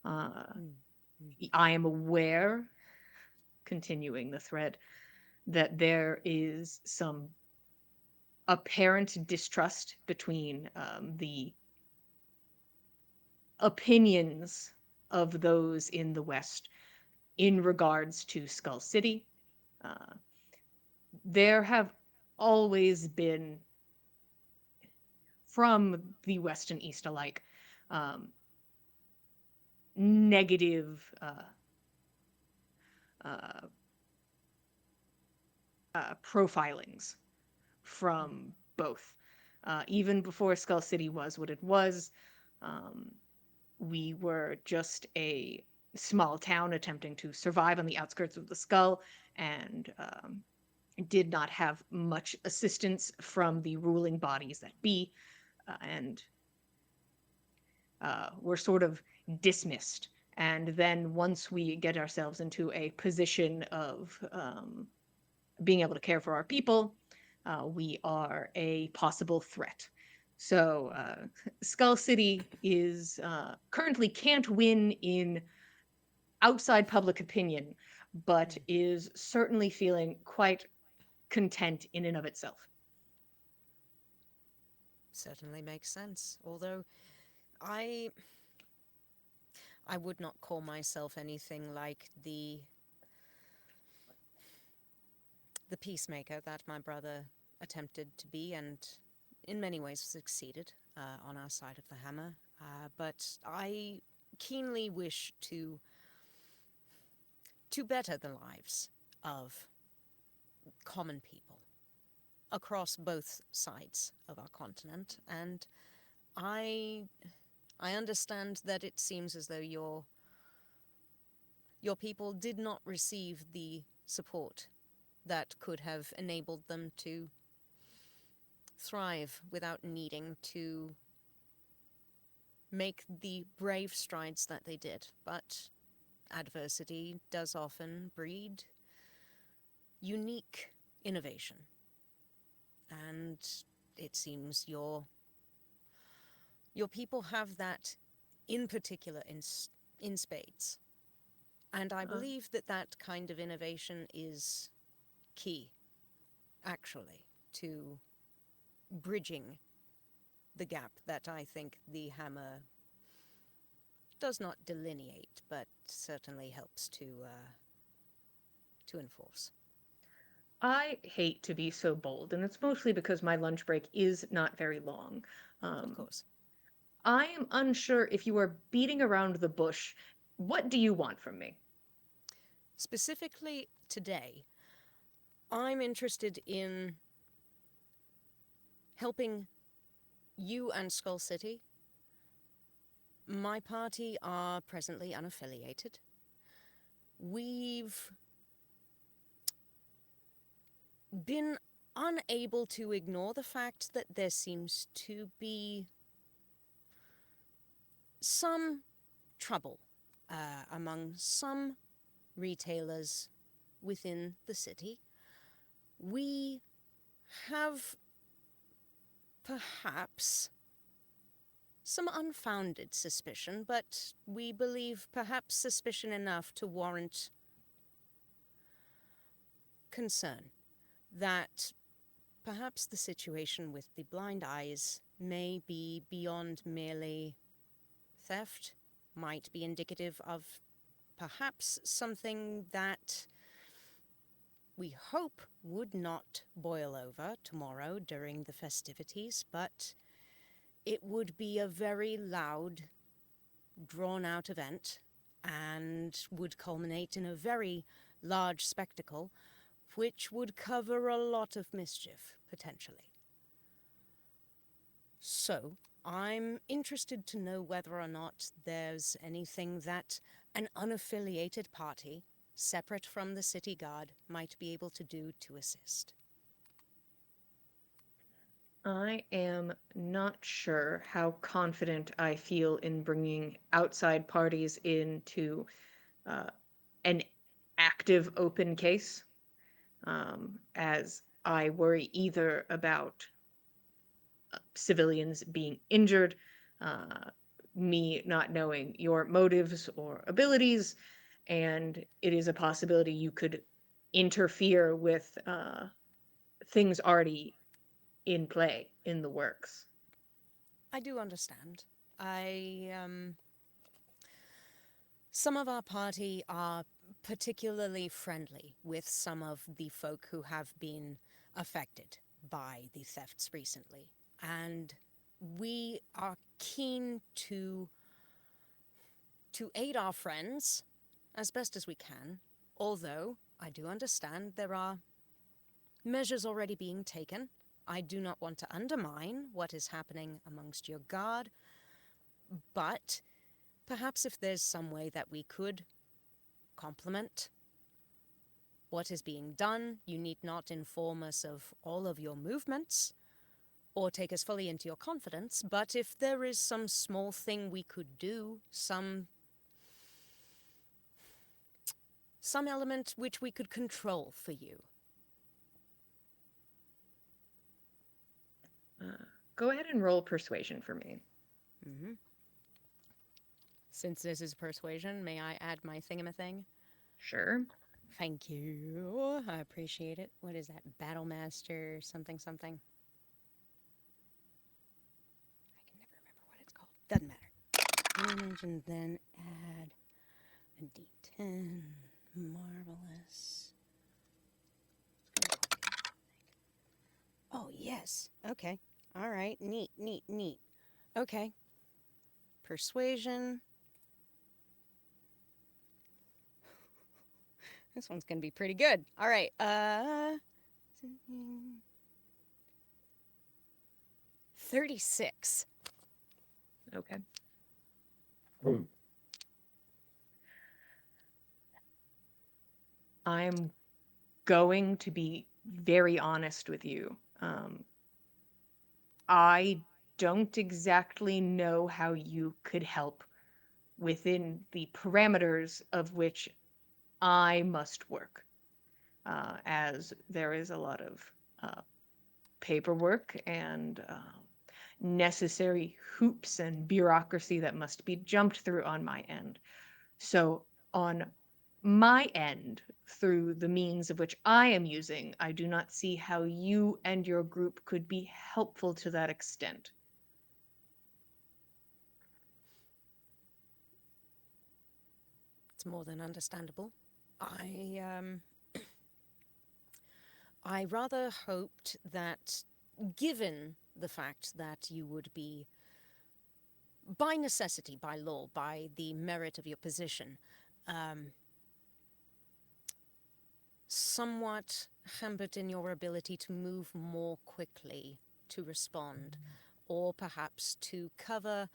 I am aware, continuing the thread, that there is some apparent distrust between the opinions of those in the West in regards to Skull City. There have always been, from the West and East alike, negative profilings from both. Even before Skull City was what it was, we were just a small town attempting to survive on the outskirts of the Skull, and did not have much assistance from the ruling bodies that be, and were sort of dismissed. And then once we get ourselves into a position of being able to care for our people, we are a possible threat. So Skull City is currently can't win in outside public opinion, but is certainly feeling quite content in and of itself. Certainly makes sense. Although I would not call myself anything like the peacemaker that my brother attempted to be, and in many ways succeeded on our side of the hammer. But I keenly wish to better the lives of common people across both sides of our continent, and I understand that it seems as though your people did not receive the support that could have enabled them to thrive without needing to make the brave strides that they did. But adversity does often breed unique innovation. And it seems your people have that in particular in spades. And I believe that that kind of innovation is key, actually, to bridging the gap that I think the hammer does not delineate, but certainly helps to enforce. I hate to be so bold, and it's mostly because my lunch break is not very long. Of course. I am unsure if you are beating around the bush. What do you want from me? Specifically today, I'm interested in helping you and Skull City. My party are presently unaffiliated. We've been unable to ignore the fact that there seems to be some trouble among some retailers within the city. We have perhaps some unfounded suspicion, but we believe perhaps suspicion enough to warrant concern that perhaps the situation with the blind eyes may be beyond merely theft, might be indicative of perhaps something that we hope would not boil over tomorrow during the festivities, but it would be a very loud, drawn-out event and would culminate in a very large spectacle, which would cover a lot of mischief, potentially. So, I'm interested to know whether or not there's anything that an unaffiliated party, separate from the city guard, might be able to do to assist. I am not sure how confident I feel in bringing outside parties into an active open case, as I worry either about civilians being injured, me not knowing your motives or abilities, and it is a possibility you could interfere with things already in play, in the works. I do understand. Some of our party are particularly friendly with some of the folk who have been affected by the thefts recently. And we are keen to aid our friends as best as we can, although I do understand there are measures already being taken. I do not want to undermine what is happening amongst your guard, but perhaps if there's some way that we could complement what is being done, you need not inform us of all of your movements or take us fully into your confidence, but if there is some small thing we could do, some element which we could control for you. Go ahead and roll persuasion for me. Mm-hmm. Since this is persuasion, may I add my thingamathing? Sure. Thank you. I appreciate it. What is that? Battlemaster something something? I can never remember what it's called. Doesn't matter. Damage and then add a d10. Marvelous. Oh, yes. Okay. All right. Neat. Okay. Persuasion. This one's going to be pretty good. All right. 36. Okay. I'm going to be very honest with you. I don't exactly know how you could help within the parameters of which I must work, as there is a lot of paperwork and necessary hoops and bureaucracy that must be jumped through on my end. So, on my end, through the means of which I am using, I do not see how you and your group could be helpful to that extent. It's more than understandable. I rather hoped that, given the fact that you would be, by necessity, by law, by the merit of your position, somewhat hampered in your ability to move more quickly to respond, or perhaps to cover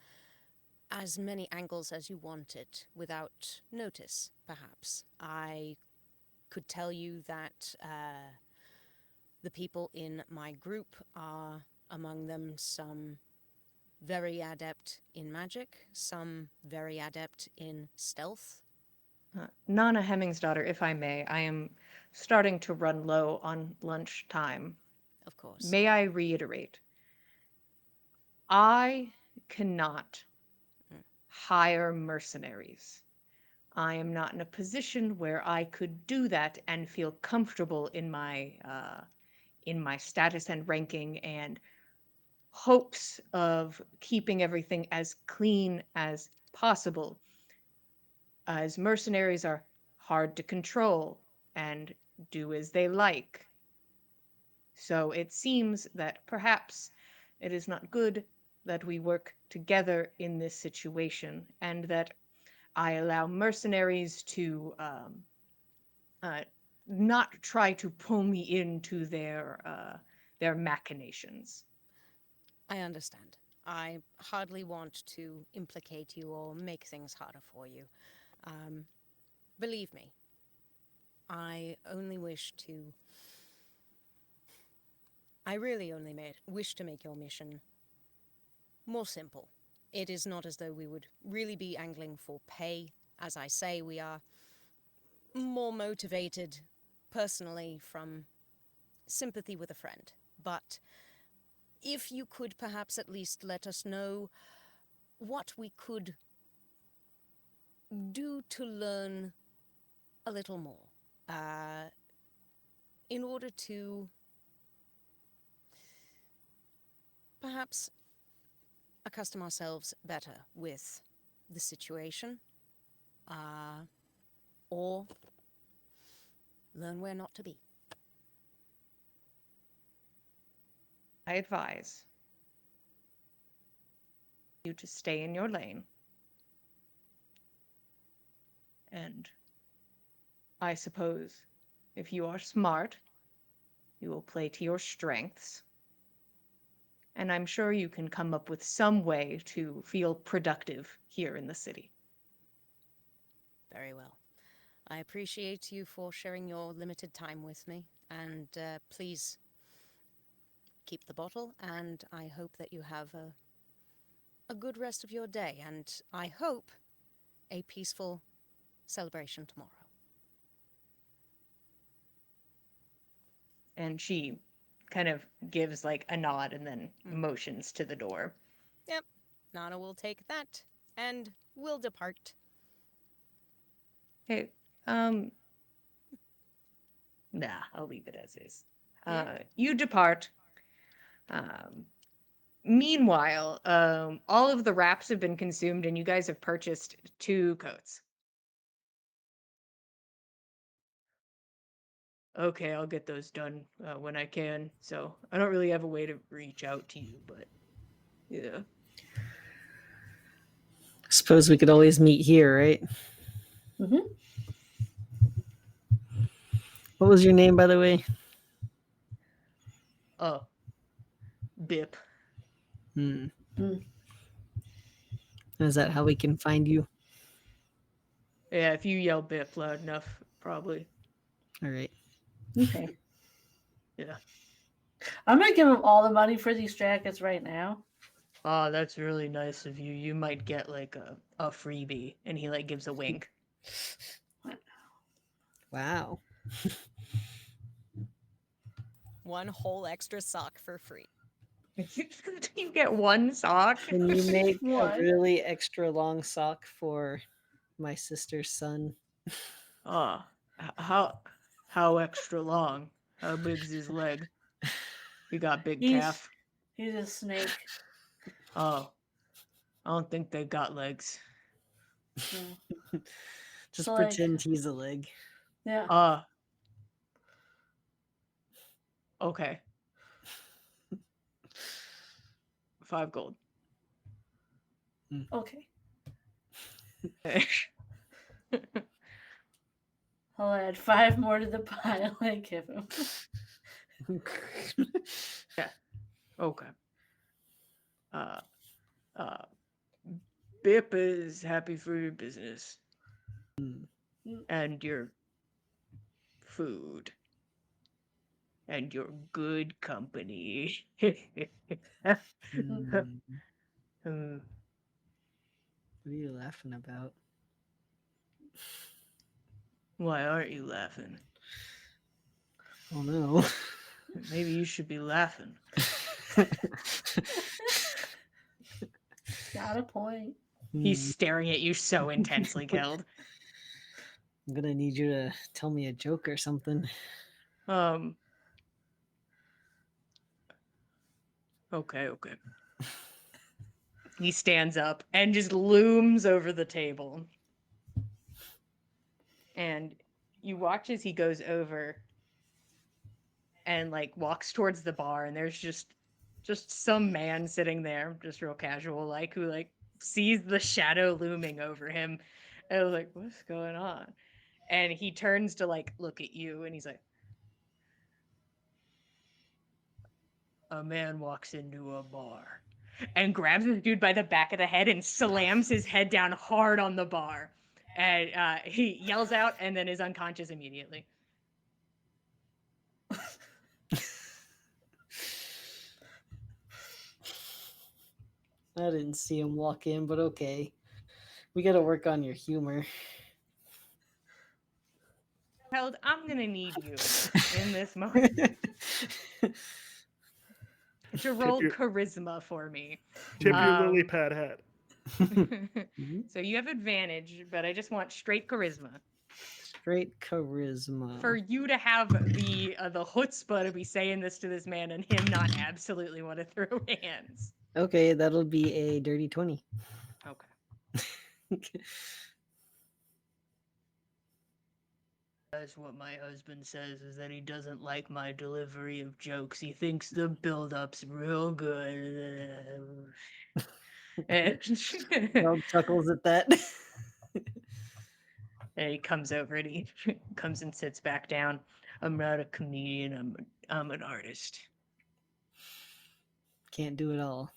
as many angles as you wanted without notice, perhaps. I could tell you that the people in my group are, among them, some very adept in magic, some very adept in stealth. Nana Hemmingsdottir, if I may, I am starting to run low on lunch time. Of course. May I reiterate? I cannot hire mercenaries. I am not in a position where I could do that and feel comfortable in my status and ranking and hopes of keeping everything as clean as possible, as mercenaries are hard to control and do as they like. So it seems that perhaps it is not good that we work together in this situation, and that I allow mercenaries to not try to pull me into their machinations. I understand. I hardly want to implicate you or make things harder for you. Believe me, I only wish to. I really only wish to make your mission more simple. It is not as though we would really be angling for pay. As I say, we are more motivated personally from sympathy with a friend. But if you could perhaps at least let us know what we could do to learn a little more, in order to perhaps accustom ourselves better with the situation, or learn where not to be. I advise you to stay in your lane. And I suppose if you are smart, you will play to your strengths. And I'm sure you can come up with some way to feel productive here in the city. Very well. I appreciate you for sharing your limited time with me, and please keep the bottle, and I hope that you have a good rest of your day, and I hope a peaceful celebration tomorrow. And she kind of gives like a nod and then motions to the door. Yep, Nana will take that and will depart. Hey, nah, I'll leave it as is. You depart. Meanwhile, all of the wraps have been consumed and you guys have purchased 2 coats. Okay, I'll get those done when I can. So I don't really have a way to reach out to you, but yeah. Suppose we could always meet here, right? Mm-hmm. What was your name, by the way? Oh, Bip. Is that how we can find you? Yeah, if you yell Bip loud enough, probably. All right. Okay. Yeah. I'm gonna give him all the money for these jackets right now. Oh, that's really nice of you. You might get like a freebie. And he like gives a wink. Wow. One whole extra sock for free. You get one sock. Can you make a What? really extra long sock for my sister's son? Oh, how extra long? How big's his leg? You got big calf. He's a snake. Oh, I don't think they got legs. No. Just So, like- pretend he's a leg. Yeah. Okay. 5 gold. Okay. I'll add 5 more to the pile I give him. Okay. Bip is happy for your business and your food and your good company. Hmm. Hmm. What are you laughing about? Why aren't you laughing? Oh no. Maybe you should be laughing. Got a point. He's staring at you so intensely, Killed. I'm gonna need you to tell me a joke or something. Okay. He stands up and just looms over the table. And you watch as he goes over and like walks towards the bar, and there's just some man sitting there, just real casual, like, who like sees the shadow looming over him and was like, what's going on? And he turns to like look at you and he's like, a man walks into a bar and grabs the dude by the back of the head and slams his head down hard on the bar. And he yells out and then is unconscious immediately. I didn't see him walk in, but okay. We gotta work on your humor. Held, I'm gonna need you in this moment to roll your- charisma for me. Tip your lily Um, pad hat. So you have advantage, but I just want straight charisma Straight charisma. for you to have the chutzpah to be saying this to this man and him not absolutely want to throw hands. Okay, that'll be a dirty 20. Okay. That's what my husband says, is that he doesn't like my delivery of jokes. He thinks the build-up's real good. And Dog chuckles at that. and he comes over and he comes and sits back down. I'm not a comedian. I'm an artist. Can't do it all.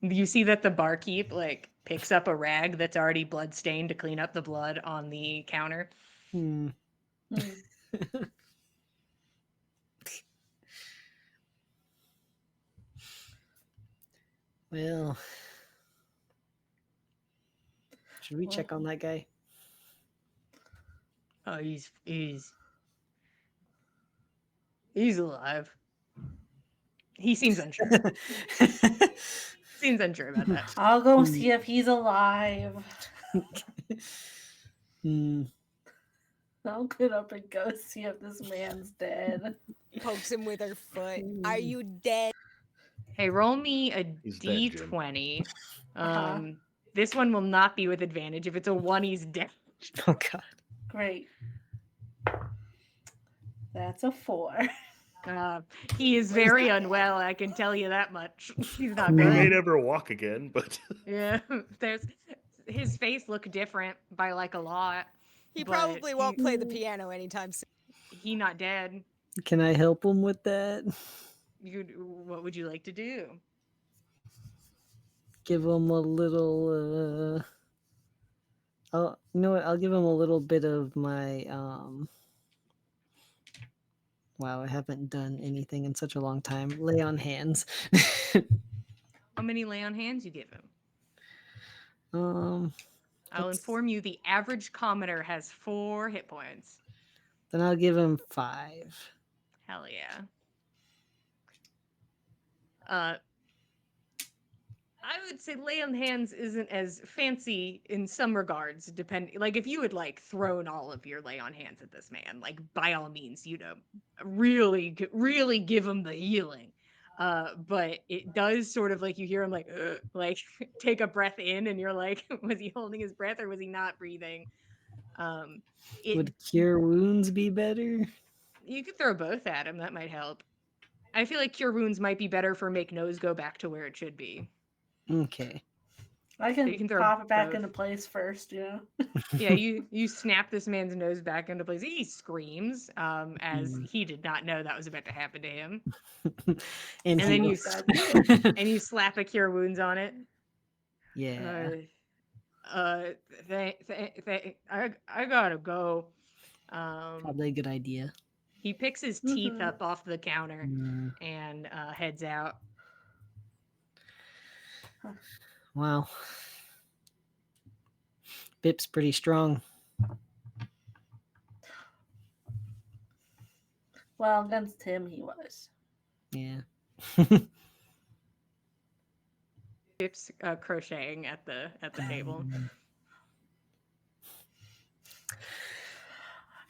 You see that the barkeep like picks up a rag that's already blood-stained to clean up the blood on the counter. Hmm. Well, should we check on that guy? Oh, he's alive. He seems unsure. Seems unsure about that. I'll go see if he's alive. Hmm. I'll get up and go see if this man's dead. Pokes him with her foot. Are you dead? Hey, roll me a He's dead, Jim. d20. Uh-huh. This one will not be with advantage. If it's a 1, he's dead. Oh god. Great. That's a 4. He is very unwell, I can tell you that much. He's not He may good. never walk again, but Yeah, his face look different by like a lot. He but probably won't play the piano anytime soon. He not dead. Can I help him with that? What would you like to do? Give him a little you know what? I'll give him a little bit of my Wow, I haven't done anything in such a long time. Lay on hands. How many lay on hands you give him? um, I'll let's- inform you the average commoner has 4 hit points. then I'll give him 5. Hell yeah. Uh, I would say lay on hands isn't as fancy in some regards, depending. Like if you had like thrown all of your lay on hands at this man, like by all means, really give him the healing. But it does sort of like you hear him like take a breath in, and you're like, was he holding his breath or was he not breathing? It Would cure wounds be better? You could throw both at him. That might help. I feel like cure wounds might be better for make nose go back to where it should be. Okay. I You can can throw pop it back both. into place first, Yeah, you snap this man's nose back into place. He screams, as he did not know that was about to happen to him. And then you heals. And you slap a cure wounds on it. Yeah. I gotta go. Probably a good idea. He picks his teeth Mhm. up off the counter Mm, and heads out. wow. Bip's pretty strong. Well, against him, he was. Yeah. Pip's crocheting at the table.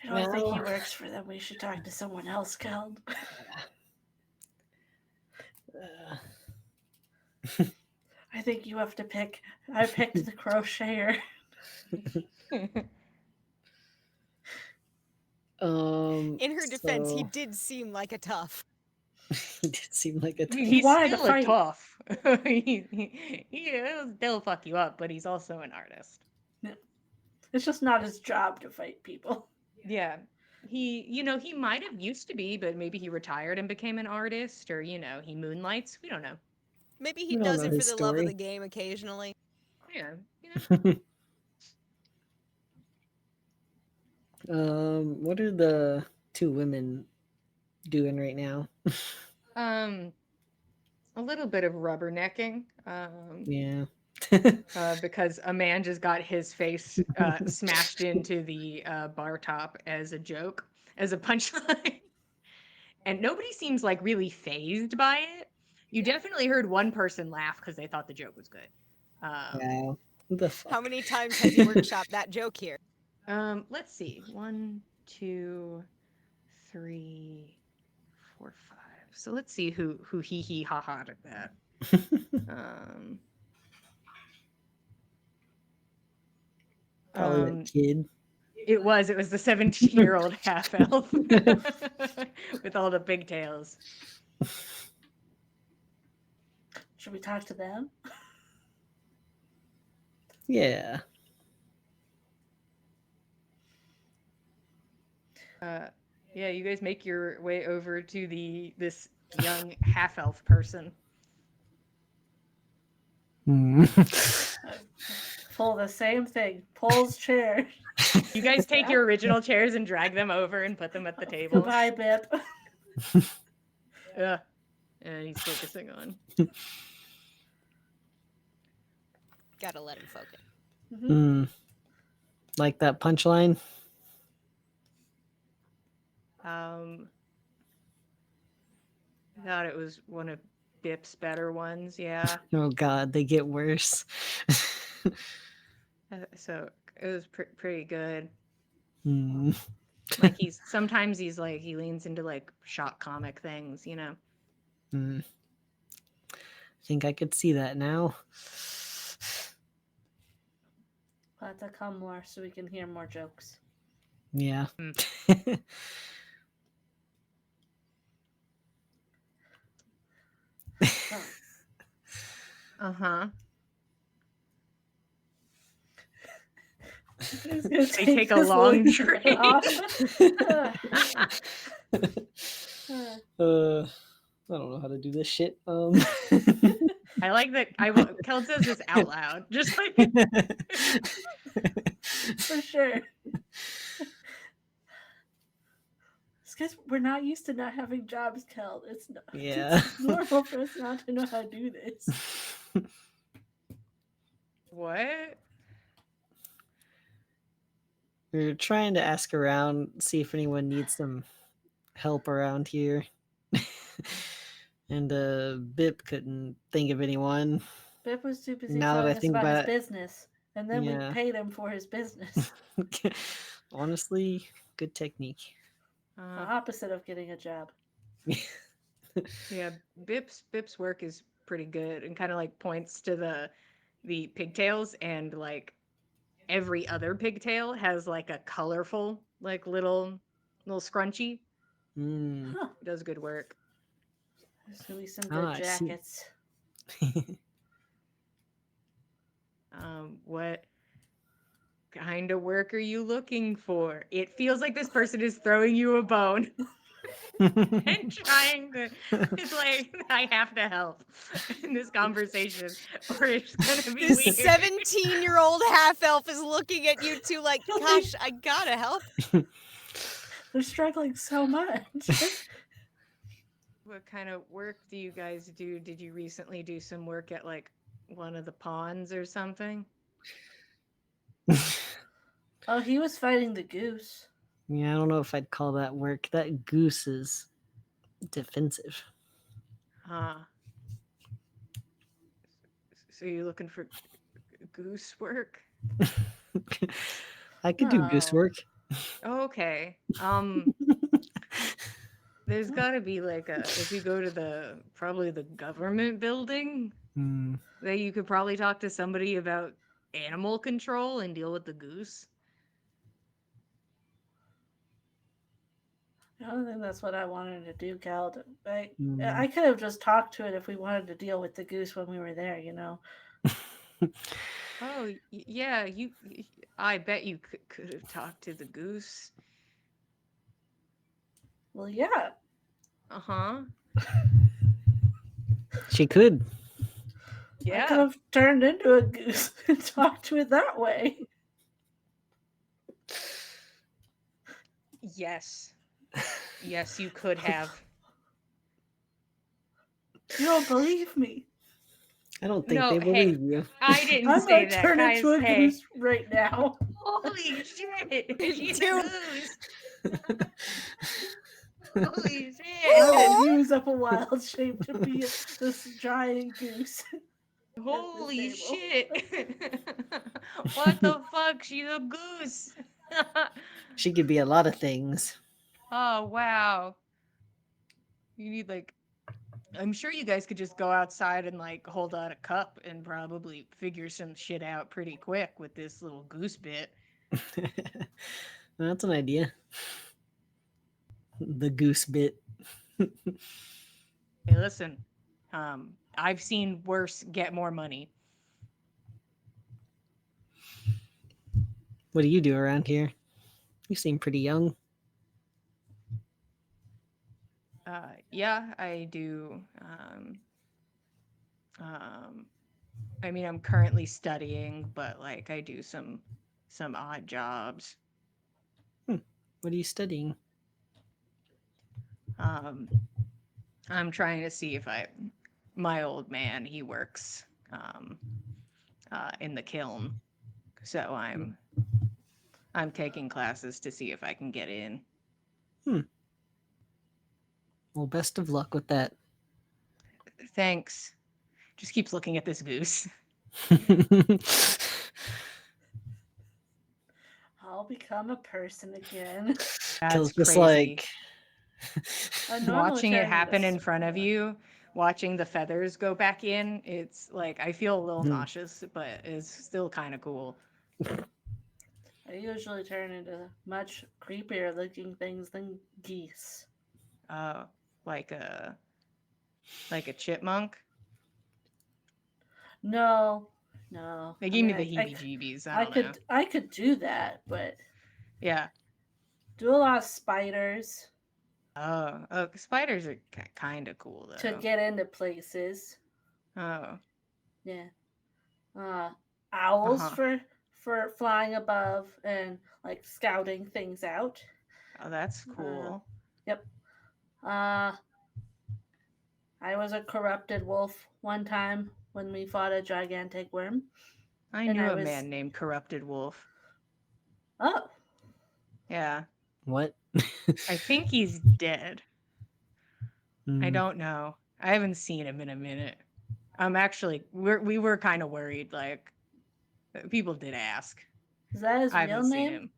I don't think he Well. works for them. We should talk to someone else, Keld. I think you have to pick. I picked the crocheter. In her defense, he so- did seem like a tough. he did seem like a I mean, He he's wanted to still a fight. tough. He'll still fuck you up, but he's also an artist. It's just not his job to fight people. Yeah. He might have used to be, but maybe he retired and became an artist, or, he moonlights. We don't know. Maybe We he don't does know it for his the love of story. the game occasionally. Yeah. What are the 2 women doing right now? A little bit of rubbernecking. Yeah. Because a man just got his face smashed into the bar top as a joke, as a punchline. And nobody seems like really phased by it. You definitely heard one person laugh because they thought the joke was good. Wow. Who the fuck? How many times has he workshopped that joke here? Let's see. 1, 2, 3, 4, 5. So let's see who hee ha ha'd at that. Probably that kid. It was the 17-year-old half elf with all the pigtails. Should we talk to them? Yeah. Yeah, you guys make your way over to this young half elf person. Pull the same thing. Pulls chair. You guys take your original chairs and drag them over and put them at the table. Goodbye, Bip. Yeah. And he's focusing on. Gotta let him focus. Like that punchline? I thought it was one of Bip's better ones, yeah. Oh god, they get worse. So it was pretty good. Hmm. Like sometimes he leans into like shock comic things, I think I could see that now. We'll have to come more so we can hear more jokes. Yeah. Uh-huh. They take a long drink. I don't know how to do this shit. I like that. Kel says this out loud, just like For sure. because we're not used to not having jobs, Kel. Yeah. It's normal for us not to know how to do this. What? We're trying to ask around, see if anyone needs some help around here. And Bip couldn't think of anyone. Bip was too busy Now that I telling us think about his about it, business, and then we yeah. paid him for his business. Honestly, good technique. The Uh, opposite of getting a job. yeah, Bip's work is pretty good and kind of like points to the pigtails, and like every other pigtail has like a colorful like little scrunchie. Mm. Huh. It does good work. There's gonna be some good I see. jackets. What kind of work are you looking for? It feels like this person is throwing you a bone and trying to. It's like I have to help in this conversation, or it's gonna be This weird. 17-year-old half elf is looking at you two like, gosh, I gotta help. They're struggling so much. What kind of work do you guys do? Did you recently do some work at like one of the ponds or something? Oh, he was fighting the goose. Yeah, I don't know if I'd call that work. That goose is defensive. Huh. So you're looking for goose work? I could do goose No. work. Okay. There's got to be like if you go to probably the government building, Hmm. that you could probably talk to somebody about animal control and deal with the goose. I don't think that's what I wanted to do, Cal. Hmm. I could have just talked to it if we wanted to deal with the goose when we were there, you know. Oh, yeah, I bet you could have talked to the goose. Well, yeah. Uh-huh. She could. I could Yeah. have turned into a goose and talked to it that way. Yes. Yes, you could have. You don't believe me. I don't think No, they hey, believe you. I didn't I'm say gonna that, turn guys. into a Hey. goose right now. Holy shit! She's a Dude. goose. Holy shit! I'm gonna use up a wild shape to be this giant goose. Holy table. shit! What the fuck? She's a goose. She could be a lot of things. Oh wow! You need like. I'm sure you guys could just go outside and like hold out a cup and probably figure some shit out pretty quick with this little goose bit. That's an idea. The goose bit. Hey, listen. I've seen worse get more money. What do you do around here? You seem pretty young. Yeah, I do. I mean, I'm currently studying, but like I do some odd jobs. What are you studying? I'm trying to see if my old man, he works in the kiln, so I'm taking classes to see if I can get in. Well, best of luck with that. Thanks. Just keeps looking at this goose. I'll become a person again. That's Kill's just crazy. I normally Watching it turn happen into in front of you, watching the feathers go back in, it's like I feel a little nauseous, but it's still kind of cool. I usually turn into much creepier looking things than geese. Like a chipmunk. No. They gave me the I heebie-jeebies. I don't know. I could do that, but Yeah. do a lot of spiders Oh, spiders are kind of cool though. to get into places. Oh, Yeah. Owls Uh-huh. for flying above and like scouting things out. oh, that's cool. Yep. Uh, I was a corrupted wolf one time when we fought a gigantic worm. I And knew I a was- man named Corrupted Wolf. Oh, Yeah. What? I think he's dead. I Mm, don't know. I haven't seen him in a minute. Actually, we were kind of worried. Like, people did ask. is that his I real haven't seen name? him.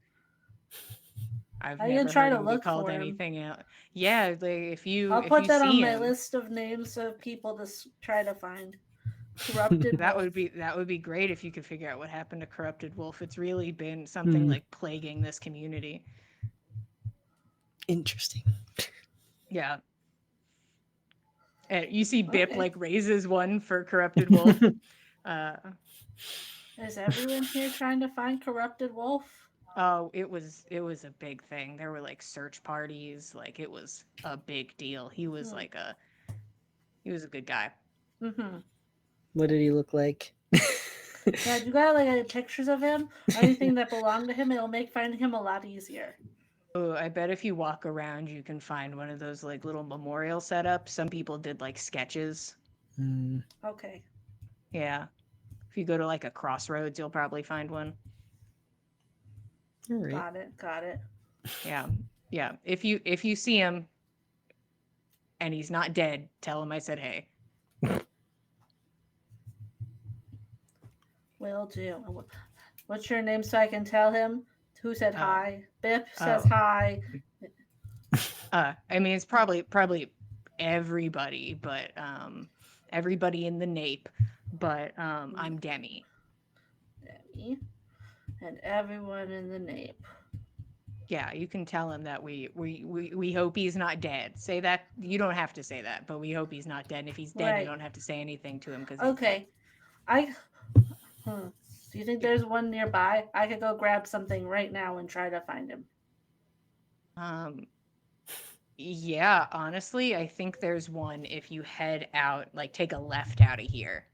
I've I can never try heard to him be look called for him. anything else. Yeah, like if you I'll put that see on my him, list of names of people to try to find. Corrupted that wolf. would be great if you could figure out what happened to Corrupted Wolf. It's really been something Hmm. like plaguing this community. Interesting. Yeah. And you see Bip Okay. like raises one for Corrupted Wolf. Is everyone here trying to find corrupted wolf? Oh, it was a big thing. There were like search parties, like it was a big deal. He was Hmm. he was a good guy. Mm-hmm. What did he look like? Yeah, you got like any pictures of him? Or anything that belonged to him? It'll make finding him a lot easier. Oh, I bet if you walk around you can find one of those like little memorial setups. Some people did like sketches. Mm, Okay. Yeah. If you go to like a crossroads, you'll probably find one. all right. Got it. Yeah. Yeah. If you see him and he's not dead, tell him I said hey. Will do. What's your name so I can tell him? Who said hi? Bip says oh. hi. I mean it's probably everybody, but everybody in the nape, but I'm Demi. Demi. And everyone in the nape. Yeah, you can tell him that we hope he's not dead. Say that. You don't have to say that, but we hope he's not dead. And if he's dead, Right. you don't have to say anything to him because Okay. Do you think there's one nearby? I could go grab something right now and try to find him. Yeah, honestly, I think there's one if you head out, like take a left out of here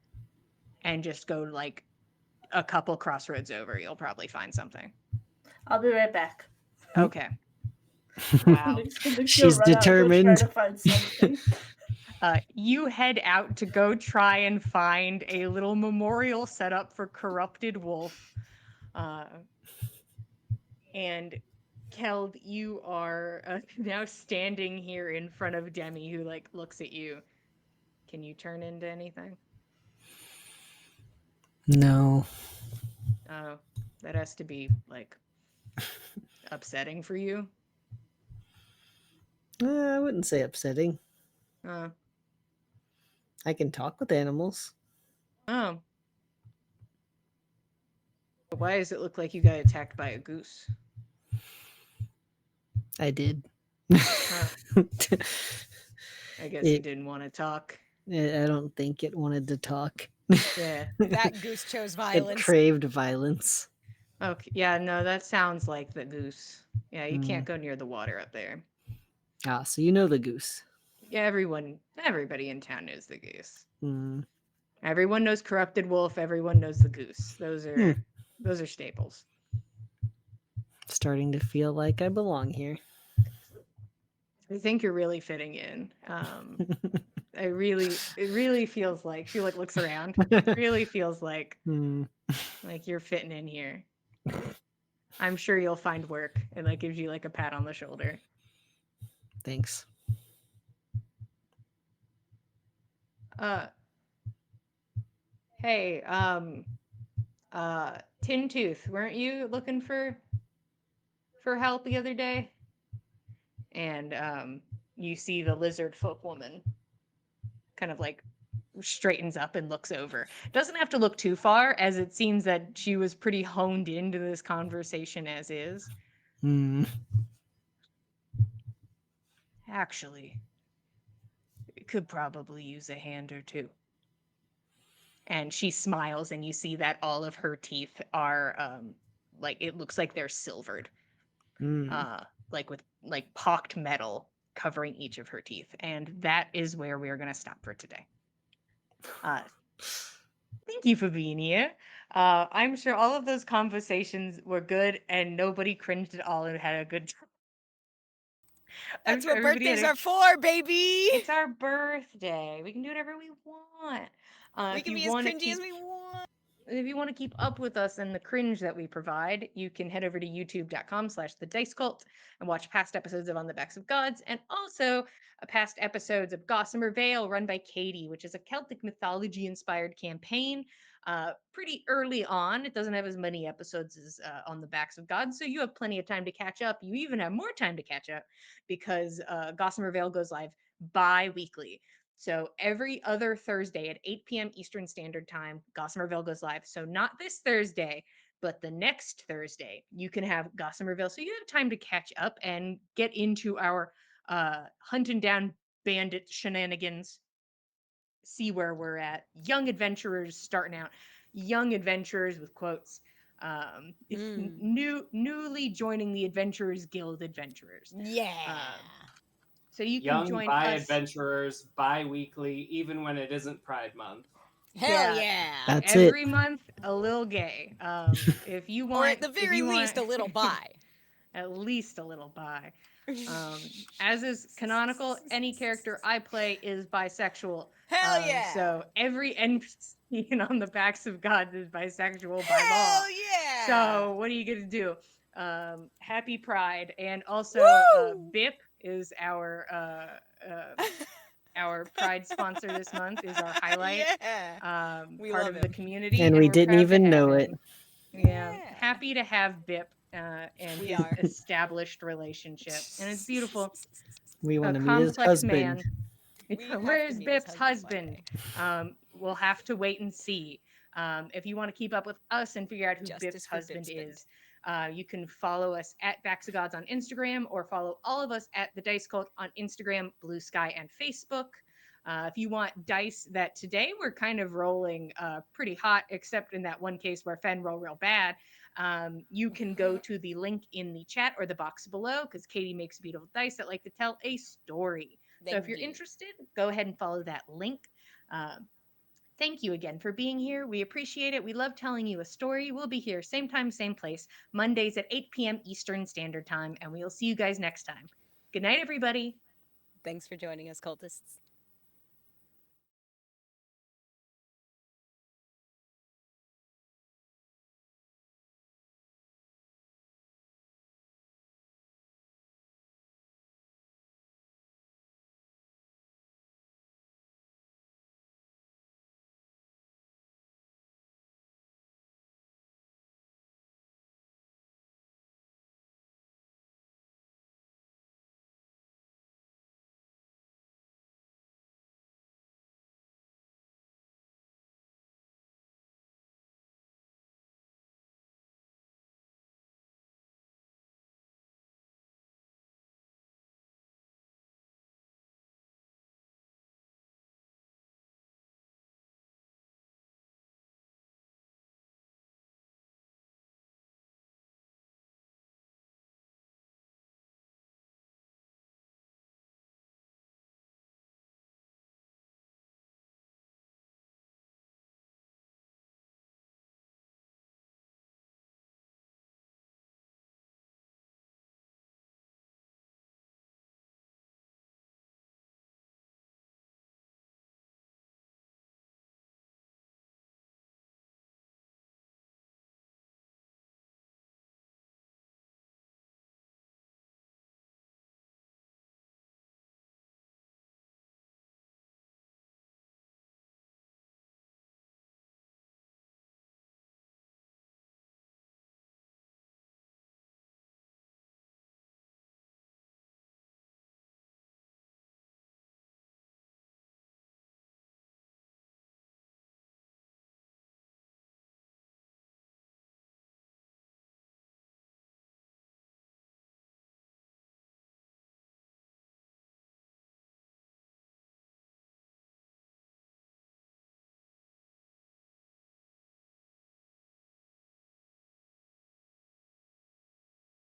and just go like a couple crossroads over, you'll probably find something. I'll be right back. Okay. Wow. She's determined. Try to find something. You head out to go try and find a little memorial set up for Corrupted Wolf. And Keld, you are now standing here in front of Demi, who like looks at you. Can you turn into anything? No. Oh, that has to be like upsetting for you. I wouldn't say upsetting. Oh, I can talk with animals. oh. Why does it look like you got attacked by a goose? I did. I guess it didn't want to talk. I don't think it wanted to talk. Yeah. That goose chose It violence. craved violence. Okay. Yeah, no, that sounds like the goose. Yeah, you can't go near the water up there. Ah, so you know the goose. Yeah, everybody in town knows the goose. Mm. Everyone knows Corrupted Wolf. Everyone knows the goose. Those are staples. Starting to feel like I belong here. I think you're really fitting in. It really feels like she like looks around. It really feels like like you're fitting in here. I'm sure you'll find work, and like gives you like a pat on the shoulder. Thanks. Hey, Tin Tooth, weren't you looking for help the other day? And you see the lizard folk woman kind of like straightens up and looks over. Doesn't have to look too far, as it seems that she was pretty honed into this conversation as is. Actually, it could probably use a hand or two. And she smiles, and you see that all of her teeth are like it looks like they're silvered, like with like pocked metal covering each of her teeth. And that is where we're gonna stop for today. Thank you for being here. I'm sure all of those conversations were good and nobody cringed at all and had a good time. That's what Everybody had birthdays a- are for, baby. It's our birthday. We can do whatever we want. We If can you be as want to cringy keep as we want. if you want to keep up with us and the cringe that we provide, you can head over to youtube.com/the dice cult and watch past episodes of On the Backs of Gods and also past episodes of Gossamer Vale run by Katie, which is a Celtic mythology inspired campaign. Pretty early on. It doesn't have as many episodes as On the Backs of Gods, so you have plenty of time to catch up. You even have more time to catch up because Gossamer Vale goes live bi-weekly. So every other Thursday at 8 p.m. Eastern Standard Time, Gossamerville goes live. So not this Thursday, but the next Thursday, you can have Gossamerville. So you have time to catch up and get into our hunting down bandit shenanigans, see where we're at. Young adventurers starting out, young adventurers with quotes. It's newly joining the Adventurers Guild adventurers. Yeah. So you can Young join bi us. adventurers bi-weekly, even when it isn't Pride Month. Hell yeah. yeah. That's it. Every month a little gay. If you want, Or at the if very you least, want, a little bi. at least a little bi. As is canonical, any character I play is bisexual. Hell yeah. So every NPC on the Backs of Gods is bisexual by law. Hell yeah. So what are you gonna do? Happy Pride, and also Woo! BIP is our Pride sponsor this month. Is our highlight. Yeah. We Part love of the him. community, And we we're didn't proud to even have know it. him. Yeah, Yeah. happy to have BIP and We his are. established relationship, and it's beautiful. We A want to meet his complex husband. man. We have Where's to meet his Bip's husband husband? We'll have to wait and see. If you want to keep up with us and figure out who Justice Bip's for husband Bipsband. is, you can follow us at Backs of Gods on Instagram or follow all of us at The Dice Cult on Instagram, Blue Sky, and Facebook. If you want dice that today we're kind of rolling pretty hot, except in that one case where Fen roll real bad, you can go to the link in the chat or the box below because Katie makes beautiful dice that like to tell a story. So if you're interested, go ahead and follow that link. Thank you again for being here. We appreciate it. We love telling you a story. We'll be here same time, same place, Mondays at 8 p.m. Eastern Standard Time, and we'll see you guys next time. Good night, everybody. Thanks for joining us, cultists.